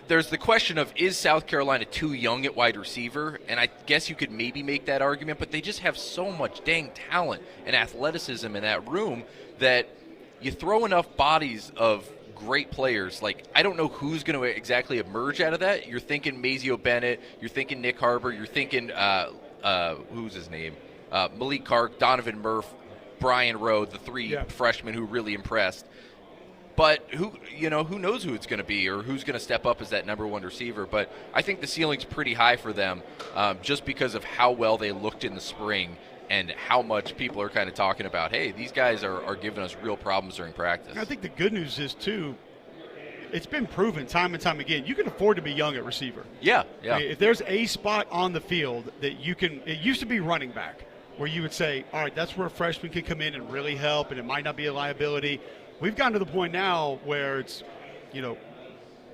there's the question of, is South Carolina too young at wide receiver? And I guess you could maybe make that argument, but they just have so much dang talent and athleticism in that room that you throw enough bodies of great players. Like, I don't know who's going to exactly emerge out of that. You're thinking Mazio Bennett, you're thinking Nick Harbor, you're thinking who's his name? Malik Kark, Donovan Murph, Brian Rowe, the three freshmen who really impressed. But who knows who it's going to be or who's going to step up as that number one receiver. But I think the ceiling's pretty high for them, just because of how well they looked in the spring and how much people are kind of talking about, hey, these guys are giving us real problems during practice. I think the good news is, too, it's been proven time and time again, you can afford to be young at receiver. Yeah. I mean, if there's a spot on the field that you can – it used to be running back, where you would say, all right, that's where a freshman can come in and really help, and it might not be a liability. We've gotten to the point now where it's,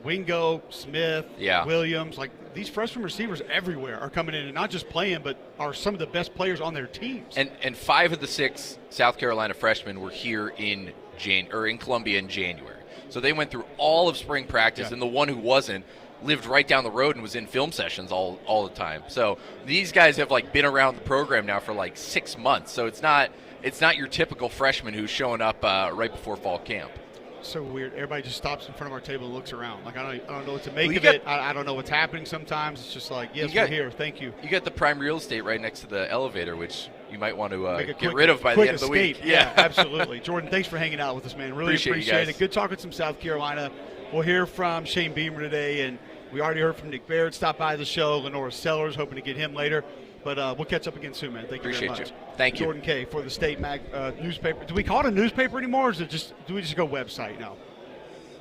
Wingo, Smith, Williams, like these freshman receivers everywhere are coming in and not just playing, but are some of the best players on their teams. And 5 of the 6 South Carolina freshmen were here in Columbia in January. So they went through all of spring practice, and the one who wasn't lived right down the road and was in film sessions all the time. So these guys have been around the program now for 6 months. So it's not your typical freshman who's showing up right before fall camp. So weird. Everybody just stops in front of our table and looks around. I don't know what to make of it. I don't know what's happening sometimes. It's just yes, we're here. Thank you. You got the prime real estate right next to the elevator, which you might want to get rid of by the end of the week. Yeah, absolutely. Jordan, thanks for hanging out with us, man. Really appreciate it. Good talking some South Carolina. We'll hear from Shane Beamer today, and we already heard from Nick Baird. Stop by the show. Lenora Sellers, hoping to get him later. But we'll catch up again soon, man. Thank you very much. Appreciate you. Thank you. Jordan Kay for the State newspaper. Do we call it a newspaper anymore, or do we just go website now?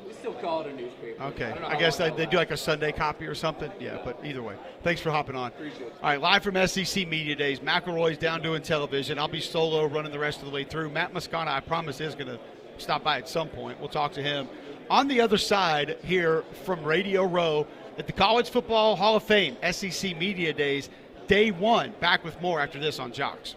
We still call it a newspaper. Okay. I guess they do a Sunday copy or something. Yeah, but either way. Thanks for hopping on. Appreciate it. All right, live from SEC Media Days. McElroy's down doing television. I'll be solo running the rest of the way through. Matt Moscona, I promise, is going to stop by at some point. We'll talk to him. On the other side here from Radio Row at the College Football Hall of Fame, SEC Media Days, Day 1. Back with more after this on Jox.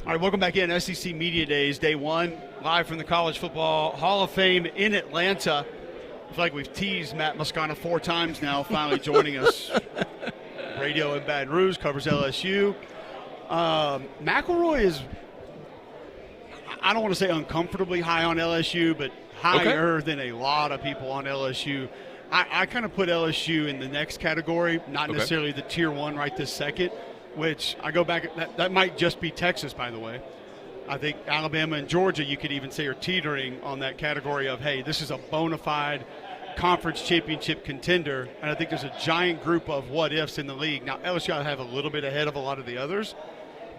All right, welcome back in. SEC Media Days, day one, live from the College Football Hall of Fame in Atlanta. I feel like we've teased Matt Moscona 4 times now, finally joining us. Radio in Baton Rouge, covers LSU. McElroy is, I don't want to say uncomfortably high on LSU, but higher than a lot of people on LSU. I kind of put LSU in the next category, not necessarily the tier 1 right this second, which I go back, that might just be Texas, by the way. I think Alabama and Georgia, you could even say, are teetering on that category of, hey, this is a bona fide conference championship contender, and I think there's a giant group of what-ifs in the league. Now, LSU I have a little bit ahead of a lot of the others,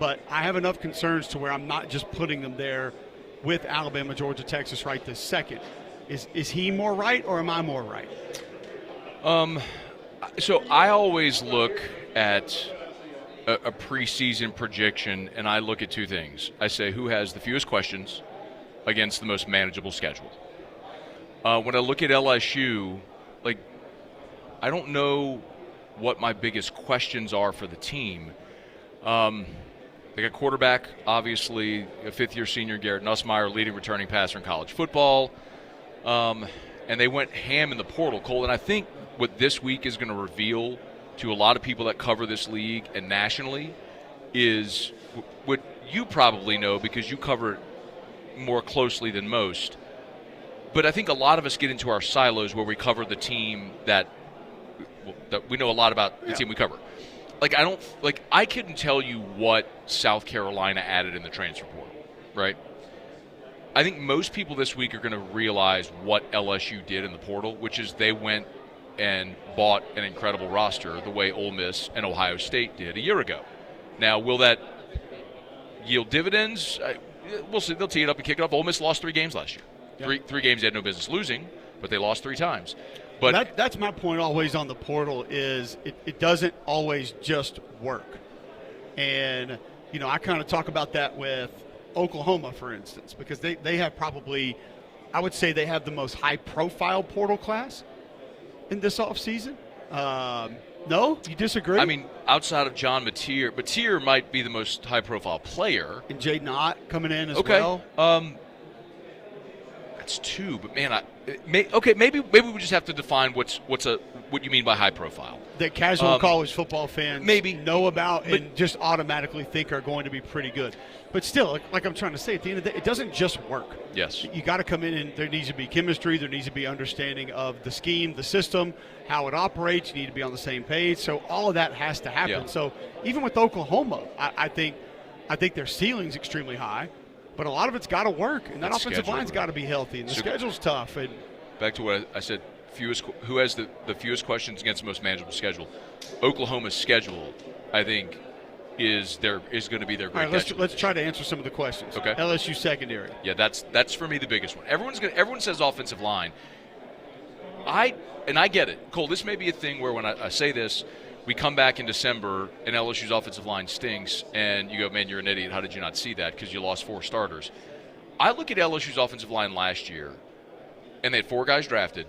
but I have enough concerns to where I'm not just putting them there with Alabama, Georgia, Texas right this second. Is he more right, or am I more right? So I always look at a preseason projection, and I look at 2 things. I say who has the fewest questions against the most manageable schedule. When I look at LSU, like, I don't know what my biggest questions are for the team. They got quarterback, obviously, a 5th-year senior, Garrett Nussmeier, leading returning passer in college football. And they went ham in the portal, Cole. And I think what this week is going to reveal to a lot of people that cover this league and nationally is what you probably know because you cover it more closely than most. But I think a lot of us get into our silos where we cover the team that we know a lot about the team we cover. I couldn't tell you what South Carolina added in the transfer portal, right? I think most people this week are going to realize what LSU did in the portal, which is they went and bought an incredible roster the way Ole Miss and Ohio State did a year ago. Now, will that yield dividends? We'll see. They'll tee it up and kick it up. Ole Miss lost 3 games last year. Yep. Three games they had no business losing, but they lost 3 times. But that's my point always on the portal is it doesn't always just work. And, I kind of talk about that with Oklahoma, for instance, because they have probably, I would say they have the most high-profile portal class in this offseason. No? You disagree? I mean, outside of John Mateer might be the most high-profile player. And Jay Knott coming in as well. That's 2, but man, maybe we just have to define what you mean by high profile. That casual college football fans know about and just automatically think are going to be pretty good. But still, like I'm trying to say, at the end of the day, it doesn't just work. Yes. You got to come in and there needs to be chemistry. There needs to be understanding of the scheme, the system, how it operates. You need to be on the same page. So all of that has to happen. Yeah. So even with Oklahoma, I think their ceiling's extremely high. But a lot of it's got to work, and that offensive line's got to be healthy, and the schedule's tough. And back to what I said, who has the fewest questions against the most manageable schedule? Oklahoma's schedule, I think, is going to be their great. All right, let's try to answer some of the questions. Okay. LSU secondary. Yeah, that's for me the biggest one. Everyone says offensive line. I get it, Cole. This may be a thing where when I say this, we come back in December and LSU's offensive line stinks, and you go, man, you're an idiot. How did you not see that? Because you lost 4 starters. I look at LSU's offensive line last year, and they had 4 guys drafted.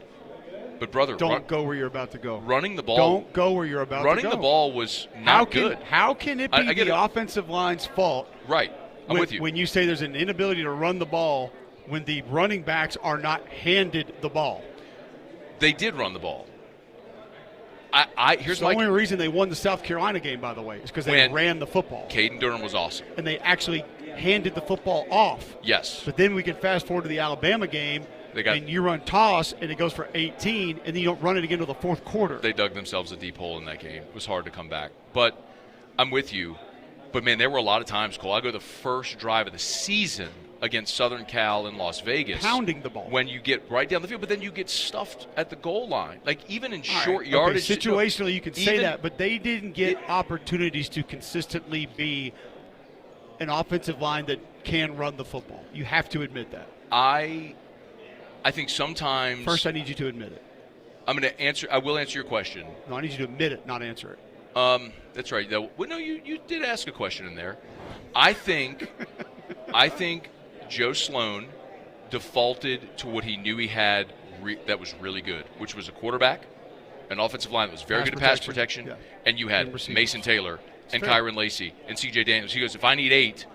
But, brother, don't go where you're about to go. Running the ball. Don't go where you're about to go. Running the ball was not good. How can it be the offensive line's fault? Right. I'm with you. When you say there's an inability to run the ball when the running backs are not handed the ball. They did run the ball. Here's the only reason they won the South Carolina game, by the way, is because they ran the football. Caden Durham was awesome. And they actually handed the football off. Yes. But then we can fast forward to the Alabama game, and you run toss, and it goes for 18, and then you don't run it again until the 4th quarter. They dug themselves a deep hole in that game. It was hard to come back. But I'm with you. But, man, there were a lot of times, Cole, I go the first drive of the season against Southern Cal in Las Vegas. Pounding the ball. When you get right down the field, but then you get stuffed at the goal line. Like, even in short yardage. Okay, situationally, you can say that, but they didn't get opportunities to consistently be an offensive line that can run the football. You have to admit that. I think sometimes. First, I need you to admit it. I will answer your question. No, I need you to admit it, not answer it. That's right. Well, no, you did ask a question in there. I think Joe Sloan defaulted to what he knew he had that was really good, which was a quarterback, an offensive line that was very good at pass protection, and you had Mason Taylor and Kyron Lacey and C.J. Daniels. He goes, if I need 8,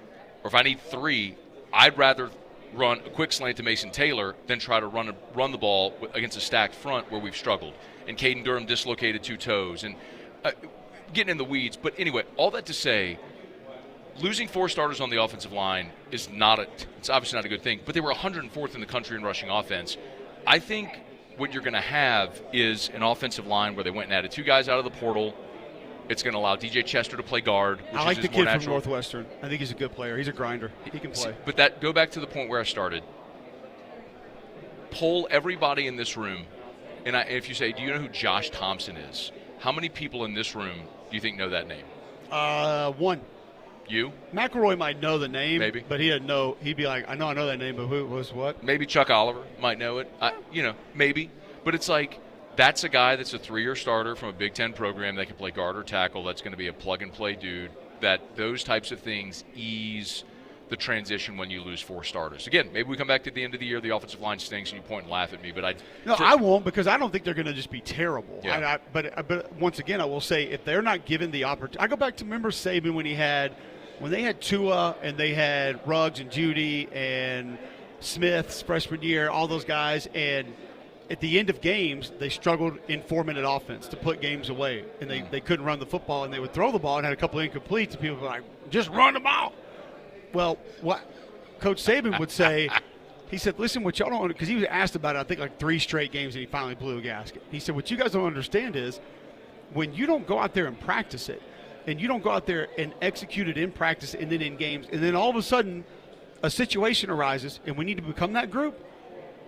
or if I need 3, I'd rather run a quick slant to Mason Taylor than try to run the ball against a stacked front where we've struggled. And Caden Durham dislocated 2 toes. And getting in the weeds. But anyway, all that to say, losing 4 starters on the offensive line is it's obviously not a good thing. But they were 104th in the country in rushing offense. I think what you're going to have is an offensive line where they went and added 2 guys out of the portal. It's going to allow DJ Chester to play guard, which I like is the more kid natural. from Northwestern. I think he's a good player. He's a grinder. He can play. But go back to the point where I started. Poll everybody in this room, and if you say, do you know who Josh Thompson is? How many people in this room do you think know that name? 1. You? McElroy might know the name, Maybe. but he'd be like, I know that name, but who was what? Maybe Chuck Oliver might know it. Maybe. But it's like, that's a guy that's a 3-year starter from a Big Ten program that can play guard or tackle. That's going to be a plug-and-play dude. Those types of things ease the transition when you lose 4 starters. Again, maybe we come back to the end of the year, the offensive line stinks, and you point and laugh at me. But I won't, because I don't think they're going to just be terrible. Yeah. But once again, I will say, if they're not given the opportunity, I go back to remember Saban when they had Tua and they had Ruggs and Judy and Smith's freshman year, all those guys, and at the end of games, they struggled in 4-minute offense to put games away, and they couldn't run the football, and they would throw the ball and had a couple of incompletes, and people were like, just run the ball. Well, what Coach Saban would say, he said, listen, what y'all don't – because he was asked about it, I think, like 3 straight games, and he finally blew a gasket. He said, what you guys don't understand is when you don't go out there and practice it, and you don't go out there and execute it in practice and then in games, and then all of a sudden a situation arises, and we need to become that group,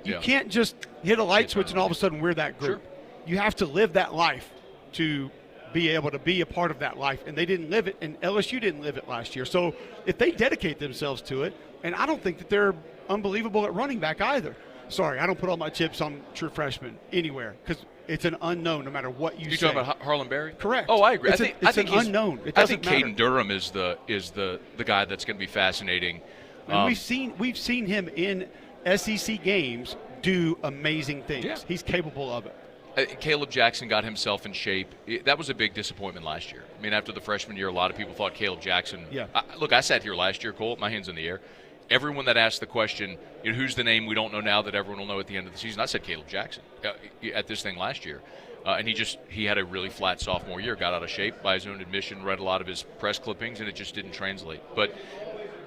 you can't just hit a light switch and all of a sudden we're that group. Sure. You have to live that life to be able to be a part of that life. And they didn't live it, and LSU didn't live it last year. So if they dedicate themselves to it, and I don't think that they're unbelievable at running back either. Sorry, I don't put all my chips on true freshmen anywhere because it's an unknown no matter what you say. You're talking about Harlan Berry? Correct. Oh, I agree. It's I think an unknown. I think Caden Durham is the guy that's going to be fascinating. And we've seen him in SEC games do amazing things. Yeah. He's capable of it. Caleb Jackson got himself in shape. That was a big disappointment last year. I mean, after the freshman year, a lot of people thought Caleb Jackson. Yeah. Look, I sat here last year, Cole, my hands in the air. Everyone that asked the question, who's the name we don't know now that everyone will know at the end of the season, I said Caleb Jackson at this thing last year. And he had a really flat sophomore year, got out of shape by his own admission, read a lot of his press clippings, and it just didn't translate. But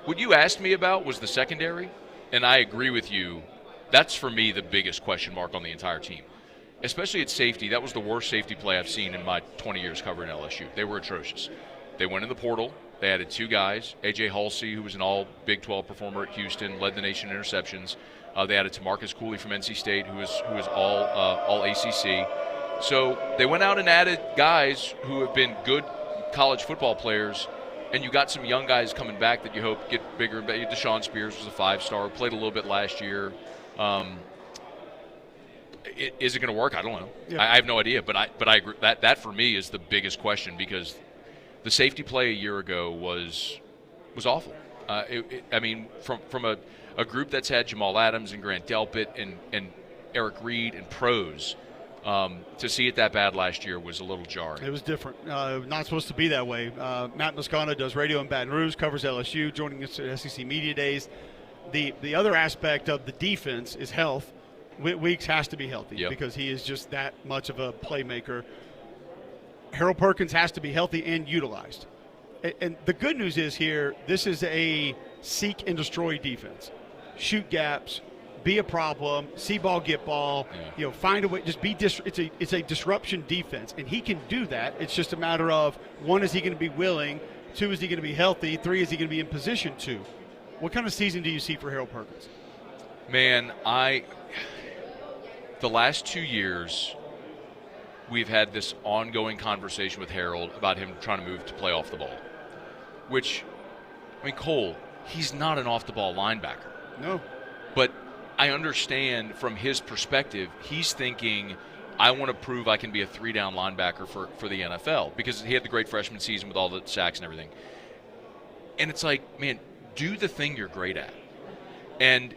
what you asked me about was the secondary, and I agree with you. That's, for me, the biggest question mark on the entire team. Especially at safety, that was the worst safety play I've seen in my 20 years covering LSU. They were atrocious. They went in the portal. They added 2 guys. A.J. Halsey, who was an all Big 12 performer at Houston, led the nation in interceptions. They added Tamarcus Cooley from NC State, who was all ACC. So they went out and added guys who have been good college football players, and you got some young guys coming back that you hope get bigger. Deshaun Spears was a 5-star, played a little bit last year. Is it going to work? I don't know. Yeah. I have no idea, but I agree. That for me is the biggest question because the safety play a year ago was awful. I mean, from a group that's had Jamal Adams and Grant Delpit and Eric Reed and pros, to see it that bad last year was a little jarring. It was different. Not supposed to be that way. Matt Moscona does radio in Baton Rouge, covers LSU, joining us at SEC Media Days. The other aspect of the defense is health. Weeks has to be healthy because he is just that much of a playmaker. Harold Perkins has to be healthy and utilized. And the good news is here, this is a seek and destroy defense. Shoot gaps, be a problem, see ball, get ball, find a way, just be it's a disruption defense. And he can do that. It's just a matter of, 1, is he going to be willing? 2, is he going to be healthy? 3, is he going to be in position to? What kind of season do you see for Harold Perkins? Man, the last 2 years, we've had this ongoing conversation with Harold about him trying to move to play off the ball. Which, I mean, Cole, he's not an off-the-ball linebacker. No. But I understand from his perspective, he's thinking, I want to prove I can be a 3-down linebacker for the NFL because he had the great freshman season with all the sacks and everything. And it's like, man, do the thing you're great at. And,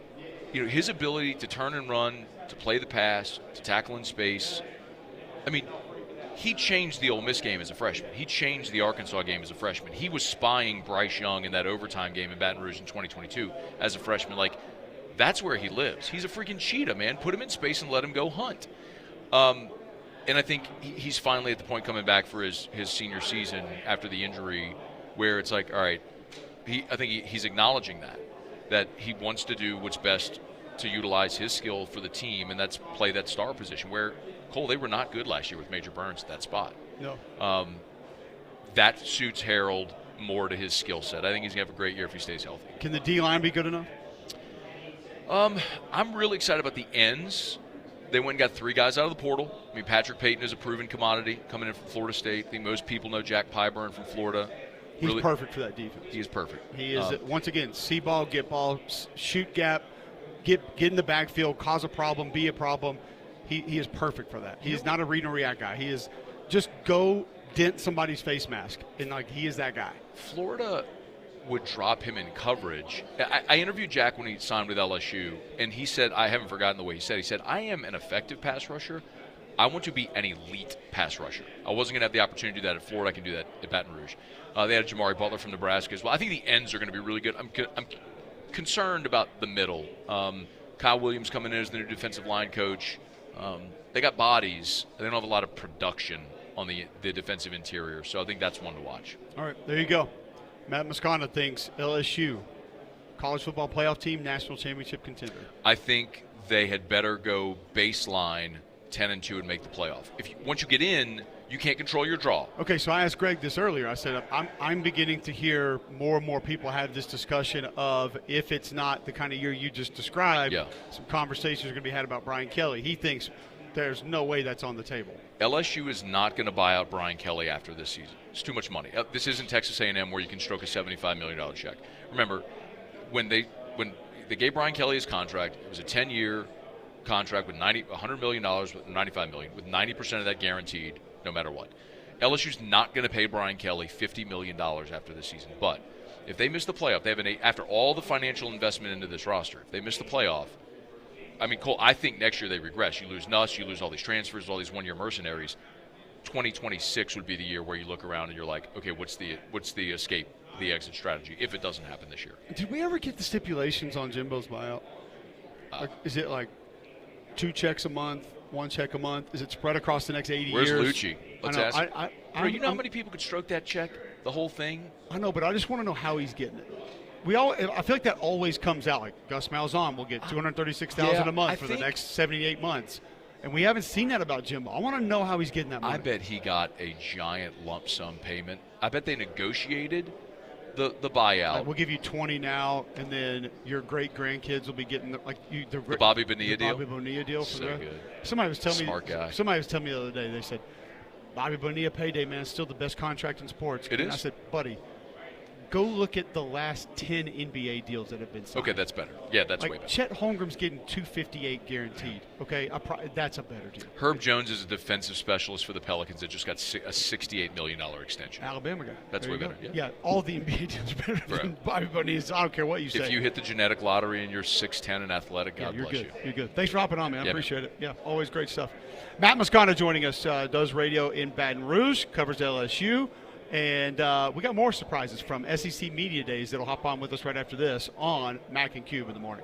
his ability to turn and run, to play the pass, to tackle in space, I mean, he changed the Ole Miss game as a freshman. He changed the Arkansas game as a freshman. He was spying Bryce Young in that overtime game in Baton Rouge in 2022 as a freshman. Like, that's where he lives. He's a freaking cheetah, man. Put him in space and let him go hunt. And I think he's finally at the point coming back for his senior season after the injury where it's like, all right, I think he's acknowledging that he wants to do what's best to utilize his skill for the team, and that's play that star position where, Cole, they were not good last year with Major Burns at that spot. No. That suits Harold more to his skill set. I think he's going to have a great year if he stays healthy. Can the D-line be good enough? I'm really excited about the ends. They went and got 3 guys out of the portal. I mean, Patrick Payton is a proven commodity coming in from Florida State. I think most people know Jack Pyburn from Florida. He's perfect for that defense. He is perfect. He is, once again, see ball, get ball, shoot gap, get in the backfield, cause a problem, be a problem. He is perfect for that. He is not a read and react guy. He is just go dent somebody's face mask, and, like, he is that guy. Florida would drop him in coverage. I interviewed Jack when he signed with LSU, and he said, I haven't forgotten the way he said. He said, I am an effective pass rusher. I want to be an elite pass rusher. I wasn't going to have the opportunity to do that at Florida. I can do that at Baton Rouge. They had Jamari Butler from Nebraska as well. I think the ends are going to be really good. I'm concerned about the middle. Kyle Williams coming in as the new defensive line coach. They got bodies. They don't have a lot of production on the defensive interior, so I think that's one to watch. All right, there you go. Matt Moscona thinks LSU, college football playoff team, national championship contender. I think they had better go baseline 10-2 and make the playoff. Once you get in, you can't control your draw. Okay, so I asked Greg this earlier. I said I'm beginning to hear more and more people have this discussion of if it's not the kind of year you just described, some conversations are going to be had about Brian Kelly. He thinks there's no way that's on the table. LSU is not going to buy out Brian Kelly after this season. It's too much money. This isn't Texas A&M where you can stroke a $75 million check. Remember, when they gave Brian Kelly his contract, it was a 10-year contract with $100 million, with $95 million, with 90% of that guaranteed, no matter what. LSU's not going to pay Brian Kelly $50 million after this season. But if they miss the playoff, they have after all the financial investment into this roster, if they miss the playoff, I mean, Cole, I think next year they regress. You lose Nuss, you lose all these transfers, all these one-year mercenaries. 2026 would be the year where you look around and you're like, okay, what's the escape, the exit strategy if it doesn't happen this year? Did we ever get the stipulations on Jimbo's buyout? Is it like 2 checks a month, 1 check a month? Is it spread across the next 80 Where's years? Where's Lucci? Let's ask. Bro, you know how many people could stroke that check, the whole thing? I know, but I just want to know how he's getting it. I feel like that always comes out. Like Gus Malzahn will get $236,000 a month for the next 78 months, and we haven't seen that about Jimbo. I want to know how he's getting that money. I bet he got a giant lump sum payment. I bet they negotiated the buyout. Like, we'll give you 20 now, and then your great grandkids will be getting the Bobby Bonilla deal. Bobby Bonilla deal. So good. Somebody was telling Smart guy. Somebody was telling me the other day. They said Bobby Bonilla payday, man, is still the best contract in sports. It is. I said, buddy, go look at the last 10 NBA deals that have been signed. Okay, that's better. Yeah, that's way better. Chet Holmgren's getting $258 guaranteed. Okay, that's a better deal. Herb Jones is a defensive specialist for the Pelicans that just got a $68 million extension. Alabama guy. That's way better. Yeah, all the NBA deals are better than Bobby Bonilla. I don't care what you say. If you hit the genetic lottery and you're 6'10 and athletic, God you're bless good. you. You're good. Thanks for hopping on, man. I appreciate it. Yeah, always great stuff. Matt Moscona joining us, does radio in Baton Rouge, covers LSU. And we got more surprises from SEC Media Days that'll hop on with us right after this on Mac and Cube in the morning.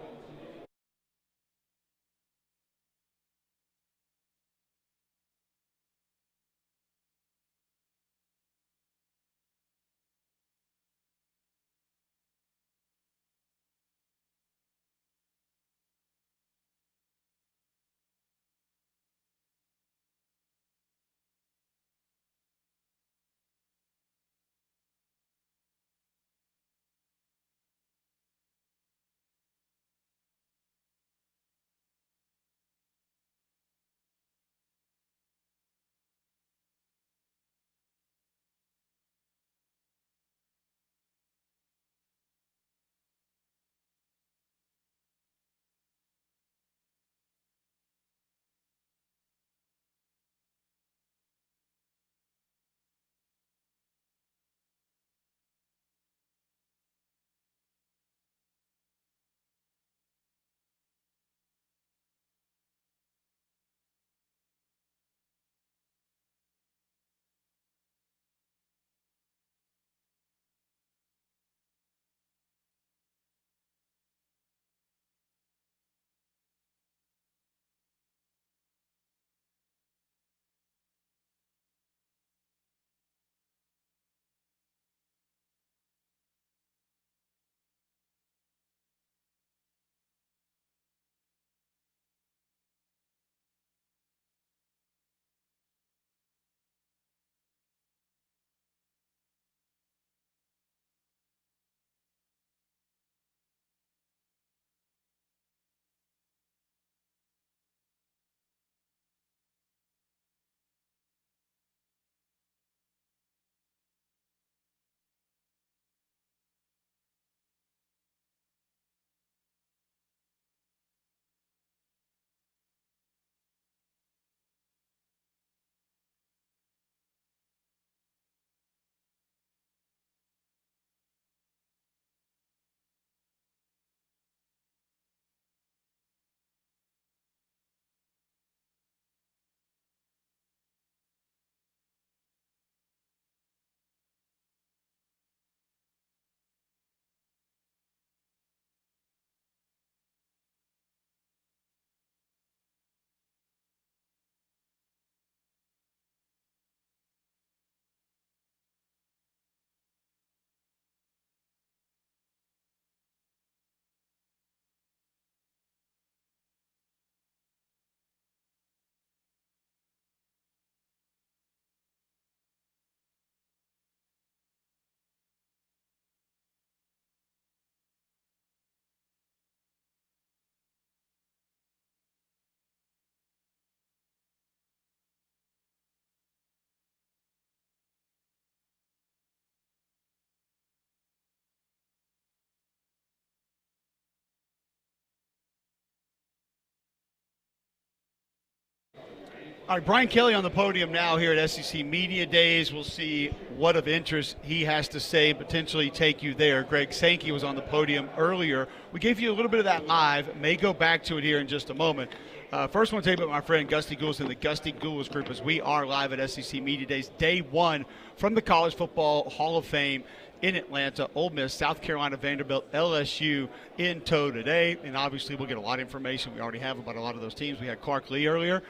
All right, Brian Kelly on the podium now here at SEC Media Days. We'll see what of interest he has to say, potentially take you there. Greg Sankey was on the podium earlier. We gave you a little bit of that live. May go back to it here in just a moment. First, I want to tell you about my friend Gusty Goulas and the Gusty Goulas Group, as we are live at SEC Media Days, day one from the College Football Hall of Fame in Atlanta. Ole Miss, South Carolina, Vanderbilt, LSU in tow today. And obviously we'll get a lot of information we already have about a lot of those teams. We had Clark Lee earlier.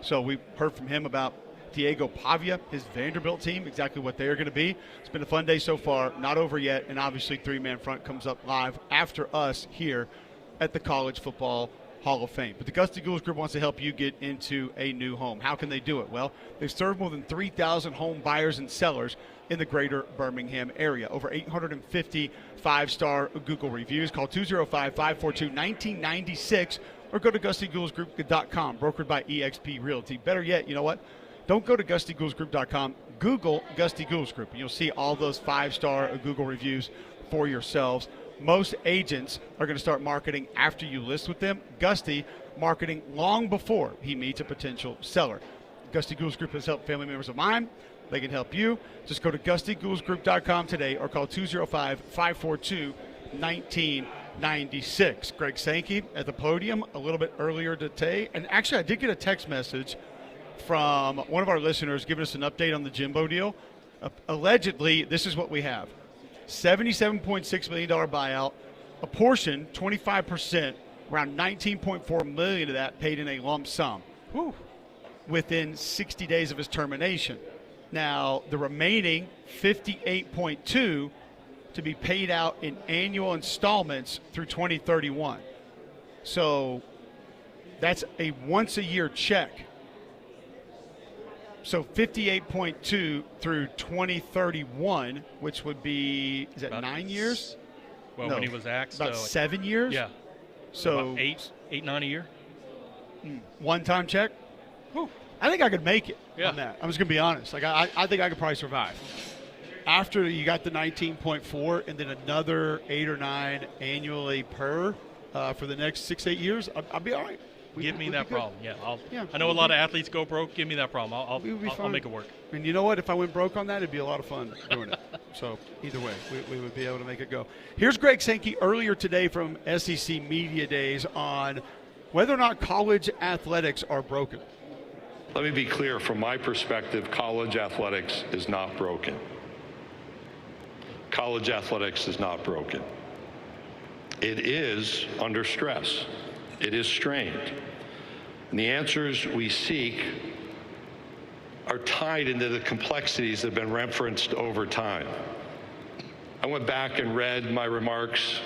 So we heard from him about Diego Pavia, his Vanderbilt team, exactly what they're going to be. It's been a fun day so far, not over yet, and obviously three-man front comes up live after us here at the College Football Hall of Fame. But the Gusty Goulas Group wants to help you get into a new home. How can they do it? Well, they've served more than 3,000 home buyers and sellers in the greater Birmingham area. Over 850 five-star Google reviews. Call 205-542-1996 or go to GustyGoulsGroup.com, brokered by eXp Realty. Better yet, you know what? Don't go to GustyGoulsGroup.com. Google Gusty Goulas Group, and you'll see all those five-star Google reviews for yourselves. Most agents are going to start marketing after you list with them. Gusty marketing long before he meets a potential seller. Gusty Goulas Group has helped family members of mine. They can help you. Just go to GustyGoulsGroup.com today or call 205-542-1996. Greg Sankey at the podium a little bit earlier today. And actually, I did get a text message from one of our listeners giving us an update on the Jimbo deal. Allegedly, this is what we have. $77.6 million buyout, a portion, 25%, around $19.4 million of that paid in a lump sum. Whew. Within 60 days of his termination. Now, the remaining $58.2 to be paid out in annual installments through 2031. So that's a once-a-year check. So 58.2 through 2031, which would be, is that 9 years? Well, no, when he was axed. about 7 years? Yeah. So about eight, 9 a year. One-time check? Whew. I think I could make it on that. I'm just going to be honest. Like I think I could probably survive. After you got the 19.4 and then another 8 or 9 annually per for the next 6-8 years, I'll be all right. Give me that problem. Yeah, I know a lot of athletes go broke. Give me that problem. I'll make it work. And you know what? If I went broke on that, it'd be a lot of fun doing it. So either way, we would be able to make it go. Here's Greg Sankey earlier today from SEC Media Days on whether or not college athletics are broken. Let me be clear, from my perspective, college athletics is not broken. College athletics is not broken. It is under stress. It is strained. And the answers we seek are tied into the complexities that have been referenced over time. I went back and read my remarks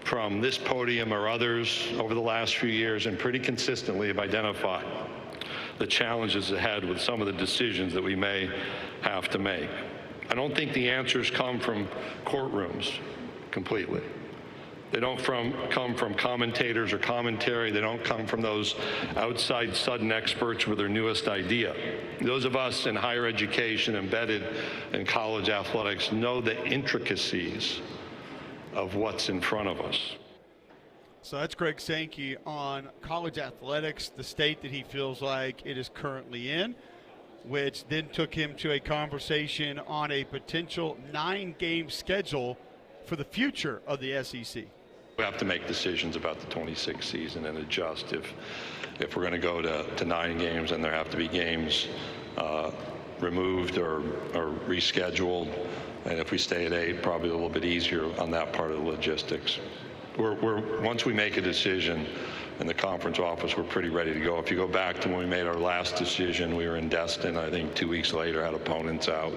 from this podium or others over the last few years and pretty consistently have identified the challenges ahead with some of the decisions that we may have to make. I don't think the answers come from courtrooms completely. They don't come from commentators or commentary. They don't come from those outside sudden experts with their newest idea. Those of us in higher education embedded in college athletics know the intricacies of what's in front of us. So that's Greg Sankey on college athletics, the state that he feels like it is currently in, which then took him to a conversation on a potential 9-game schedule for the future of the SEC. We have to make decisions about the 26 season and adjust if we're going to go to 9 games, and there have to be games removed or rescheduled. And if we stay at 8, probably a little bit easier on that part of the logistics. Once we make a decision in the conference office, we're pretty ready to go. If you go back to when we made our last decision, we were in Destin. I think 2 weeks later had opponents out,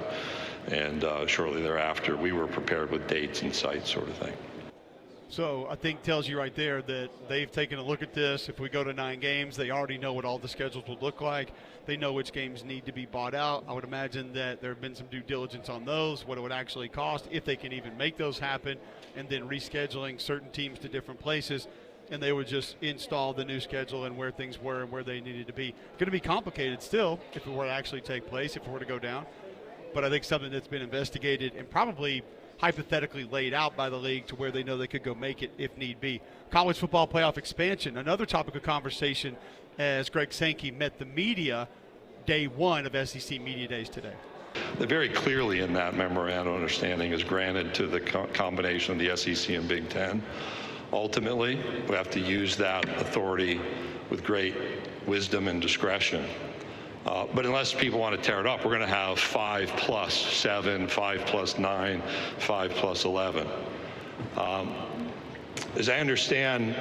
and shortly thereafter we were prepared with dates and sites, sort of thing. So I think tells you right there that they've taken a look at this. If we go to 9 games, they already know what all the schedules would look like. They know which games need to be bought out. I would imagine that there have been some due diligence on those, what it would actually cost, if they can even make those happen, and then rescheduling certain teams to different places, and they would just install the new schedule and where things were and where they needed to be. Going to be complicated still if it were to actually take place, if it were to go down. But I think something that's been investigated and probably hypothetically laid out by the league to where they know they could go make it if need be. College football playoff expansion, another topic of conversation as Greg Sankey met the media day one of SEC Media Days today. Very clearly in that memorandum of understanding is granted to the combination of the SEC and Big Ten. Ultimately, we have to use that authority with great wisdom and discretion. But unless people want to tear it up, we're going to have 5+7, 5+9, 5+11. As I understand,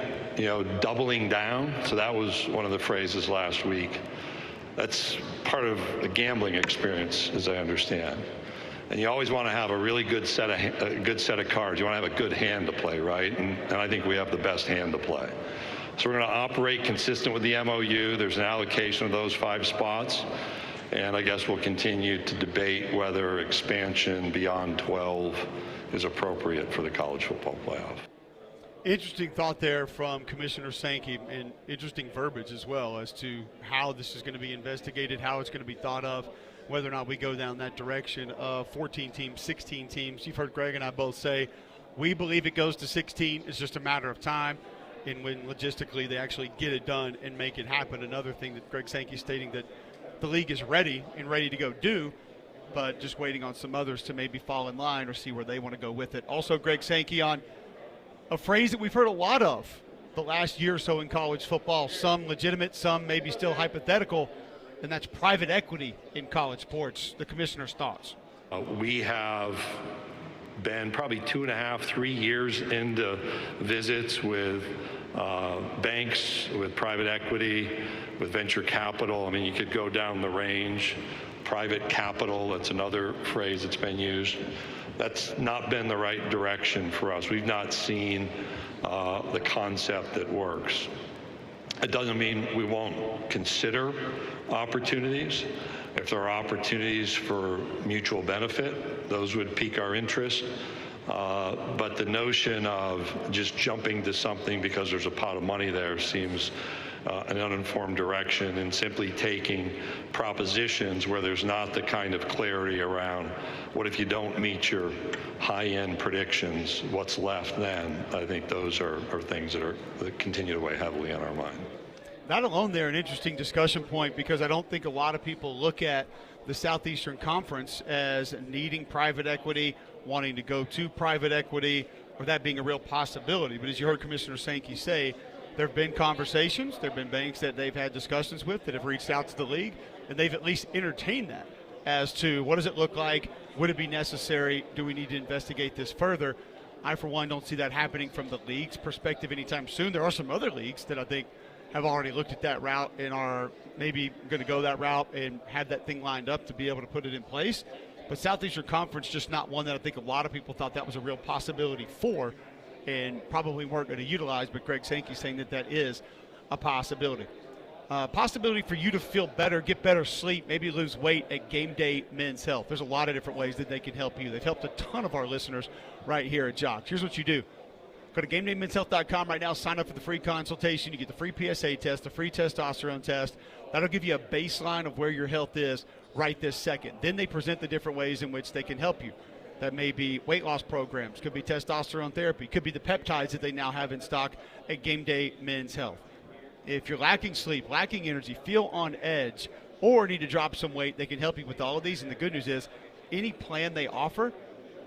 doubling down, so that was one of the phrases last week. That's part of a gambling experience, as I understand. And you always want to have a really good set of cards. You want to have a good hand to play, right? And I think we have the best hand to play. So we're going to operate consistent with the MOU. There's an allocation of those 5 spots. And I guess we'll continue to debate whether expansion beyond 12 is appropriate for the college football playoff. Interesting thought there from Commissioner Sankey, and interesting verbiage as well as to how this is going to be investigated, how it's going to be thought of, whether or not we go down that direction of 14 teams, 16 teams. You've heard Greg and I both say we believe it goes to 16. It's just a matter of time. And when logistically they actually get it done and make it happen. Another thing that Greg Sankey is stating that the league is ready and ready to go do, but just waiting on some others to maybe fall in line or see where they want to go with it. Also, Greg Sankey on a phrase that we've heard a lot of the last year or so in college football, some legitimate, some maybe still hypothetical, and that's private equity in college sports. The commissioner's thoughts. We have been probably 2.5, 3 years into visits with banks, with private equity, with venture capital. I mean, you could go down the range. Private capital, that's another phrase that's been used. That's not been the right direction for us. We've not seen the concept that works. It doesn't mean we won't consider opportunities. If there are opportunities for mutual benefit, those would pique our interest. But the notion of just jumping to something because there's a pot of money there seems an uninformed direction, and simply taking propositions where there's not the kind of clarity around what if you don't meet your high-end predictions, what's left then. I think those are things that continue to weigh heavily on our mind. That alone there, an interesting discussion point, because I don't think a lot of people look at the Southeastern Conference as needing private equity, wanting to go to private equity, or that being a real possibility. But as you heard Commissioner Sankey say, there have been conversations, there have been banks that they've had discussions with that have reached out to the league, and they've at least entertained that as to what does it look like, would it be necessary, do we need to investigate this further. I, for one, don't see that happening from the league's perspective anytime soon. There are some other leagues that I think have already looked at that route and are maybe going to go that route and have that thing lined up to be able to put it in place. But Southeastern Conference, just not one that I think a lot of people thought that was a real possibility for, and probably weren't going to utilize, but Greg Sankey saying that that is a possibility. Possibility for you to feel better, get better sleep, maybe lose weight at Game Day Men's Health. There's a lot of different ways that they can help you. They've helped a ton of our listeners right here at Jox. Here's what you do. Go to GameDayMen'sHealth.com right now, sign up for the free consultation. You get the free PSA test, the free testosterone test. That'll give you a baseline of where your health is right this second. Then they present the different ways in which they can help you. That may be weight loss programs, could be testosterone therapy, could be the peptides that they now have in stock at Game Day Men's Health. If you're lacking sleep, lacking energy, feel on edge, or need to drop some weight, they can help you with all of these. And the good news is, any plan they offer,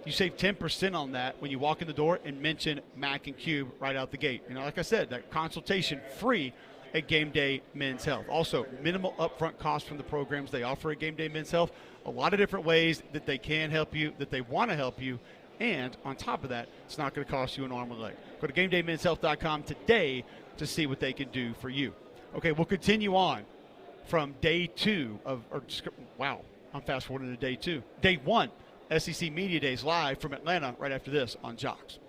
you save 10% on that when you walk in the door and mention Mac and Cube right out the gate. You know, like I said, that consultation free at Game Day Men's Health. Also, minimal upfront cost from the programs they offer at Game Day Men's Health. A lot of different ways that they can help you, that they want to help you, and on top of that, it's not going to cost you an arm or leg. Go to GameDayMen'sHealth.com today to see what they can do for you. Okay, we'll continue on from day two of, wow, I'm fast forwarding to day two. Day one, SEC Media Days live from Atlanta right after this on Jox.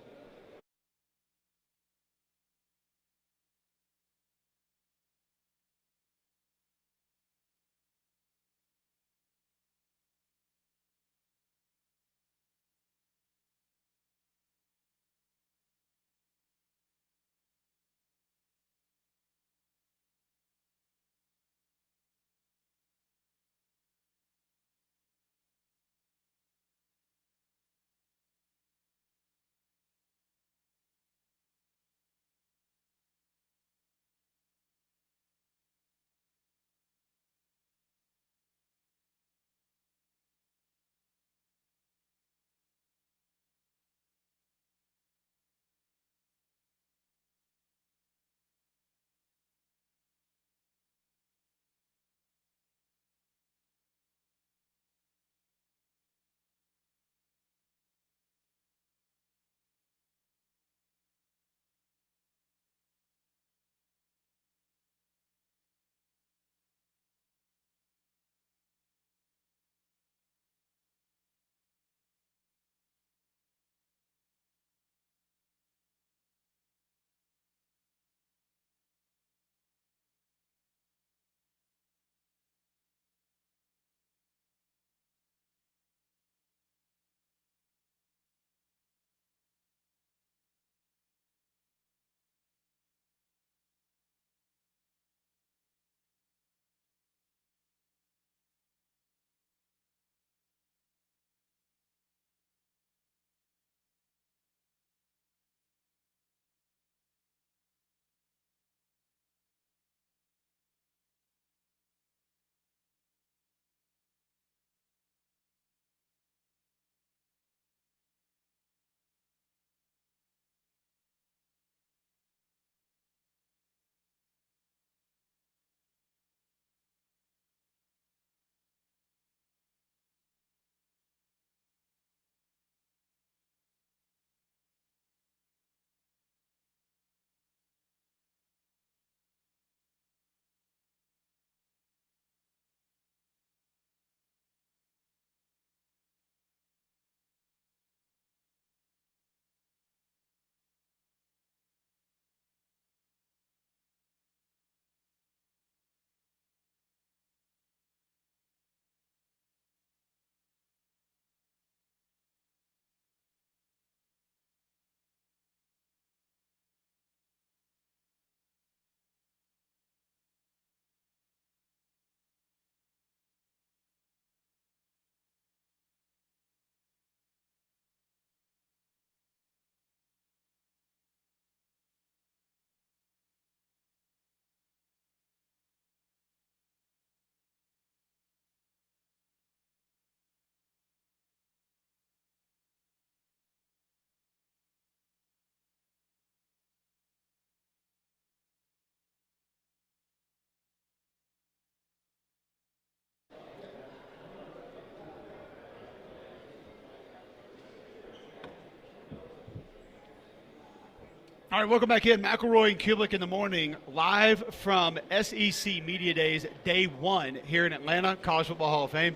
All right, welcome back in. McElroy and Cubelic in the morning, live from SEC Media Days, day 1 here in Atlanta, College Football Hall of Fame,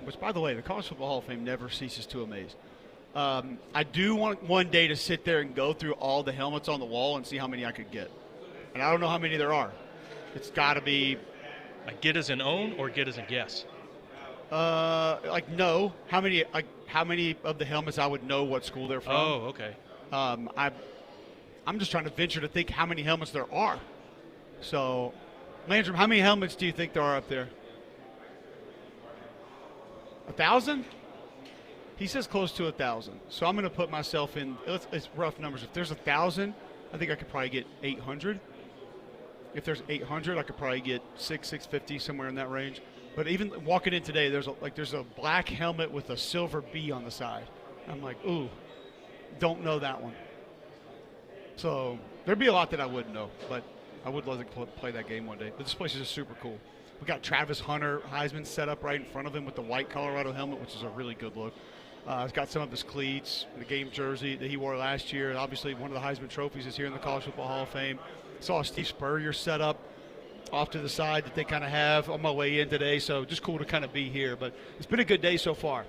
which, by the way, the College Football Hall of Fame never ceases to amaze. I do want one day to sit there and go through all the helmets on the wall and see how many I could get. And I don't know how many there are. It's got to be... Like get as an own or get as a guess? No. How many of the helmets I would know what school they're from? Oh, okay. I'm just trying to venture to think how many helmets there are. So, Landrum, how many helmets do you think there are up there? 1,000? He says close to 1,000. So I'm going to put myself in. It's rough numbers. If there's 1,000, I think I could probably get 800. If there's 800, I could probably get 650, somewhere in that range. But even walking in today, there's a black helmet with a silver B on the side. I'm like, ooh, don't know that one. So there'd be a lot that I wouldn't know, but I would love to play that game one day. But this place is just super cool. We got Travis Hunter Heisman set up right in front of him with the white Colorado helmet, which is a really good look. He's got some of his cleats, the game jersey that he wore last year. And obviously, one of the Heisman trophies is here in the College Football Hall of Fame. Saw Steve Spurrier set up off to the side that they kind of have on my way in today. So just cool to kind of be here. But it's been a good day so far.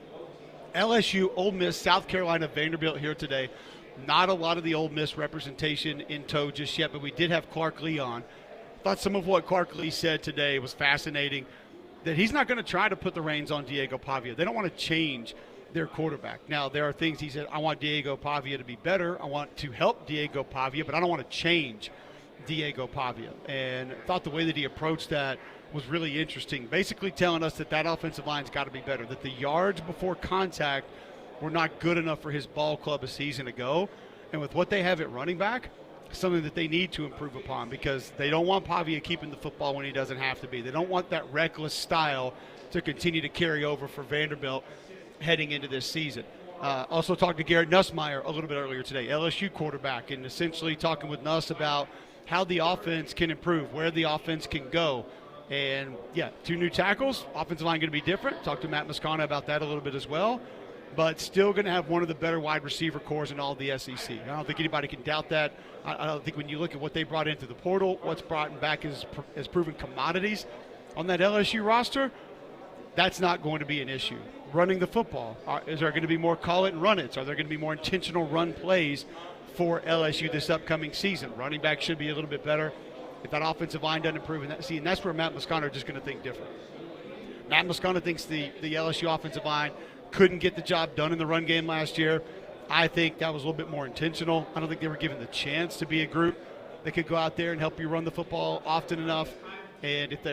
LSU, Ole Miss, South Carolina, Vanderbilt here today. Not a lot of the Ole Miss representation in tow just yet, but we did have Clark Lee on. Thought some of what Clark Lee said today was fascinating, that he's not going to try to put the reins on Diego Pavia. They don't want to change their quarterback. Now, there are things he said, I want Diego Pavia to be better. I want to help Diego Pavia, but I don't want to change Diego Pavia. And thought the way that he approached that was really interesting, basically telling us that offensive line's got to be better, that the yards before contact were not good enough for his ball club a season ago. And with what they have at running back, something that they need to improve upon, because they don't want Pavia keeping the football when he doesn't have to be. They don't want that reckless style to continue to carry over for Vanderbilt heading into this season. Also talked to Garrett Nussmeier a little bit earlier today, LSU quarterback, and essentially talking with Nuss about how the offense can improve, where the offense can go. And, yeah, 2 new tackles, offensive line going to be different. Talked to Matt Moscona about that a little bit as well. But still going to have one of the better wide receiver cores in all of the SEC. I don't think anybody can doubt that. I don't think when you look at what they brought into the portal, what's brought back as proven commodities on that LSU roster, that's not going to be an issue. Running the football, is there going to be more call it and run it? Are there going to be more intentional run plays for LSU this upcoming season? Running back should be a little bit better. If that offensive line doesn't improve, and that's where Matt Moscona is just going to think different. Matt Moscona thinks the LSU offensive line couldn't get the job done in the run game last year. I think that was a little bit more intentional. I don't think they were given the chance to be a group that could go out there and help you run the football often enough. And if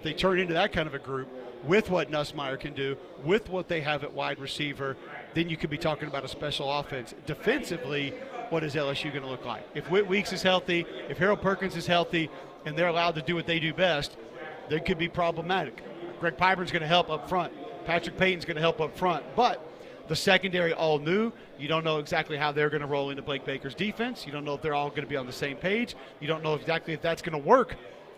they turn into that kind of a group with what Nussmeier can do, with what they have at wide receiver, then you could be talking about a special offense. Defensively, what is LSU going to look like? If Whit Weeks is healthy, if Harold Perkins is healthy, and they're allowed to do what they do best, they could be problematic. Greg Pipern's going to help up front. Patrick Payton's going to help up front. But the secondary all new. You don't know exactly how they're going to roll into Blake Baker's defense. You don't know if they're all going to be on the same page. You don't know exactly if that's going to work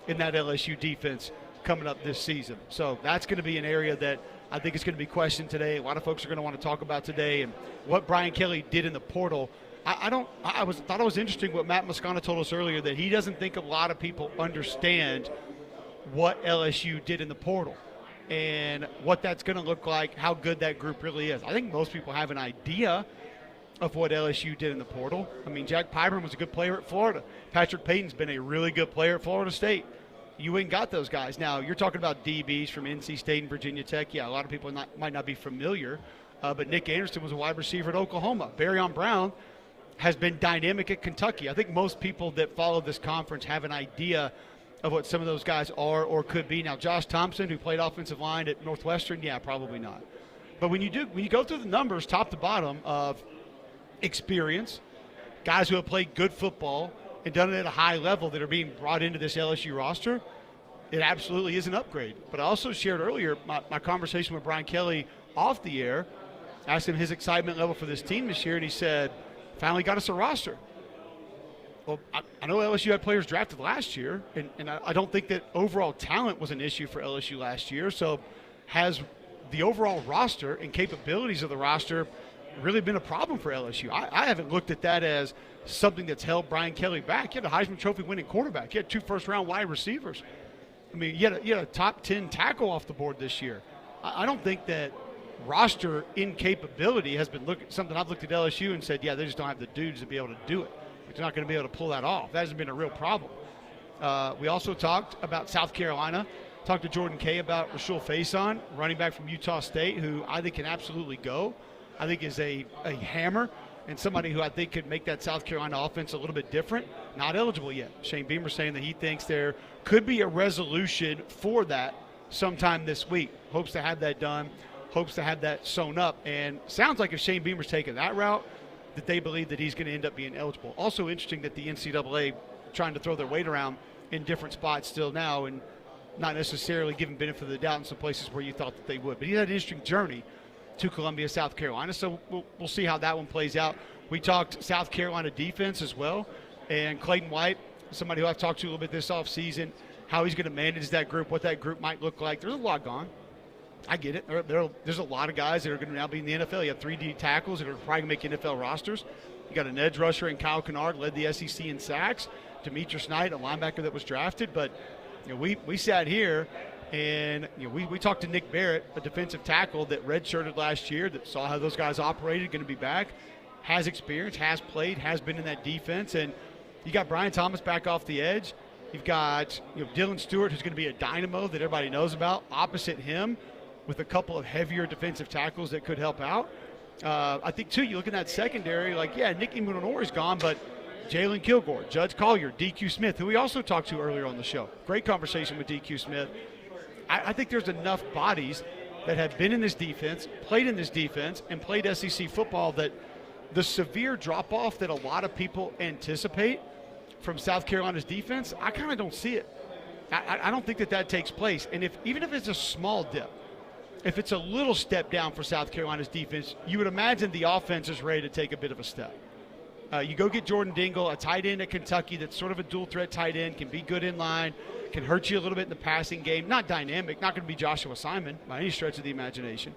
in that LSU defense coming up this season. So that's going to be an area that I think is going to be questioned today. A lot of folks are going to want to talk about today, and what Brian Kelly did in the portal. I thought it was interesting what Matt Moscona told us earlier, that he doesn't think a lot of people understand what LSU did in the portal and what that's going to look like, how good that group really is. I think most people have an idea of what LSU did in the portal. I mean, Jack Pyburn was a good player at Florida. Patrick Payton's been a really good player at Florida State. You ain't got those guys. Now, you're talking about DBs from NC State and Virginia Tech. Yeah, a lot of people might not be familiar, but Nick Anderson was a wide receiver at Oklahoma. Barryon Brown has been dynamic at Kentucky. I think most people that follow this conference have an idea of what some of those guys are or could be. Now, Josh Thompson, who played offensive line at Northwestern, yeah, probably not. But when you go through the numbers top to bottom of experience, guys who have played good football and done it at a high level that are being brought into this LSU roster, it absolutely is an upgrade. But I also shared earlier my conversation with Brian Kelly off the air, asked him his excitement level for this team this year, and he said, finally got us a roster. Well, I know LSU had players drafted last year, and I don't think that overall talent was an issue for LSU last year. So has the overall roster and capabilities of the roster really been a problem for LSU. I haven't looked at that as something that's held Brian Kelly back. You had a Heisman Trophy winning quarterback. You had 2 first-round wide receivers. I mean, you had a top 10 tackle off the board this year. I don't think that roster incapability has been something I've looked at LSU and said, yeah, they just don't have the dudes to be able to do it. They're not going to be able to pull that off. That hasn't been a real problem. We also talked about South Carolina. Talked to Jordan Kay about Rashul Faison, running back from Utah State, who I think can absolutely go. I think is a hammer and somebody who I think could make that South Carolina offense a little bit different. Not eligible yet. Shane Beamer saying that he thinks there could be a resolution for that sometime this week. Hopes to have that done. Hopes to have that sewn up. And sounds like if Shane Beamer's taking that route, that they believe that he's going to end up being eligible. Also interesting that the NCAA trying to throw their weight around in different spots still now and not necessarily giving benefit of the doubt in some places where you thought that they would. But he had an interesting journey to Columbia, South Carolina, so we'll see how that one plays out. We talked South Carolina defense as well, and Clayton White, somebody who I've talked to a little bit this offseason, how he's going to manage that group, what that group might look like. There's a lot gone. I get it. There's a lot of guys that are going to now be in the NFL. You have 3 D tackles that are probably going to make NFL rosters. You got an edge rusher in Kyle Kennard, led the SEC in sacks. Demetrius Knight, a linebacker that was drafted. But we sat here and we talked to Nick Barrett, a defensive tackle that redshirted last year, that saw how those guys operated, going to be back, has experience, has played, has been in that defense. And you got Brian Thomas back off the edge. You've got Dylan Stewart, who's going to be a dynamo that everybody knows about, opposite him, with a couple of heavier defensive tackles that could help out. I think, too, you look at that secondary, Nick Imunori's gone, but Jalen Kilgore, Judge Collier, DQ Smith, who we also talked to earlier on the show. Great conversation with DQ Smith. I think there's enough bodies that have been in this defense, played in this defense, and played SEC football that the severe drop-off that a lot of people anticipate from South Carolina's defense, I kind of don't see it. I don't think that takes place. And even if it's a small dip, if it's a little step down for South Carolina's defense, you would imagine the offense is ready to take a bit of a step. You go get Jordan Dingle, a tight end at Kentucky that's sort of a dual-threat tight end, can be good in line, can hurt you a little bit in the passing game. Not dynamic, not going to be Joshua Simon by any stretch of the imagination.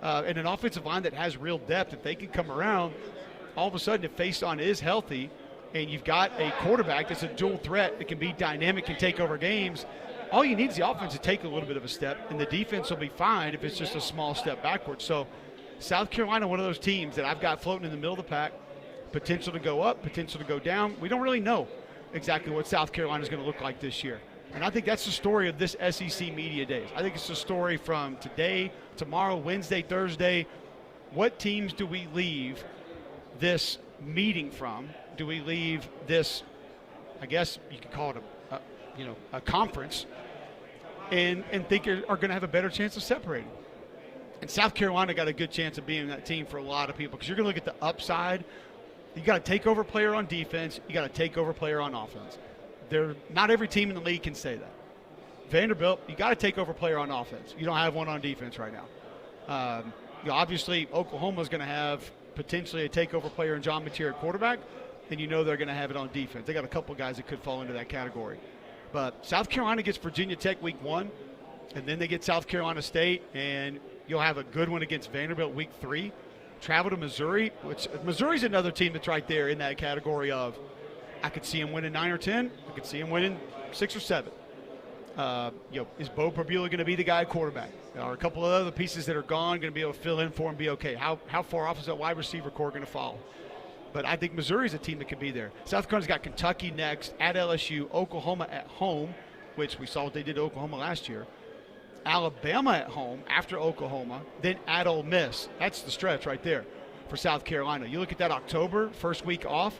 And an offensive line that has real depth, if they can come around, all of a sudden if Faison is healthy and you've got a quarterback that's a dual threat that can be dynamic, can take over games, all you need is the offense to take a little bit of a step, and the defense will be fine if it's just a small step backwards. So South Carolina, one of those teams that I've got floating in the middle of the pack, potential to go up, potential to go down. We don't really know exactly what South Carolina is going to look like this year. And I think that's the story of this SEC Media Days. I think it's the story from today, tomorrow, Wednesday, Thursday. What teams do we leave this meeting from? Do we leave this, I guess you could call it a conference, and think are going to have a better chance of separating? And South Carolina got a good chance of being that team for a lot of people, because you're going to look at the upside. You got a takeover player on defense. You got a takeover player on offense. Not every team in the league can say that. Vanderbilt, you got a takeover player on offense. You don't have one on defense right now. Obviously, Oklahoma's going to have potentially a takeover player in John Mateer at quarterback, and they're going to have it on defense. They got a couple guys that could fall into that category. But South Carolina gets Virginia Tech week 1, and then they get South Carolina State, and you'll have a good one against Vanderbilt week 3. Travel to Missouri, which Missouri's another team that's right there in that category of I could see him winning 9 or 10. I could see him winning 6 or 7. Is Bo Perbula going to be the guy at quarterback? Are a couple of other pieces that are gone going to be able to fill in for him and be okay? How far off is that wide receiver core going to fall? But I think Missouri's a team that could be there. South Carolina's got Kentucky next, at LSU, Oklahoma at home, which we saw what they did to Oklahoma last year. Alabama at home after Oklahoma, then at Ole Miss. That's the stretch right there for South Carolina. You look at that October, first week off,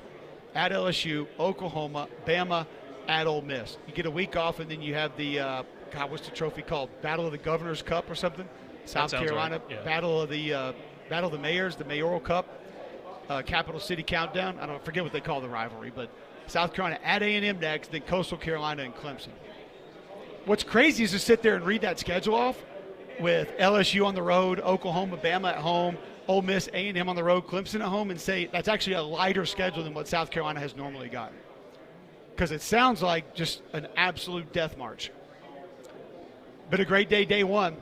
at LSU, Oklahoma, Bama, at Ole Miss. You get a week off, and then you have the, what's the trophy called? Battle of the Governor's Cup or something? South Carolina, right. Yeah. Battle of the Mayors, the Mayoral Cup, Capital City Countdown. I forget what they call the rivalry, but South Carolina at A&M next, then Coastal Carolina and Clemson. What's crazy is to sit there and read that schedule off with LSU on the road, Oklahoma, Bama at home, Ole Miss, A&M on the road, Clemson at home, and say that's actually a lighter schedule than what South Carolina has normally gotten. Because it sounds like just an absolute death march. But a great day, day one,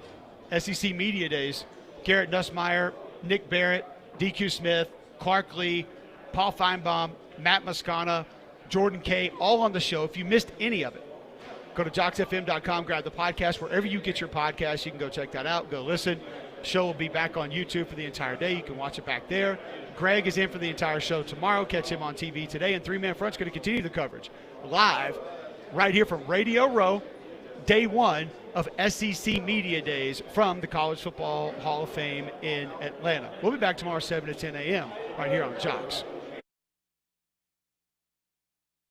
SEC Media Days. Garrett Nussmeier, Nick Barrett, DQ Smith, Clark Lee, Paul Finebaum, Matt Moscana, Jordan Kay, all on the show. If you missed any of it, go to joxfm.com, grab the podcast. Wherever you get your podcast, you can go check that out, go listen. The show will be back on YouTube for the entire day. You can watch it back there. Greg is in for the entire show tomorrow. Catch him on TV today. And Three Man Front's going to continue the coverage live right here from Radio Row, day one of SEC Media Days from the College Football Hall of Fame in Atlanta. We'll be back tomorrow 7 to 10 a.m. right here on Jox.